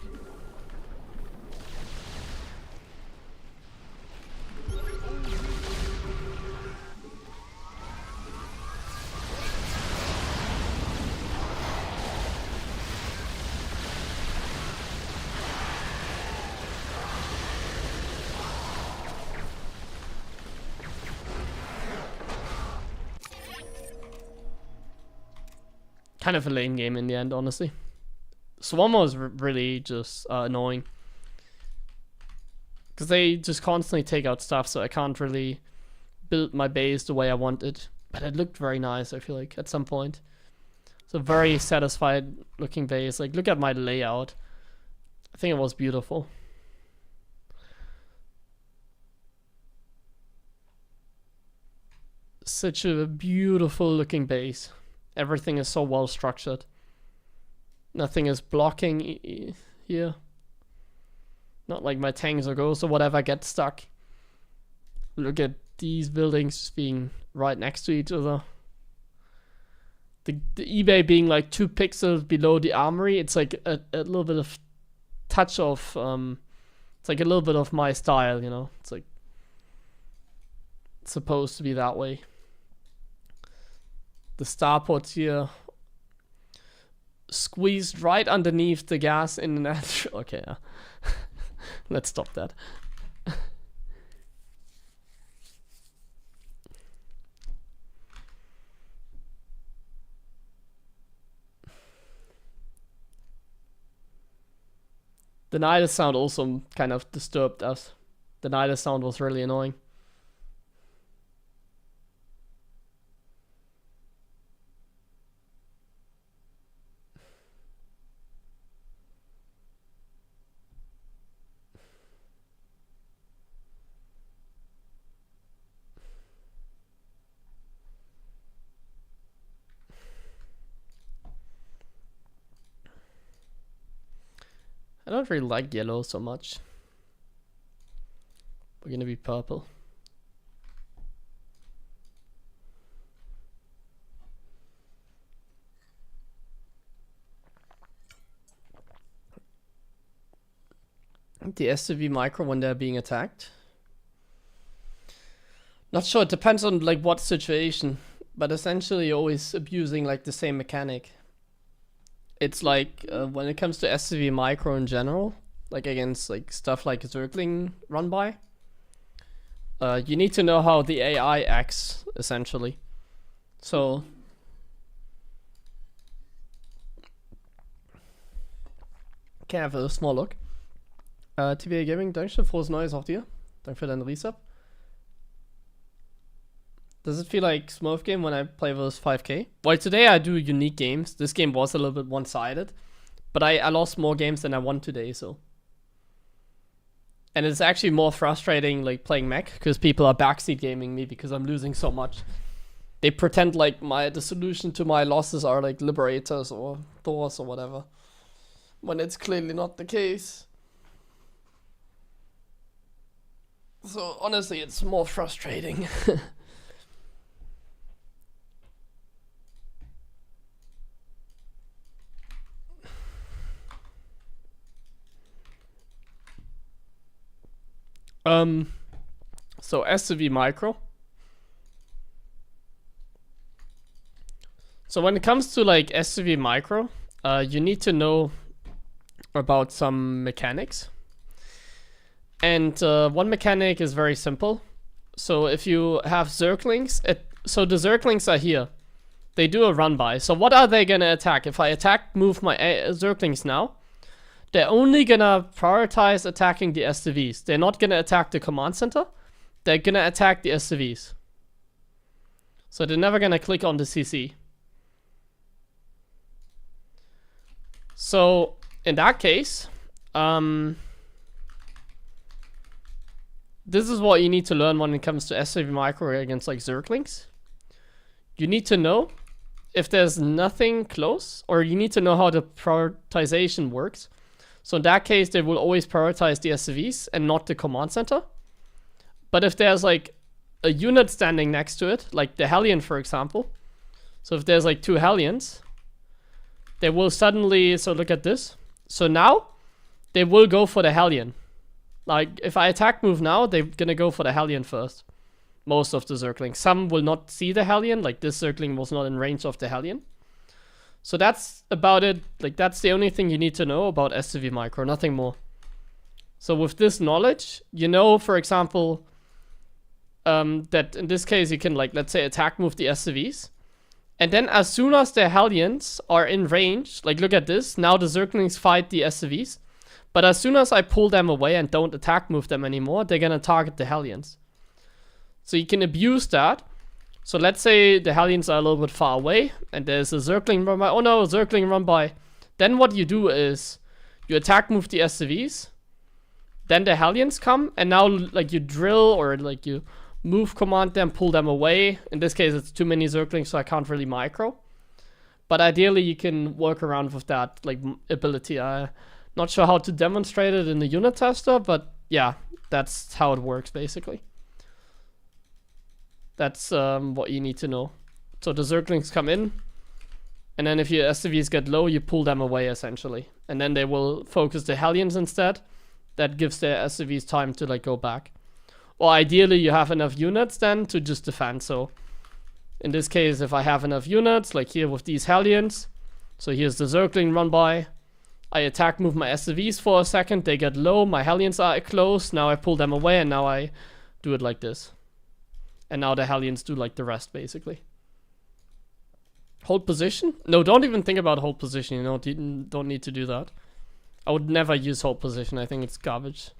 kind of a lame game in the end, honestly. Swarm was really just annoying. Because they just constantly take out stuff, so I can't really build my base the way I wanted. But it looked very nice, I feel like, at some point. It's a very satisfied looking base. Like, look at my layout. I think it was beautiful. Such a beautiful looking base. Everything is so well structured. Nothing is blocking here. Not like my tanks or ghosts or whatever get stuck. Look at these buildings just being right next to each other. The eBay being like 2 pixels below the armory. It's like a little bit of touch of it's like a little bit of my style, you know. It's like it's supposed to be that way. The starports here squeezed right underneath the gas in the net. Okay, yeah. Let's stop that. The Nidus sound also kind of disturbed us. The Nidus sound was really annoying. I don't really like yellow so much. We're gonna be purple. The STV micro when they're being attacked. Not sure, it depends on like what situation, but essentially always abusing like the same mechanic. It's like when it comes to SCV micro in general, like against like stuff like Zergling run by, you need to know how the AI acts essentially. So kan jeg have a small look. TvT Gaming, danke schön, frohes Neues auch dir. Danke für deinen Resub. Does it feel like Smurf game when I play those 5k? Well, today I do unique games. This game was a little bit one-sided, but I lost more games than I won today, so. And it's actually more frustrating like playing mech, because people are backseat gaming me because I'm losing so much. They pretend like the solution to my losses are like Liberators or Thors or whatever, when it's clearly not the case. So honestly, it's more frustrating. So SCV micro. So when it comes to like SCV micro, you need to know about some mechanics. And one mechanic is very simple. So if you have Zerglings, so the Zerglings are here. They do a run by. So what are they gonna attack? If I move my Zerglings now, they're only gonna prioritize attacking the SCVs. They're not gonna attack the command center. They're gonna attack the SCVs. So they're never gonna click on the CC. So in that case, this is what you need to learn when it comes to SCV micro against like Zerglings. You need to know if there's nothing close, or you need to know how the prioritization works. So in that case, they will always prioritize the SCVs and not the command center. But if there's like a unit standing next to it, like the Hellion, for example. So if there's like 2 Hellions, they will suddenly, so look at this. So now they will go for the Hellion. Like if I attack move now, they're gonna go for the Hellion first. Most of the Zerglings. Some will not see the Hellion, like this Zergling was not in range of the Hellion. So that's about it. Like that's the only thing you need to know about SCV micro, nothing more. So with this knowledge, you know, for example, that in this case you can like, let's say attack move the SCVs, And then as soon as the Hellions are in range, like look at this, now the Zerglings fight the SCVs. But as soon as I pull them away and don't attack move them anymore, they're gonna target the Hellions. So you can abuse that. So let's say the Hellions are a little bit far away and there's a Zergling run by. Oh no, a Zergling run by. Then what you do is you attack move the SCVs. Then the Hellions come and now like you drill or like you move command them, pull them away. In this case it's too many Zerglings so I can't really micro. But ideally you can work around with that like ability. I'm not sure how to demonstrate it in the unit tester, but yeah, that's how it works basically. That's what you need to know. So the Zerglings come in, and then if your SCVs get low, you pull them away essentially. And then they will focus the Hellions instead. That gives their SCVs time to like go back. Or ideally you have enough units then to just defend. So in this case, if I have enough units, like here with these Hellions, so here's the Zergling run by, I attack move my SCVs for a second, they get low, my Hellions are close, now I pull them away and now I do it like this. And now the Hellions do like the rest, basically. Hold position? No, don't even think about hold position, you know, you don't need to do that. I would never use hold position, I think it's garbage.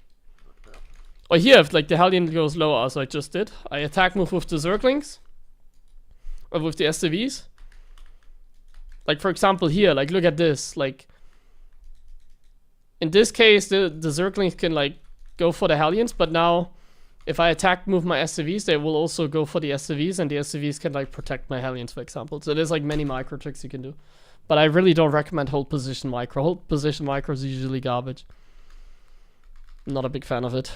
Or here, if like the Hellion goes low, as I just did, I attack move with the Zerglings. Or with the SCVs. Like for example here, like look at this, like... In this case, the Zerglings can like go for the Hellions, but now... If I attack move my SCVs, they will also go for the SCVs, and the SCVs can like protect my Hellions, for example. So there's like many micro tricks you can do. But I really don't recommend hold position micro. Hold position micro is usually garbage. I'm not a big fan of it.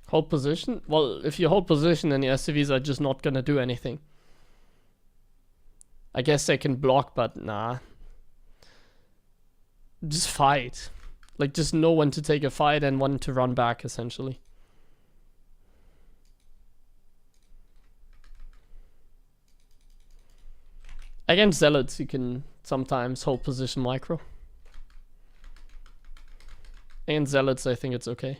Hold position? Well, if you hold position, then the SCVs are just not gonna do anything. I guess they can block, but nah. Just fight. Like, just know when to take a fight and when to run back, essentially. Against Zealots, you can sometimes hold position micro. Against Zealots, I think it's okay.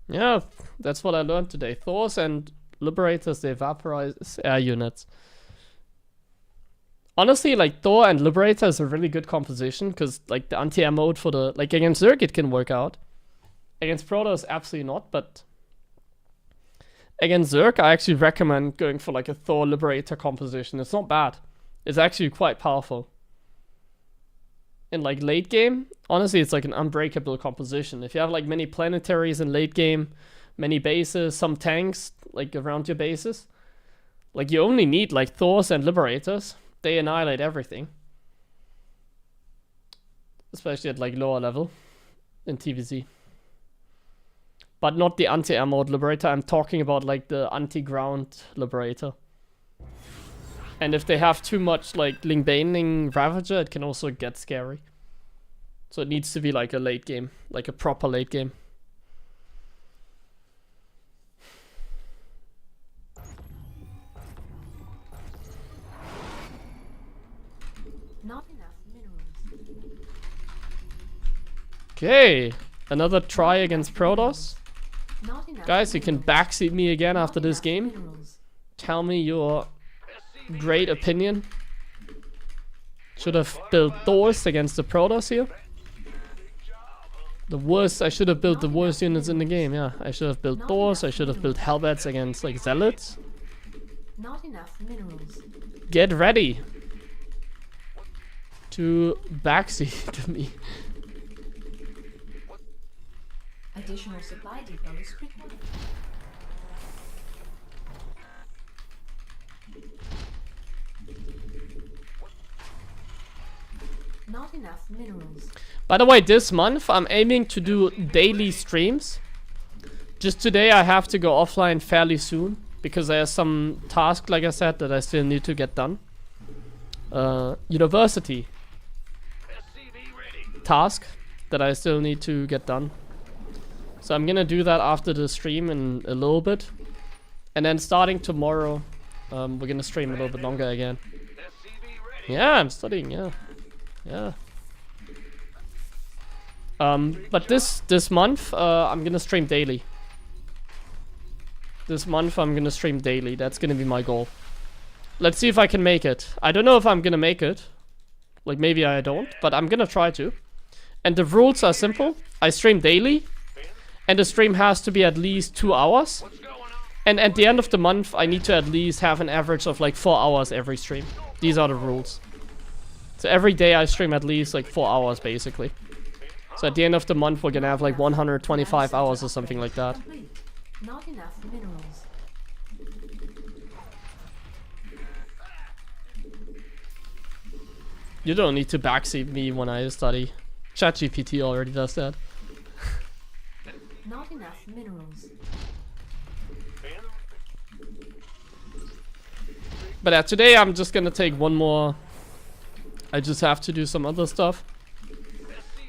Yeah, that's what I learned today. Thors and Liberators, they vaporize air units. Honestly, like, Thor and Liberator is a really good composition, because, like, the anti-air mode for the... Like, against Zerg, it can work out. Against Protoss, absolutely not, but... Against Zerg, I actually recommend going for, like, a Thor Liberator composition. It's not bad. It's actually quite powerful. In like late game, honestly, it's like an unbreakable composition. If you have like many planetaries in late game, many bases, some tanks like around your bases, like you only need like Thors and Liberators. They annihilate everything, especially at like lower level in TvT. But not the anti-air mode Liberator. I'm talking about like the anti-ground Liberator. And if they have too much like Lingbaning Ravager, it can also get scary. So it needs to be like a late game, like a proper late game. Not enough minerals. Okay, another try against Protoss. Not enough Guys, you can backseat me again after this game. minerals. Tell me your great opinion. Should have built Thors against the Protoss here. The worst, I should have built the worst units in the game, yeah. I should have built Thors, I should have built Hellbats against like Zealots. Not enough minerals. Get ready to backseat me. Additional supply depots required. Not enough minerals. By the way, this month I'm aiming to do daily streams. Just today I have to go offline fairly soon because there's some task, like I said, that I still need to get done. University task that I still need to get done. So I'm gonna do that after the stream in a little bit. And then starting tomorrow, we're gonna stream a little bit longer again. Yeah, I'm studying, yeah. Yeah. But this month, I'm gonna stream daily. This month I'm gonna stream daily. That's gonna be my goal. Let's see if I can make it. I don't know if I'm gonna make it. Like, maybe I don't, but I'm gonna try to. And the rules are simple. I stream daily, and the stream has to be at least 2 hours. And at the end of the month, I need to at least have an average of like 4 hours every stream. These are the rules. So every day I stream at least like 4 hours, basically. So at the end of the month, we're gonna have like 125 hours or something like that. Complete. Not enough minerals. You don't need to backseat me when I study. ChatGPT already does that. Not enough minerals. But today I'm just gonna take one more. I just have to do some other stuff.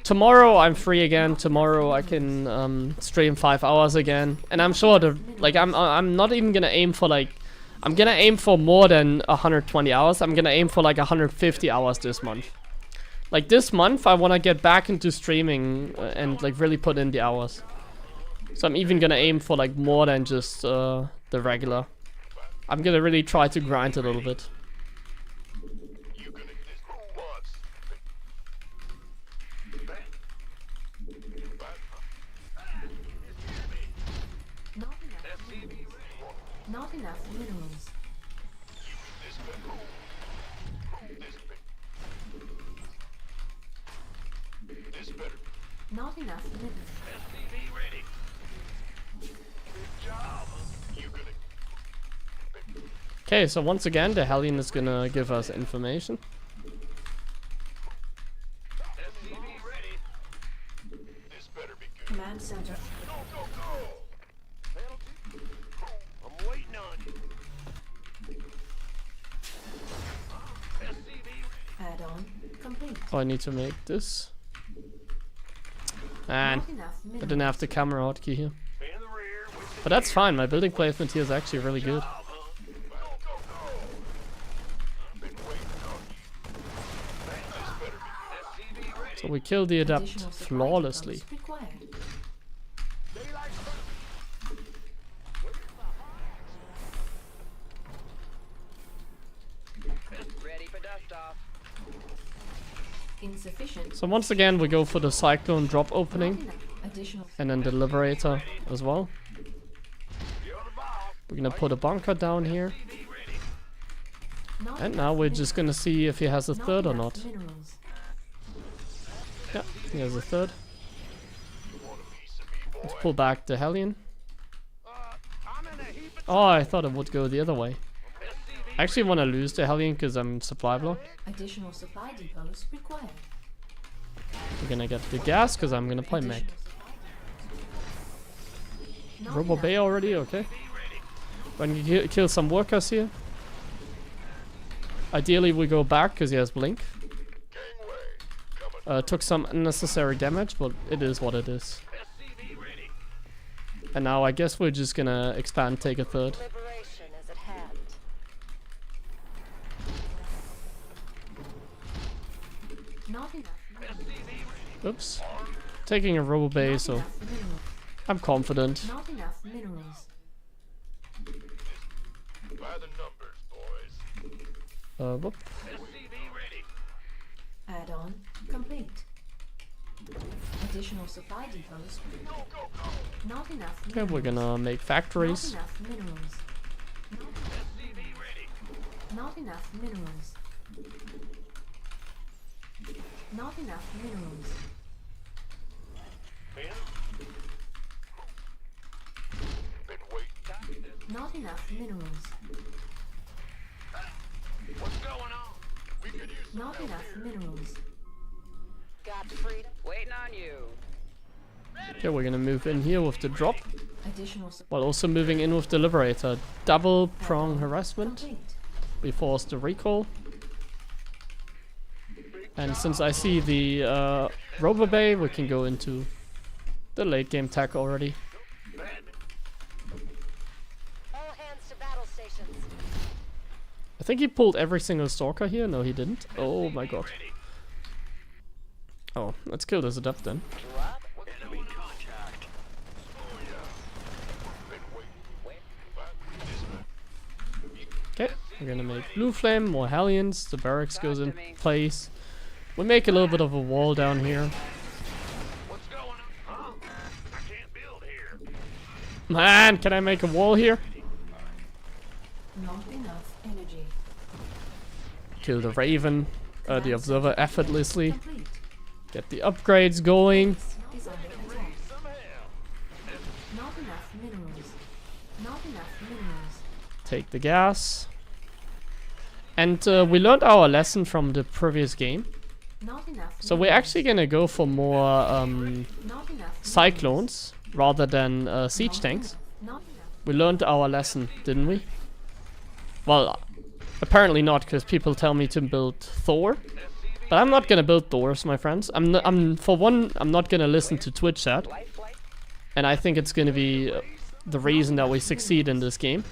Tomorrow I'm free again. Tomorrow I can stream 5 hours again, and I'm sure I'm not even gonna aim for like. I'm gonna aim for more than 120 hours. I'm gonna aim for like 150 hours this month. Like this month, I wanna get back into streaming and like really put in the hours. So I'm even gonna aim for like more than just the regular. I'm gonna really try to grind a little bit. Not enough minerals. Not enough minerals. Okay, so once again, the Hellion is gonna give us information. Command center. I'm waiting on you. Add-on complete. Oh, I need to make this. Man, Not enough I minerals. didn't have the camera hotkey here. In the rear with But that's fine, my building placement here is actually really good. So we killed the Adept Additional supply flawlessly. depots required. Ready for dust off. Insufficient. So once again, we go for the Cyclone drop Not opening, enough. Additional. and then the Liberator as well. We're gonna put a bunker down here, Not and enough now we're minerals. just gonna see if he has a third or enough not. Minerals. Yeah, he has a third. Let's pull back the Hellion. I'm in a heap of Oh, I thought it would go the other way. I actually want to lose the Hellion because I'm supply blocked. Additional supply depots required. We're gonna get the gas because I'm gonna play Mech. Not Robo enough. Bay already, okay. When you kill some workers here. Ideally we go back because he has blink. Took some unnecessary damage, but it is what it is. And now I guess we're just gonna expand, take a third. Liberation is at hand. Not enough minerals. Oops. Taking a Robo Bay, Not so enough minerals. I'm confident. Not enough minerals. by the numbers, boys. Whoop. Add-on complete. Additional supply depots. Not enough Okay, minerals. we're gonna make factories. Not enough minerals. Not enough minerals. Not enough minerals. Not enough minerals. What's going on? We could use some Not help enough here. minerals. Got freedom. Waiting on you. Okay, we're gonna move in here with the drop, Additional while also moving in with the Liberator. Double prong harassment. complete. We force the recall. And since I see the Robo Bay, we can go into the late game tech already. All hands to battle stations. I think he pulled every single stalker here. No, he didn't. Oh my god. Oh, let's kill this adept then. Drop. Enemy contact. Oh yeah. Been waiting. Okay, we're gonna make blue flame, more Hellions, the barracks goes in place. We make a little bit of a wall down here. What's going on? Huh? I can't build here. Man, can I make a wall here? Not enough energy. Kill the Raven, the Observer effortlessly. Complete. Get the upgrades going. Is under attack. Some help. Not enough minerals. Not enough minerals. Take the gas. And we learned our lesson from the previous game. Not enough. So we're actually gonna go for more Not enough. cyclones rather than siege tanks. Not enough. We learned our lesson, didn't we? Well, apparently not, because people tell me to build Thor. But I'm not gonna build Thors, my friends. I'm not gonna listen to Twitch chat. And I think it's gonna be the reason that we succeed in this game.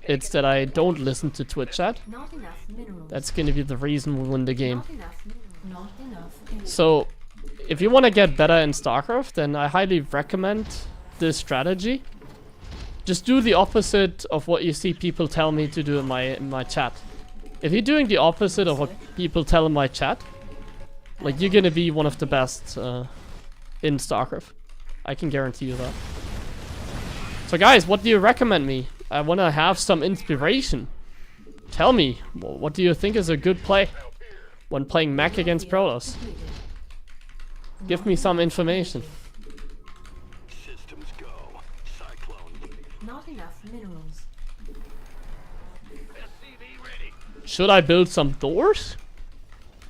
It's that I don't listen to Twitch chat. Not enough minerals. That's gonna be the reason we win the game. Not enough minerals. Not enough energy. So, if you want to get better in StarCraft, then I highly recommend this strategy. Just do the opposite of what you see people tell me to do in my chat. If you're doing the opposite of what people tell in my chat, like, you're gonna be one of the best in StarCraft. I can guarantee you that. So guys, what do you recommend me? I want to have some inspiration. Tell me, what do you think is a good play when playing Mech against Protoss? Completed. Give me some information. Systems go. Cyclone. Not enough minerals. SCV ready. Should I build some doors?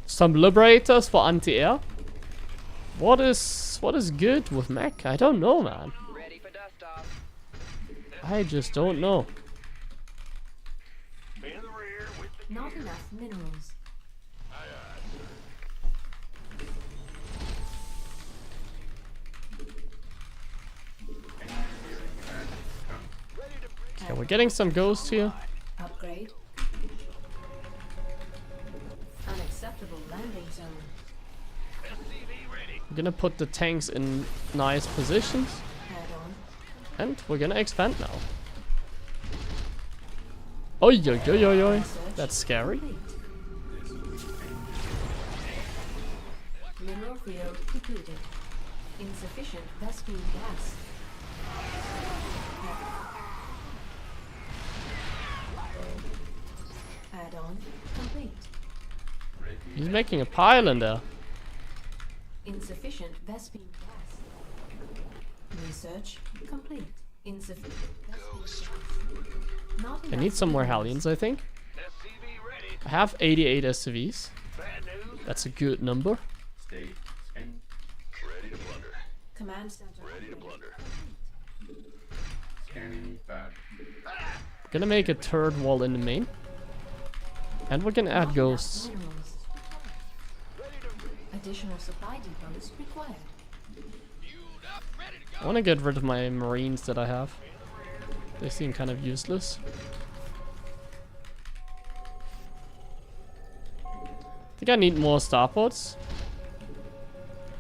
Some liberators for anti-air? What is good with Mech? I don't know, man. Ready for dust off. I just don't know. In the rear with the Not enough minerals. Okay, we're getting some ghosts here. Upgrade. Unacceptable landing zone. SCV ready. We're gonna put the tanks in nice positions. Add-on. And we're gonna expand now. Oi, oi, oi, oi, oi. That's scary. Complete. Mineral field depleted. Insufficient Vespene gas. Add-on complete. He's making a pile in there. Insufficient Vespene gas. Research complete. Insufficient Vespene gas. Not I need enough some more minerals. Hellions, I think. SCV ready. I have 88 SCVs. Bad news. That's a good number. State and Ready to blunder. Command center. Ready to blunder. scanning bad. Gonna make a third wall in the main. And we're gonna add Not ghosts. enough minerals. Additional supply depots required. I wanna get rid of my Marines that I have. They seem kind of useless. I think I need more starports.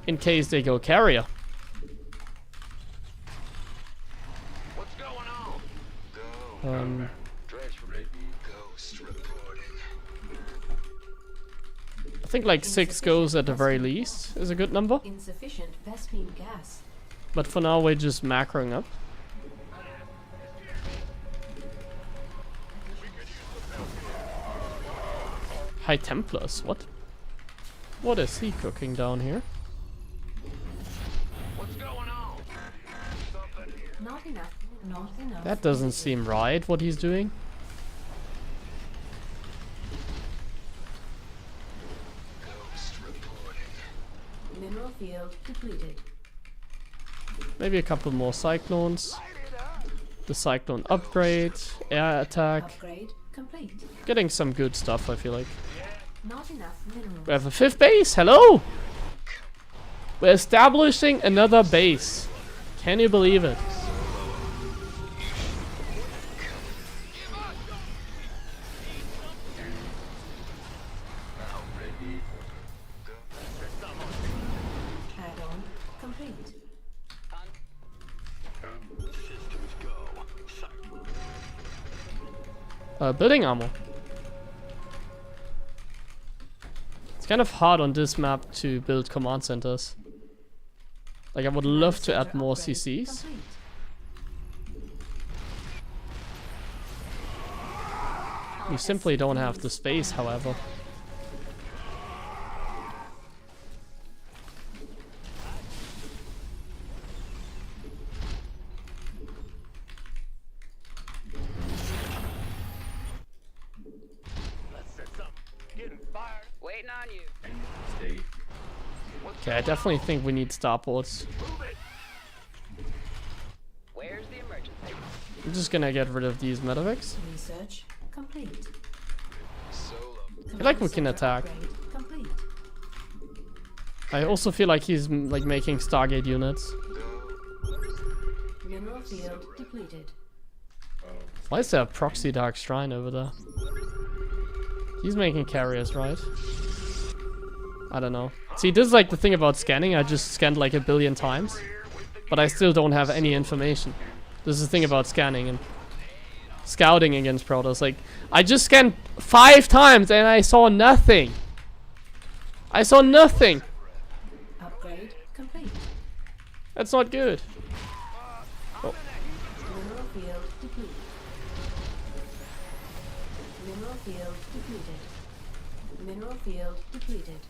In case they go carrier. What's going on? Transfer ready. Ghost reporting. I think like 6 goes at the very least is a good number. Insufficient Vespene gas. But for now we're just macroing up. High Templars, what? What is he cooking down here? What's going on? Something here. Not enough Not enough. That doesn't seem right, what he's doing. Mineral field depleted. Maybe a couple more cyclones. The cyclone upgrade, air attack. Upgrade complete. Getting some good stuff, I feel like. Not enough minerals. We have a 5th base. Hello! We're establishing another base. Can you believe it? Add-on complete. Building ammo. It's kind of hard on this map to build command centers. Like, I would love to add more CCs. Complete. We simply don't have the space, however. Waiting on you. State. Okay, I definitely think we need starports. Where's the emergency? I'm just gonna get rid of these medevacs. Research complete. I feel like we can attack. Complete. I also feel like he's like making Stargate units. Mineral field depleted. Why is there a proxy dark shrine over there? He's making carriers, right? I don't know. See, this is like the thing about scanning. I just scanned like 1 billion times, but I still don't have any information. This is the thing about scanning and scouting against Protoss. Like, I just scanned 5 times and I saw nothing. I saw nothing. Upgrade complete. That's not good. Mineral field depleted. Mineral field depleted. Mineral field depleted.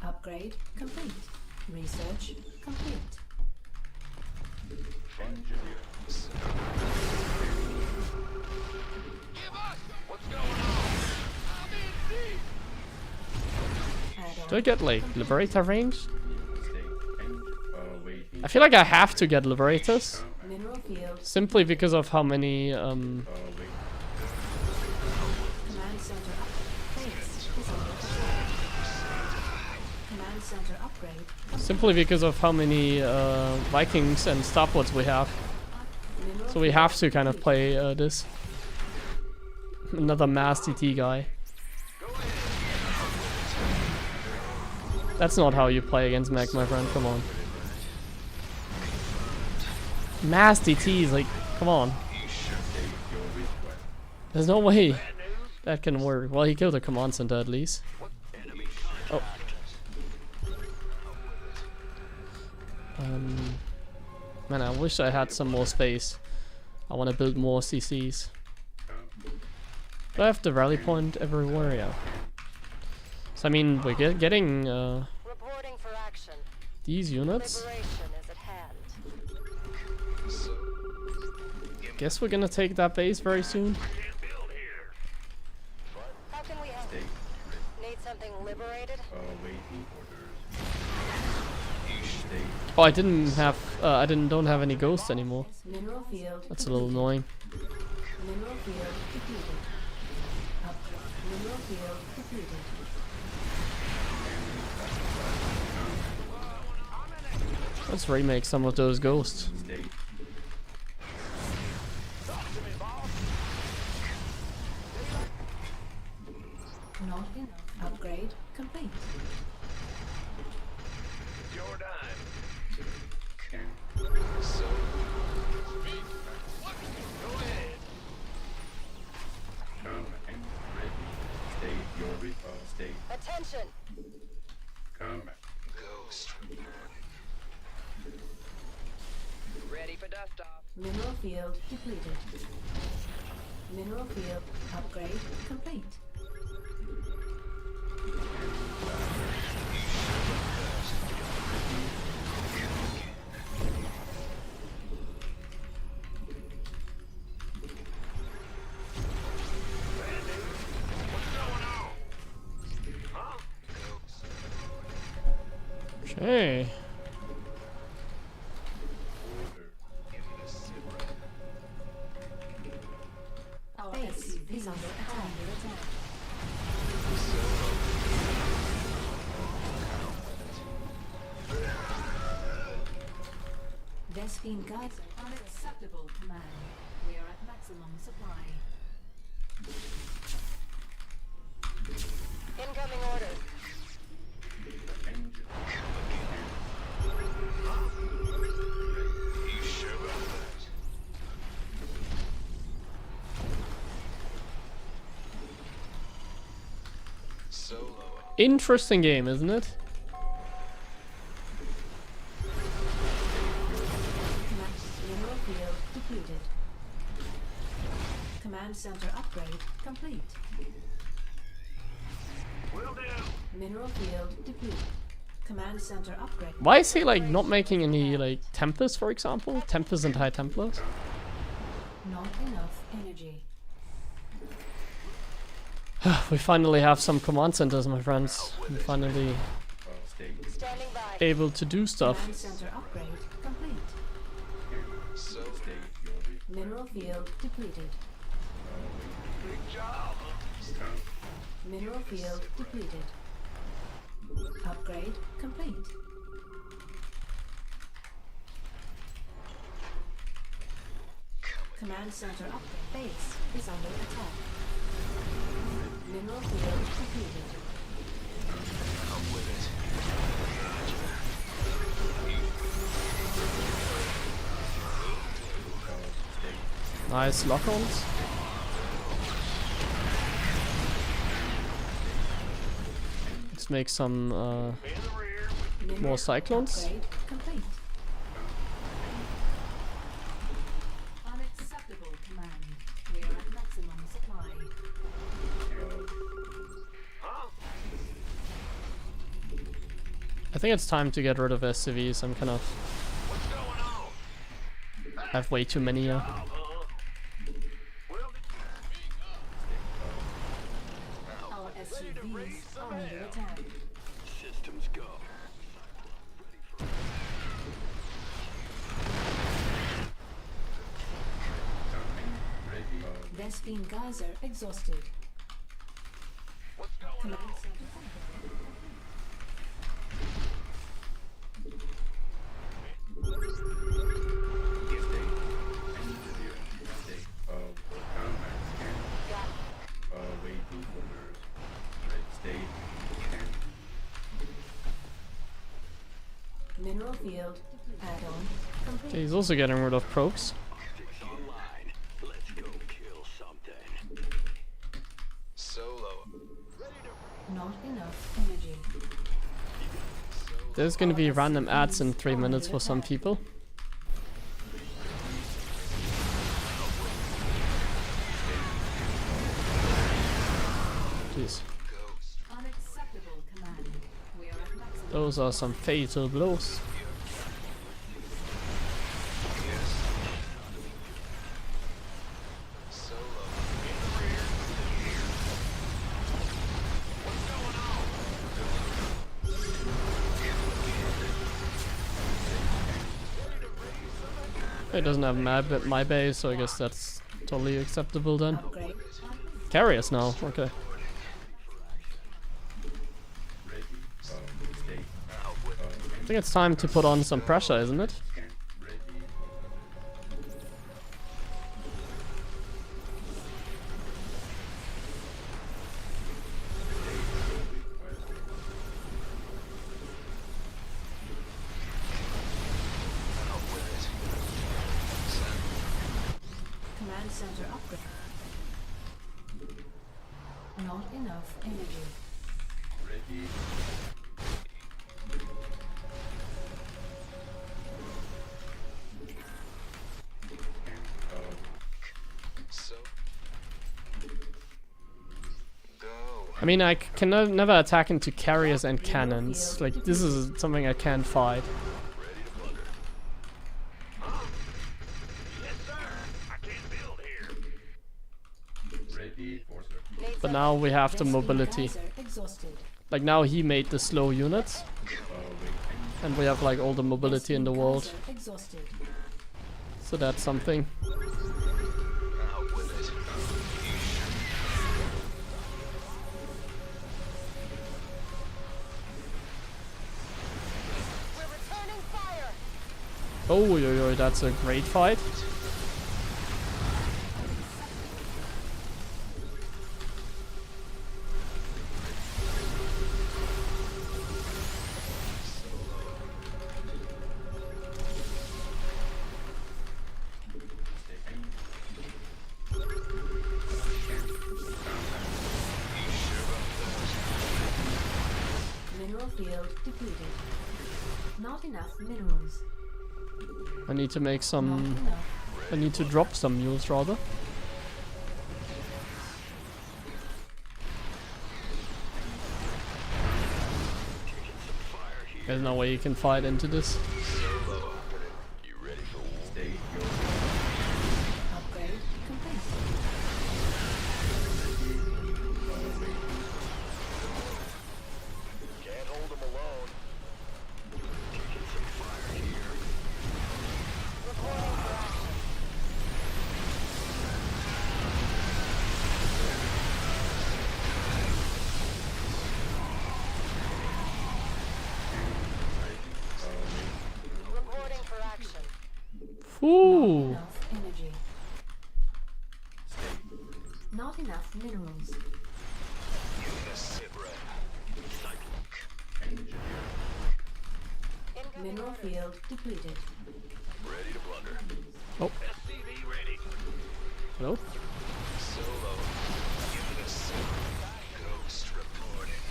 Upgrade complete. Research complete. Do I get like Liberator range? State. Wait. I feel like I have to get Liberators. Mineral field. Simply because of how many Wait. Command center base is under attack. Command center upgrade. simply because of how many Vikings and starports we have. Mineral So we have to kind of play this. Another mass DT guy. That's not how you play against Mech, my friend. Come on. Mass DTs, like, come on. There's no way that can work. Well, he killed a command center at least. Oh. Man, I wish I had some more space. I want to build more CCs. Do I have the rally point everywhere? Yeah. So I mean, we're getting Reporting for action. these units. Liberation is at hand. Guess we're gonna take that base very soon. How can we help? Need something liberated? Oh, I didn't have, don't have any ghosts anymore. Mineral field. That's a little annoying. Mineral field depleted. Upgrade. Mineral field depleted. Let's remake some of those ghosts. Not enough. Upgrade complete. Your dime. Go ahead. Attention! Ready for dust off. Mineral field depleted. Mineral field upgrade complete. Okay. Our SCV is under attack. Vespine guides are unacceptable command. We are at maximum supply. Incoming orders. You sure about that? Solo. Interesting game, isn't it? Mineral field depleted. Command center upgrade complete. Will do. Mineral field depleted. Command center upgrade. Why is he like not making any like Tempest, for example? Tempest and High Templars? Not enough energy. We finally have some command centers, my friends. We're finally Standing by. able to do stuff. Command center upgrade complete. So Mineral field depleted. big job. Mineral field depleted. Upgrade complete. Command center upgrade. Base is under attack. Mineral field depleted. I'm with it. Nice lock-ons. Let's make some In the rear. Mineral more cyclones. upgrade complete. Unacceptable command. We are at maximum supply. Huh? I think it's time to get rid of SCVs. I'm kind of What's going on? have way too many here. Will Our SUVs are under attack. systems go. Vespine geyser exhausted. What's going Command on? center. Mineral field add-on complete. Okay, he's also getting rid of probes. Online. Let's go kill something. Solo. Not enough energy. There's gonna be random ads in 3 minutes for some people. Jeez. Unacceptable command. We are at maximum. Those are some fatal blows. Solo. It doesn't have my base, so I guess that's totally acceptable then. Upgrade. Carriers now, okay. I think it's time to put on some pressure, isn't it? Command center upgrade. Not enough energy. So. Go. I mean, I can never attack into carriers and cannons. Like, this is something I can't fight. Ready to blunder. Yes, sir. I can't build here. Ready for Need But some- now we have the Vespine mobility. geyser exhausted. Like, now he made the slow units. And we have like all the mobility in the world, Geyser exhausted. so that's something. We're returning fire. Oh, yo, yo, that's a great fight. Mineral field depleted. Not enough minerals. I need to make Not some. enough. I need to drop some mules rather. There's no way you can fight into this. You ready for war? Stay your Upgrade complete. Can't hold them alone. Taking some fire here. Reporting for action. Reporting for action. Ooh. Enough energy. Not enough minerals. Incoming Mineral orders. field depleted. Ready to plunder. Oh, SCV ready. hello. Solo. Give me the signal. Ghost reporting.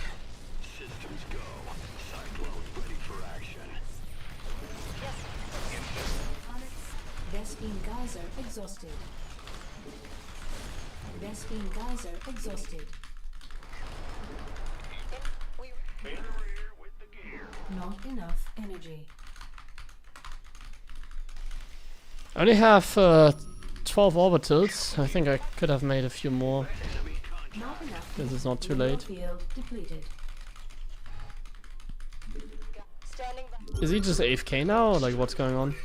Systems go. Cyclone ready for action. Vespine geyser exhausted. Vespine geyser exhausted. We In the rear with the gear. Not enough energy. I only have 12 orbitals. I think I could have made a few more. Not enough. This is not too Mineral late. field depleted. standing by. Is he just AFK now, or like what's going on?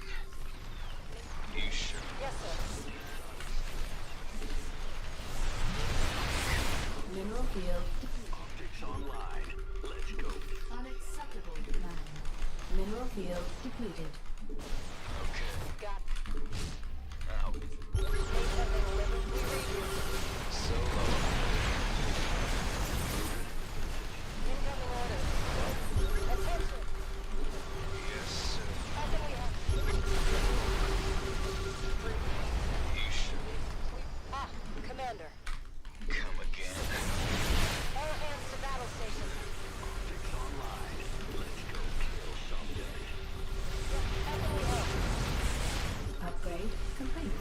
Yes, sir. Mineral field Optics online. Let's go. unacceptable demand. Mineral field depleted. Got Out. need something delivered. We read you. Solo. Incoming orders. Attention. Yes, sir. How can we help? Ah, Commander. Come again. All hands to battle station. Optics online. Let's go kill something. How can we help? Upgrade complete.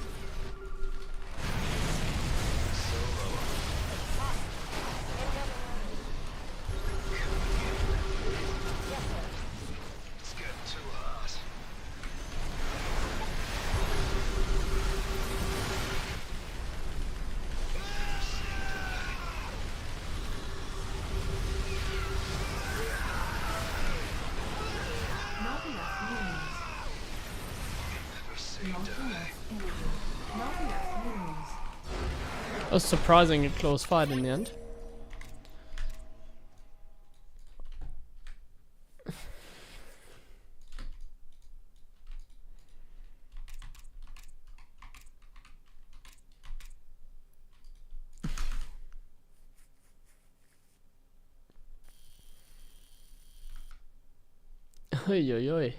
Solo. Incoming orders. Yes, sir. It's getting too hot. Not enough minerals. Never say Not die. enough energy. Not enough minerals. A surprisingly close fight in the end. Oi, oi, oi.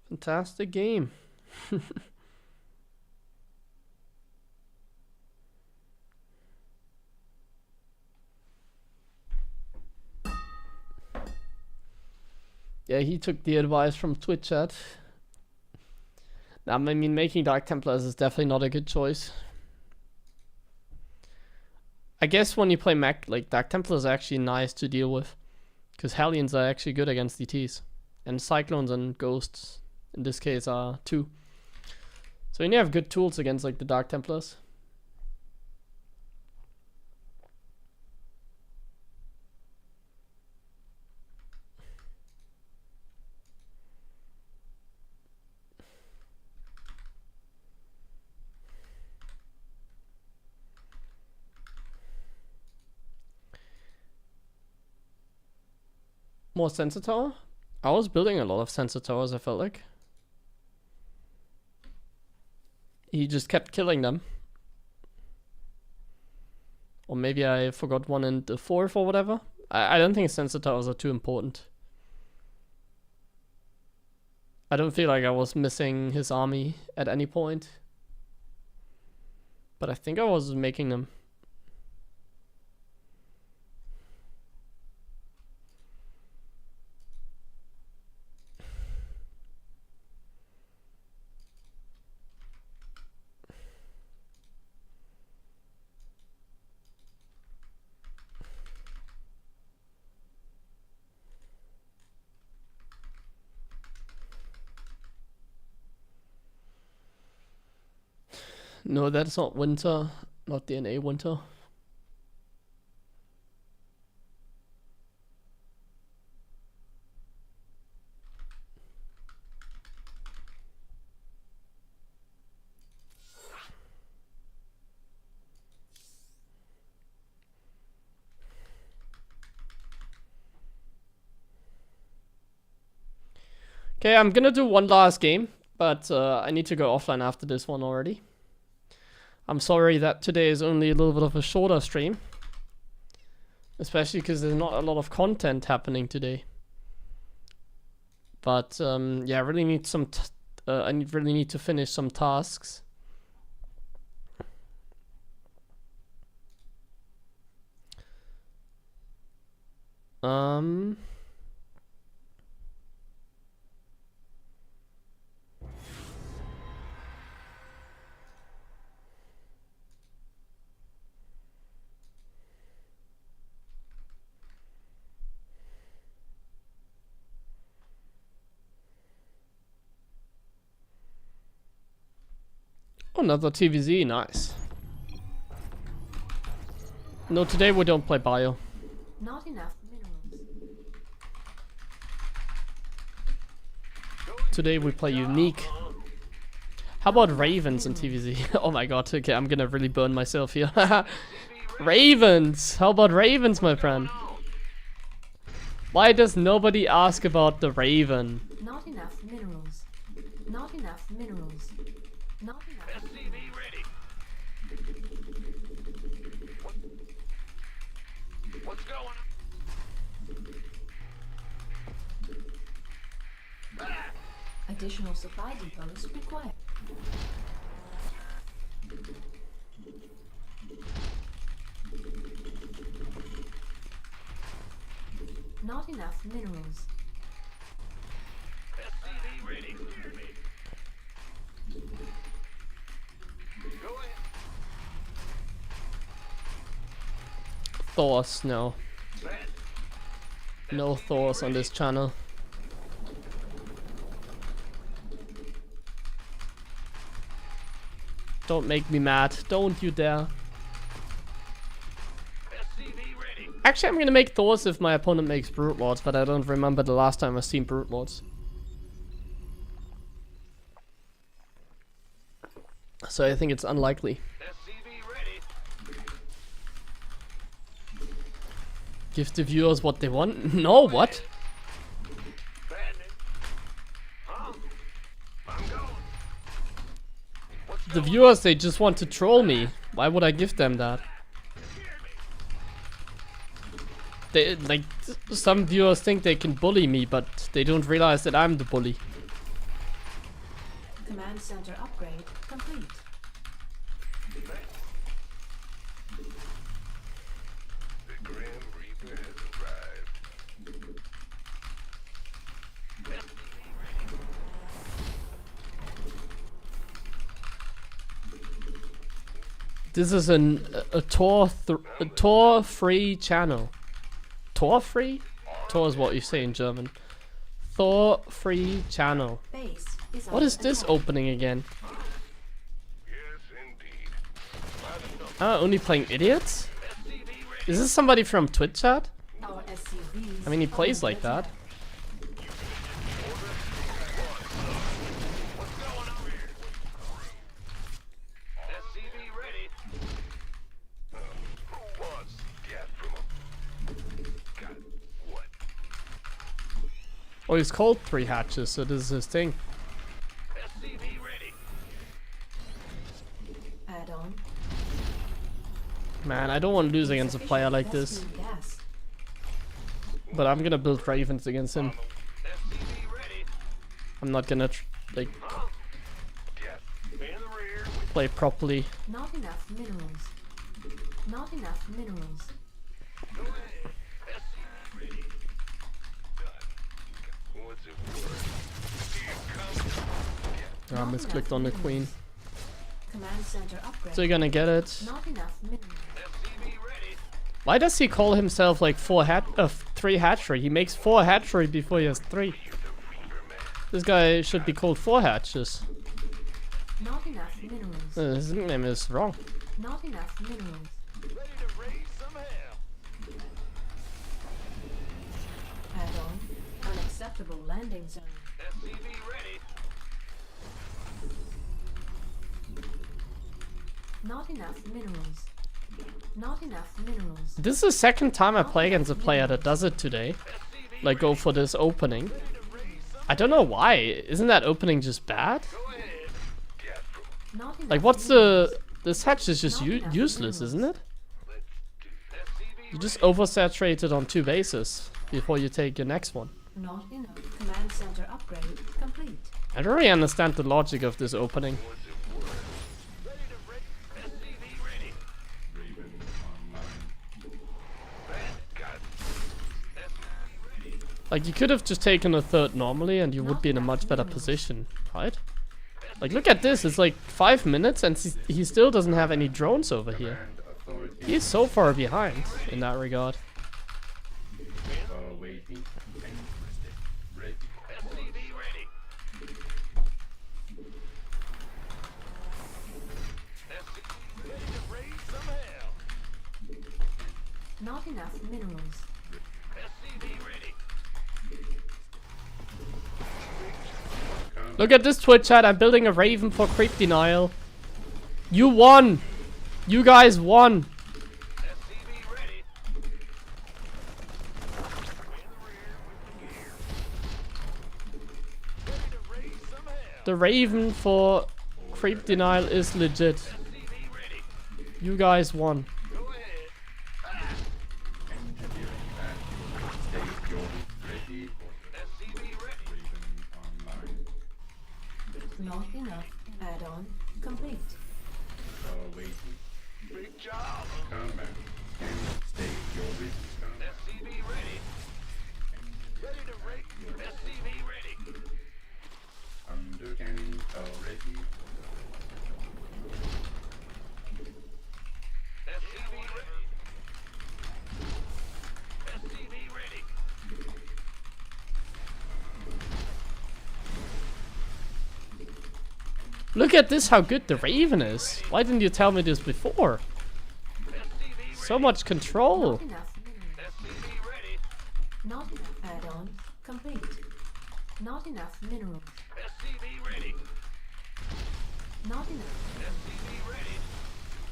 Fantastic game. Yeah, he took the advice from Twitch chat. I mean, making Dark Templars is definitely not a good choice. I guess when you play Mech, like Dark Templar is actually nice to deal with, because Hellions are actually good against DTs, and Cyclones and Ghosts in this case are too. So you have good tools against like the Dark Templars. More sensor tower? I was building a lot of sensor towers, I felt like. He just kept killing them. Or maybe I forgot one in the fourth or whatever. I don't think sensor towers are too important. I don't feel like I was missing his army at any point. But I think I was making them. No, that's not winter, not DNA winter. Okay, I'm gonna do one last game, but I need to go offline after this one already. I'm sorry that today is only a little bit of a shorter stream. Especially because there's not a lot of content happening today. But yeah, I really need some I really need to finish some tasks. Another TvZ, nice. No, today we don't play bio. Not enough minerals. Today we play unique. How about Ravens in TvZ? Oh my god, okay, I'm gonna really burn myself here. Ravens! How about Ravens, my friend? Why does nobody ask about the Raven? Not enough minerals. Not enough minerals. Not enough. SCV ready. What's going on? Additional supply depots required. Not enough minerals. SCV ready. Hear me. Go ahead. Thors, no. Set. No Thors on this channel. Don't make me mad. Don't you dare. SCV ready. Actually, I'm gonna make Thors if my opponent makes Brute Lords, but I don't remember the last time I've seen Brute Lords. So I think it's unlikely. SCV ready. Give the viewers what they want? No, what? Bandit. Huh? I'm going. What's The going viewers, they just want to troll me. Why would I give them that? They, like, some viewers think they can bully me, but they don't realize that I'm the bully. Command center upgrade complete. The Grim Reaper has arrived. This is a Tor free channel. Tor free? Tor is what you say in German. Thor free channel. Base is What is under this attack. opening again? Yes, indeed. Only playing idiots? Is this somebody from Twitch chat? Our SCVs I mean, he are plays under like that. attack. What's going on here? SCV ready. Who wants gas from a... Got what? Oh, he's called 3 hatches, so this is his thing. SCV ready. Add-on. Man, I don't want to lose against a player like this. Insufficient gas. But I'm gonna build Ravens against him. SCV ready. I'm not gonna like Gas in the rear. play properly. Not enough minerals. Not enough minerals. Go ahead. SCV ready. Done. What's it worth? Here I misclicked on the queen. Command center upgrade. So you're gonna get it. Not enough minerals. SCV ready. Why does he call himself like 3 hatchery? He makes 4 hatchery before he has 3. This guy should be called 4 hatches. Not enough minerals. His nickname is wrong. Not enough minerals. Ready to raise some hell. Add-on. Unacceptable landing zone. SCV ready. Not enough minerals. Not enough minerals. This is the second time I play against a player that does it today. Like go for this opening. I don't know why. Isn't that opening just bad? Go ahead. Gas from Not enough Like what's minerals. this hatch is just useless, isn't it? You just oversaturated on 2 bases before you take your next one. Not enough. Command center upgrade complete. I don't really understand the logic of this opening. ready to raise. SCV ready. Raven online. Got SCV ready. Like you could have just taken a 3rd normally and you would be in a much better position, right? Like look at this, it's like 5 minutes and he still doesn't have any drones over here. And authority. He's so far behind in that regard. Waiting. Interested. Ready. SCV ready. SCV ready to raise some hell. Not enough minerals. SCV ready. Look at this Twitch chat, I'm building a Raven for creep denial. You won! You guys won! SCV ready. Ready to raise some hell. The Raven for creep denial is legit. SCV ready. You guys won. Go ahead. Engineering and state your ready. SCV ready. Raven online. Not enough. Add-on complete. Waiting. Big job. Command. Can state your ready. SCV ready. Ready to raise. SCV ready. Under cannon already. SCV ready. SCV ready. Look at this, how good the Raven is. Why didn't you tell me this before? SCV So much control. Not enough minerals. SCV ready. Not enough. Add-on complete. Not enough minerals. SCV ready. Not enough. SCV ready.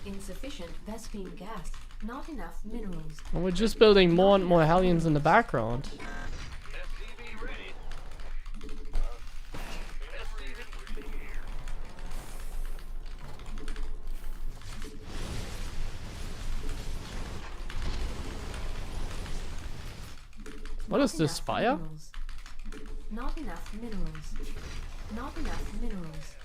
Insufficient Vespine gas. Not enough minerals. And we're just building more and more Hellions in the background. SCV ready. SCV What is Not this, enough Spire? minerals. Not enough minerals. Not enough minerals.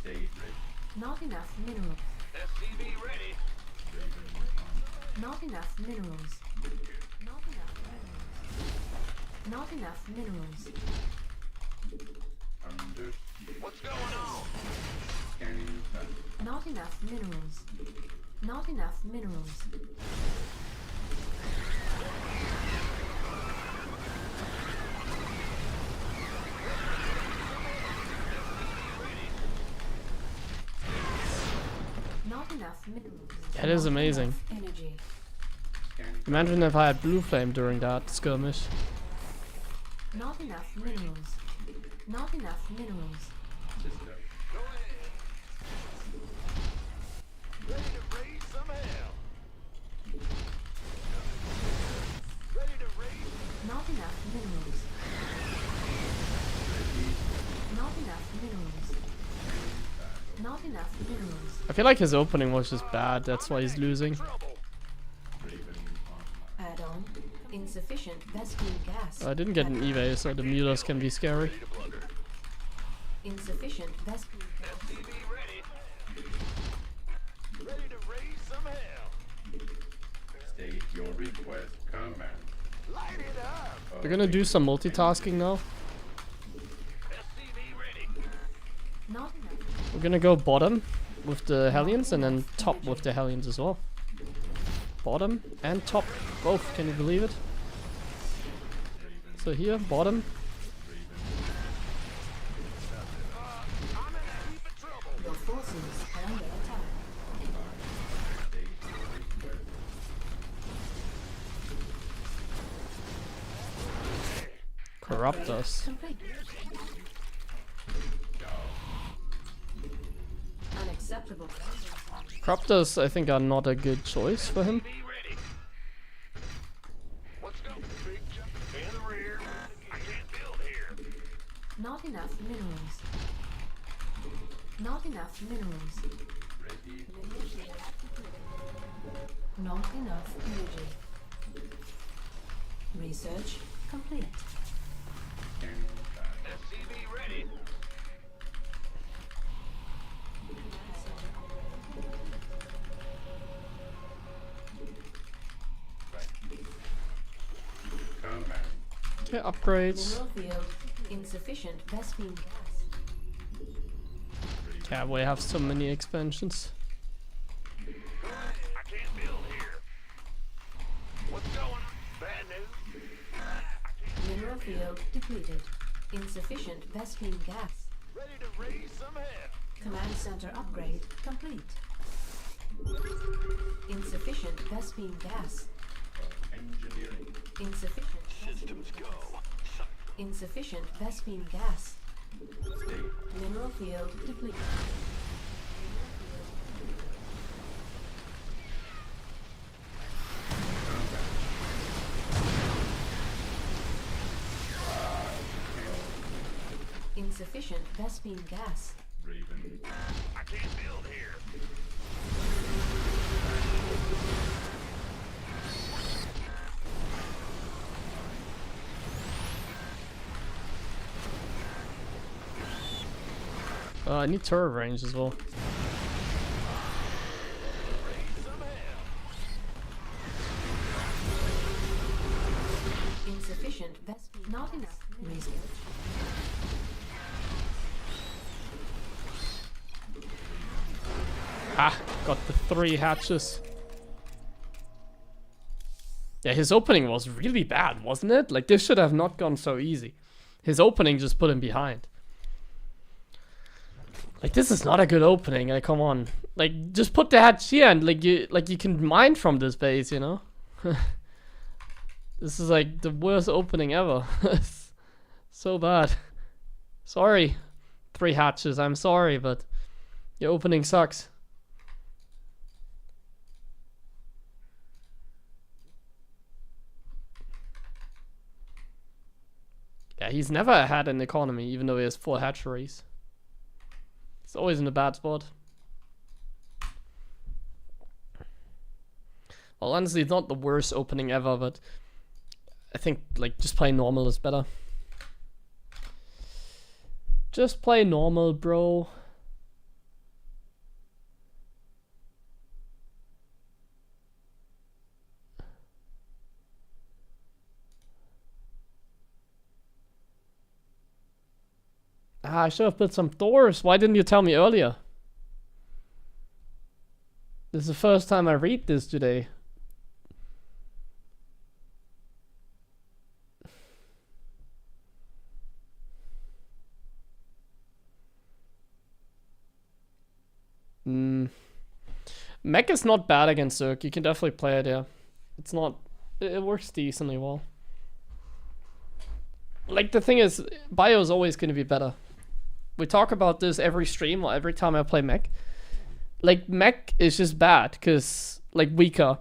State ready. Not enough minerals. SCV ready. Raven online. Not enough minerals. Not enough minerals. Not enough minerals. Under What's going on? scanning. Not enough minerals. Not enough minerals. Not enough minerals. That is Not amazing. enough energy. Imagine if I had blue flame during that skirmish. Not enough minerals. Not enough minerals. Just go. Go ahead. Ready to raise some hell. Ready to raise. Not enough minerals. Not enough minerals. Not enough minerals. I feel like his opening was just bad, that's why he's losing. Trouble. Raven online. Add-on. Insufficient Vespene gas. I didn't get an evade, so the mutas can be scary. Ready to plunder. Insufficient Vespene gas. TV ready. Ready to raise some hell. State your request. Command. Light it up. We're gonna do some multitasking now. SCV ready. Not enough. We're gonna go bottom with the Hellions and then top with the Hellions as well. Bottom and top, both, can you believe it? So here, bottom. I'm in deep trouble. Your forces are under attack. State your request. Corrupt us. Complete. Unacceptable. Corrupt us, I think, are not a good choice for him. Be ready. Let's go. Big jump in the rear. I can't build here. Not enough minerals. Not enough minerals. Ready. Not enough energy. Research complete. Scanning battle. SCV ready. Command. Okay, upgrades. Mineral field insufficient Vespene gas. Yeah, we have so many expansions. I can't build here. What's going on? Bad news. Mineral field depleted. Insufficient Vespene gas. Ready to raise some hell. Command center upgrade complete. Insufficient Vespene gas. Engineering. Insufficient. Systems go. Insufficient Vespene gas. State. Mineral field depleted. Insufficient Vespene gas. Raven. I can't build here. I need turret range as well. Raise some hell. Insufficient Vespene. Not enough. Research. Ah, got the 3 hatches. Yeah, his opening was really bad, wasn't it? Like, this should have not gone so easy. His opening just put him behind. Like, this is not a good opening. Like, come on. Like, just put the hatch here and you can mine from this base, you know? This is like the worst opening ever. So bad. Sorry. 3 hatches, I'm sorry, but your opening sucks. Yeah, he's never had an economy, even though he has 4 hatcheries. He's always in a bad spot. Well, honestly, it's not the worst opening ever, but I think, like, just playing normal is better. Just play normal, bro. Ah, I should have built some doors. Why didn't you tell me earlier? This is the first time I read this today. Mech is not bad against Zerg. You can definitely play it, yeah. It's not... It works decently well. Like, the thing is, bio is always going to be better. We talk about this every stream or every time I play Mech. Like, Mech is just bad, because... Like, weaker.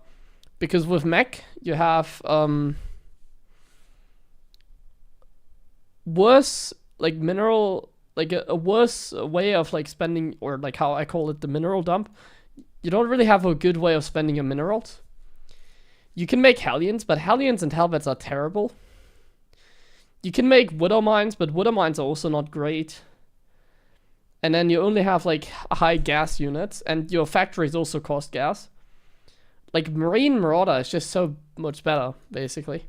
Because with Mech, you have... worse, like, mineral... Like, a worse way of, like, spending... Or, like, how I call it, the mineral dump. You don't really have a good way of spending your minerals. You can make Hellions, but Hellions and Helvets are terrible. You can make Widow Mines, but Widow Mines are also not great. And then you only have like high gas units, and your factories also cost gas. Like Marine Marauder is just so much better, basically.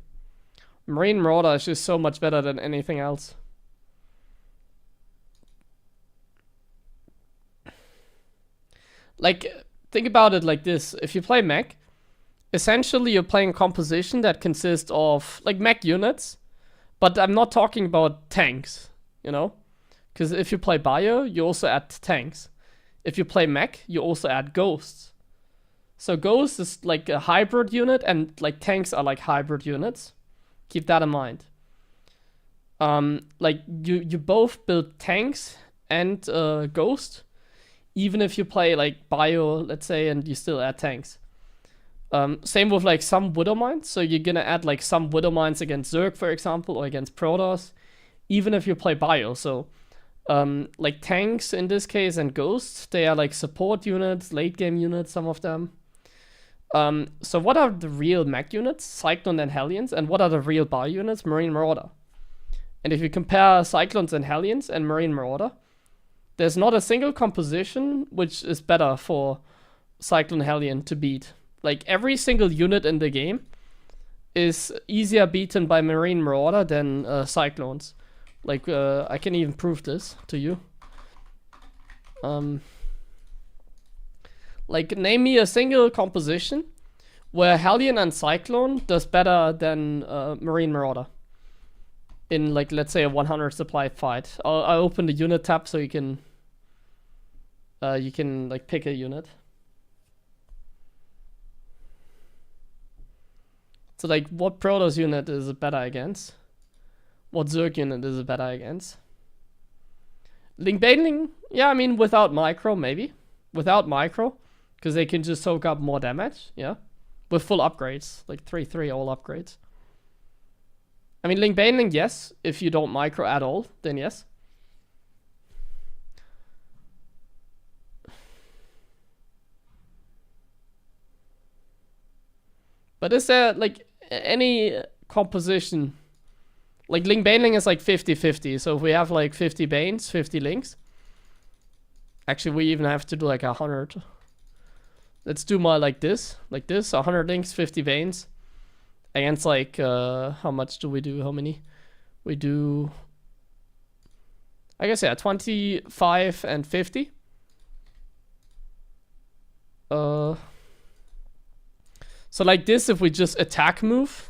Marine Marauder is just so much better than anything else. Like, think about it like this. If you play Mech, essentially you're playing a composition that consists of like Mech units. But I'm not talking about tanks, you know? Because if you play Bio, you also add tanks. If you play Mech, you also add Ghosts. So Ghost is like a hybrid unit, and like tanks are like hybrid units. Keep that in mind. Like you both build tanks and Ghost, even if you play like Bio, let's say, and you still add tanks. Same with like some Widow Mines. So you're gonna add like some Widow Mines against Zerg, for example, or against Protoss, even if you play Bio. So like tanks in this case and Ghosts, they are like support units, late game units, some of them. So what are the real Mech units? Cyclone and Hellions. And what are the real Bio units? Marine Marauder. And if you compare Cyclones and Hellions and Marine Marauder, there's not a single composition which is better for Cyclone Hellion to beat. Like, every single unit in the game is easier beaten by Marine Marauder than Cyclones. Like, I can even prove this to you. Like, name me a single composition where Hellion and Cyclone does better than Marine Marauder. In, like, let's say a 100 supply fight. I'll open the unit tab so you can like, pick a unit. So, like, what Protoss unit is it better against? What Zerg unit is it better against? Link Baneling? Yeah, I mean, without micro, maybe. Without micro, because they can just soak up more damage, yeah. With full upgrades, like 3/3 all upgrades. I mean, Link Baneling, yes. If you don't micro at all, then yes. But is there, like, any composition? Like, Link Baneling is like 50-50. So if we have like 50 Banes, 50 Links. Actually, we even have to do like 100. Let's do more like this. Like this, 100 Links, 50 Banes. Against like, how much do we do? How many? We do, I guess, yeah, 25 and 50. So like this, if we just attack move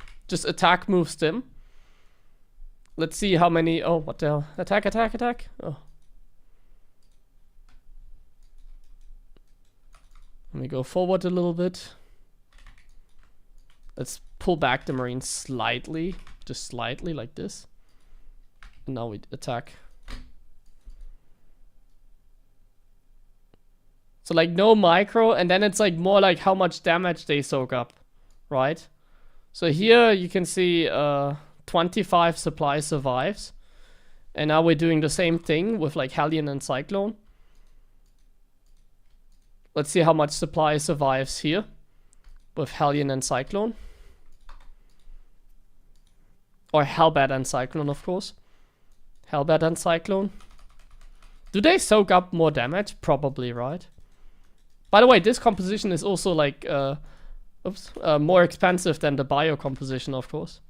stim. Let's see how many, oh, what the hell? Attack. Oh. Let me go forward a little bit. Let's pull back the Marine slightly, just slightly like this. And now we attack. So like no micro, and then it's like more like how much damage they soak up, right? So here you can see 25 supply survives. And now we're doing the same thing with like Hellion and Cyclone. Let's see how much supply survives here with Hellion and Cyclone. Or Hellbat and Cyclone, of course. Hellbat and Cyclone. Do they soak up more damage? Probably, right? By the way, this composition is also like more expensive than the bio composition, of course.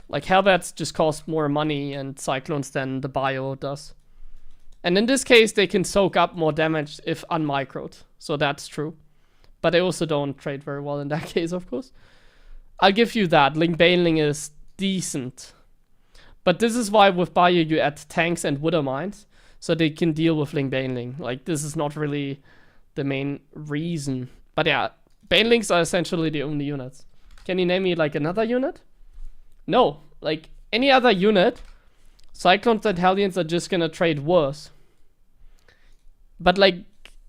Like Hellbats just cost more money and Cyclones than the bio does. And in this case, they can soak up more damage if unmicroed. So that's true. But they also don't trade very well in that case, of course. I'll give you that. Link Baneling is decent. But this is why with Bio you add tanks and Wither Mines, so they can deal with Link Baneling. Like, this is not really the main reason. But yeah, Banelings are essentially the only units. Can you name me like another unit? No. Like, any other unit, Cyclones and Hellions are just gonna trade worse. But like,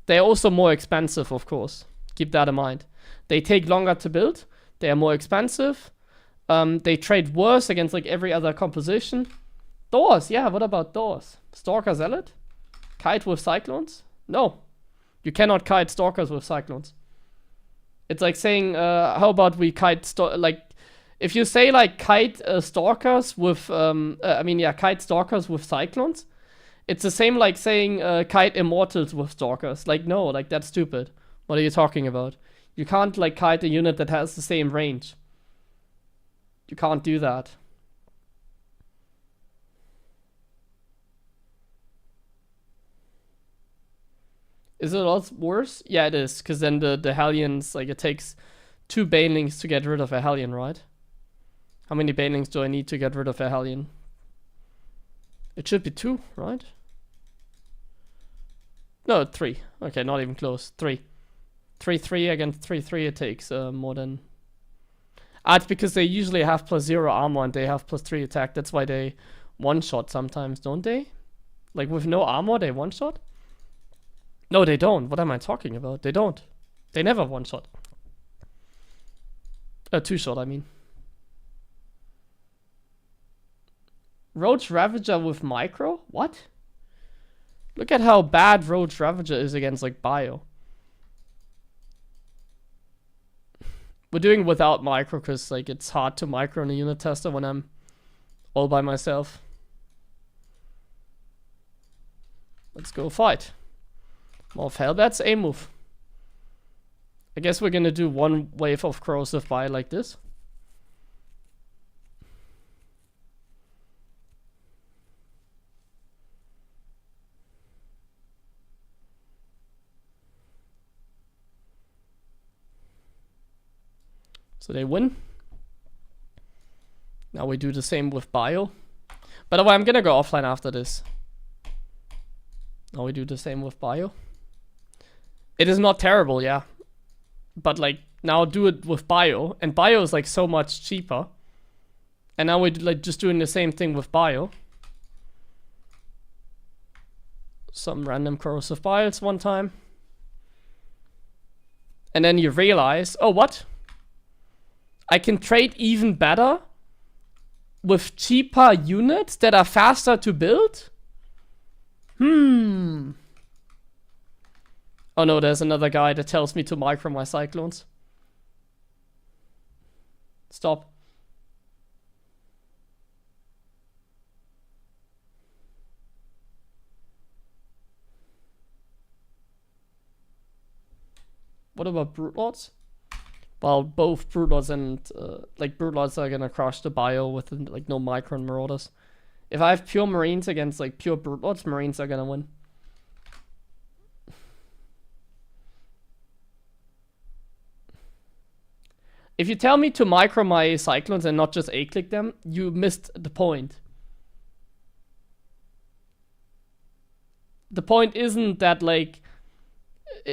they're also more expensive, of course. Keep that in mind. They take longer to build. They are more expensive. They trade worse against like every other composition. Doors, yeah, what about doors? Stalker Zealot? Kite with Cyclones? No. You cannot kite Stalkers with Cyclones. It's like saying, how about we kite, like, if you say like kite Stalkers with, kite Stalkers with Cyclones, it's the same like saying kite Immortals with Stalkers. Like, no, like, that's stupid. What are you talking about? You can't like kite a unit that has the same range. You can't do that. Is it a lot worse? Yeah, it is, because then the Hellions, like, it takes 2 Banelings to get rid of a Hellion, right? How many Banelings do I need to get rid of a Hellion? It should be 2, right? No, 3. Okay, not even close. 3. 3-3 against 3-3, it takes more than... it's because they usually have +0 armor and they have +3 attack. That's why they one-shot sometimes, don't they? Like, with no armor, they one-shot? No, they don't. What am I talking about? They don't. They never one-shot. 2-shot, I mean. Roach Ravager with micro? What? Look at how bad Roach Ravager is against, like, Bio. We're doing without micro because, like, it's hard to micro in a unit tester when I'm all by myself. Let's go fight. More of Hellbats, A move. I guess we're gonna do one wave of corrosive Bio like this. So they win. Now we do the same with Bio. By the way, I'm gonna go offline after this. Now we do the same with Bio. It is not terrible, yeah. But like, now do it with Bio. And Bio is like so much cheaper. And now we're like just doing the same thing with Bio. Some random corrosive bios one time. And then you realize, oh, what? I can trade even better with cheaper units that are faster to build? Oh no, there's another guy that tells me to micro my Cyclones. Stop. What about Brute Lords? Well, both Brute Lords and Brute Lords are gonna crush the Bio with like no micro and Marauders. If I have pure Marines against like pure Brute Lords, Marines are gonna win. If you tell me to micro my Cyclones and not just A-click them, you missed the point. The point isn't that like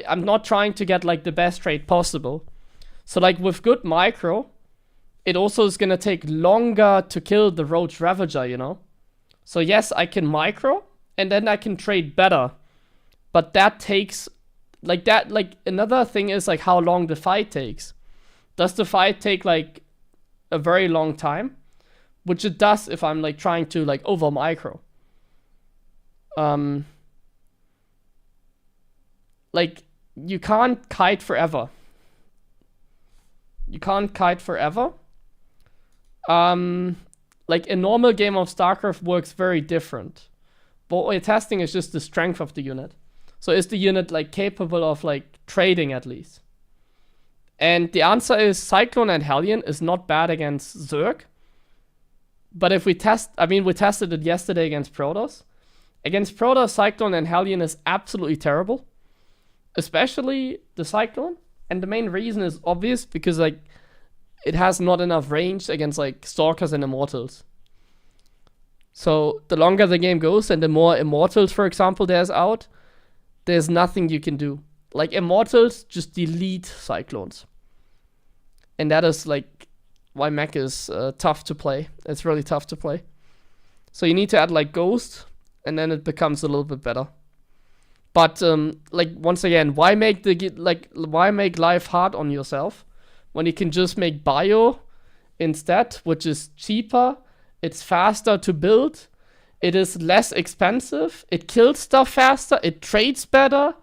I'm not trying to get like the best trade possible. So like with good micro, it also is gonna take longer to kill the Roach Ravager, you know? So yes, I can micro, and then I can trade better. But that takes, like another thing is like how long the fight takes. Does the fight take like a very long time? Which it does if I'm like trying to like over micro. Like, you can't kite forever. You can't kite forever. Like a normal game of StarCraft works very different. But what we're testing is just the strength of the unit. So is the unit like capable of like trading at least? And the answer is Cyclone and Hellion is not bad against Zerg. But if we test, I mean, we tested it yesterday against Protoss. Against Protoss, Cyclone and Hellion is absolutely terrible. Especially the Cyclone. And the main reason is obvious, because like it has not enough range against like Stalkers and Immortals. So the longer the game goes and the more Immortals, for example, there's nothing you can do. Like Immortals just delete Cyclones. And that is like why Mech is tough to play. It's really tough to play. So you need to add like Ghost, and then it becomes a little bit better. But like once again, why make life hard on yourself when you can just make Bio instead, which is cheaper, it's faster to build, it is less expensive, it kills stuff faster, it trades better.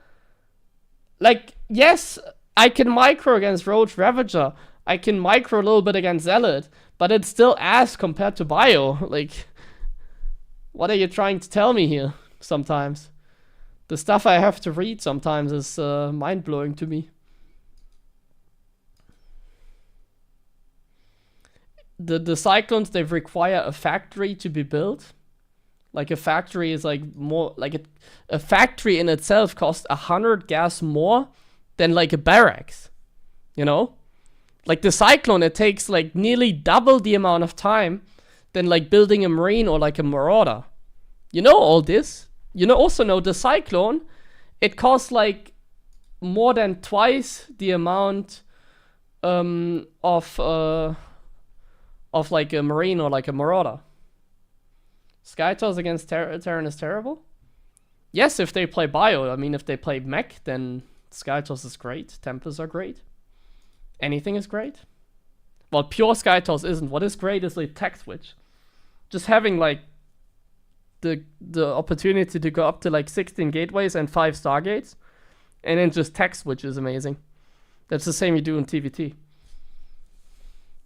Like, yes, I can micro against Roach Ravager, I can micro a little bit against Zealot, but it's still ass compared to Bio. Like, what are you trying to tell me here sometimes? The stuff I have to read sometimes is mind-blowing to me. The Cyclones, they require a factory to be built. Like a factory is like more, like a factory in itself costs 100 gas more than like a barracks, you know? Like the Cyclone, it takes like nearly double the amount of time than like building a Marine or like a Marauder. You know all this. You also know the Cyclone, it costs like more than twice the amount of like a Marine or like a Marauder. Skytoss against Terran is terrible? Yes, if they play Bio. I mean, if they play Mech, then Skytoss is great. Templars are great. Anything is great. Well, pure Skytoss isn't. What is great is like tech switch. Just having like the opportunity to go up to like 16 gateways and 5 stargates, and then just tech switch is amazing. That's the same you do in TvT.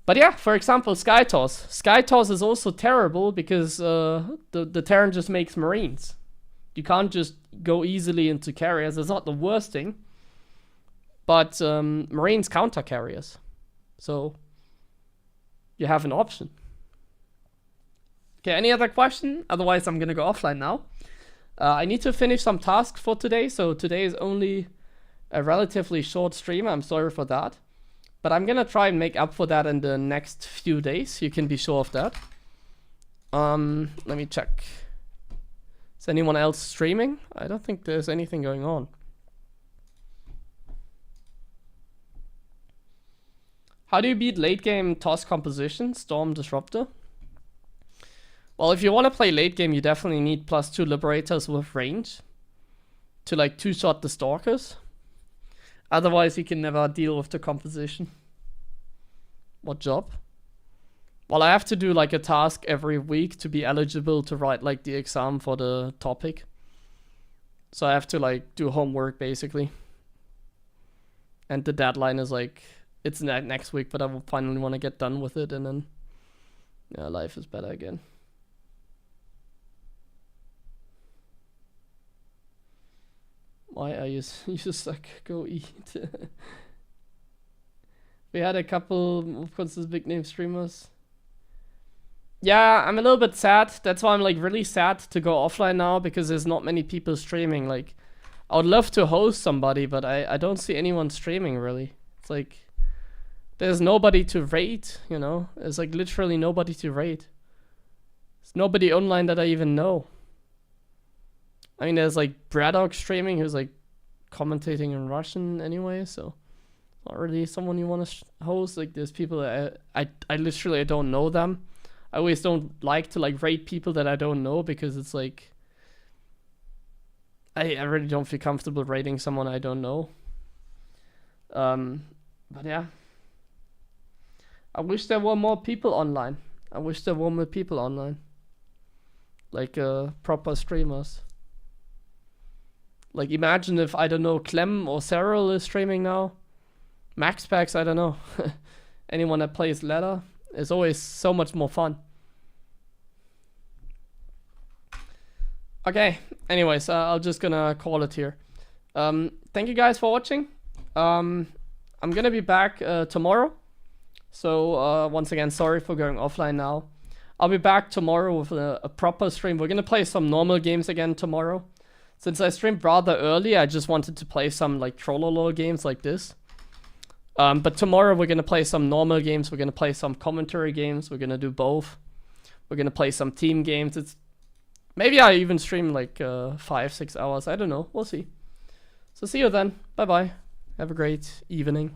But yeah, for example, Skytoss. Skytoss is also terrible because the Terran just makes Marines. You can't just go easily into carriers. It's not the worst thing. But Marines counter carriers. So you have an option. Okay, any other question? Otherwise, I'm going to go offline now. I need to finish some tasks for today. So today is only a relatively short stream. I'm sorry for that. But I'm gonna try and make up for that in the next few days. You can be sure of that. Let me check. Is anyone else streaming? I don't think there's anything going on. How do you beat late game toss composition, Storm Disruptor? Well, if you want to play late game, you definitely need +2 Liberators with range to like 2-shot the Stalkers. Otherwise, you can never deal with the composition. What job? Well, I have to do like a task every week to be eligible to write like the exam for the topic. So I have to like do homework basically. And the deadline is like, it's next week, but I will finally want to get done with it, and then yeah, life is better again. Why are you suck? Go eat. We had a couple of course big name streamers. Yeah, I'm a little bit sad. That's why I'm like really sad to go offline now, because there's not many people streaming. Like, I would love to host somebody, but I don't see anyone streaming really. It's like there's nobody to rate, you know? There's like literally nobody to rate. There's nobody online that I even know. I mean, there's like Braddock streaming who's like commentating in Russian anyway, so not really someone you want to host. Like, there's people that I literally I don't know them. I always don't like to like rate people that I don't know, because it's like I really don't feel comfortable rating someone I don't know. But yeah, I wish there were more people online. I wish there were more people online, like proper streamers. Like, imagine if, I don't know, Clem or Cyril is streaming now. Max Packs, I don't know. Anyone that plays ladder is always so much more fun. Okay, anyways, I'm just gonna call it here. Thank you guys for watching. I'm gonna be back tomorrow. So, once again, sorry for going offline now. I'll be back tomorrow with a proper stream. We're gonna play some normal games again tomorrow. Since I streamed rather early, I just wanted to play some like Trollolol games like this. But tomorrow we're gonna play some normal games. We're gonna play some commentary games. We're gonna do both. We're gonna play some team games. It's maybe I even stream like 5-6 hours. I don't know. We'll see. So see you then. Bye bye. Have a great evening.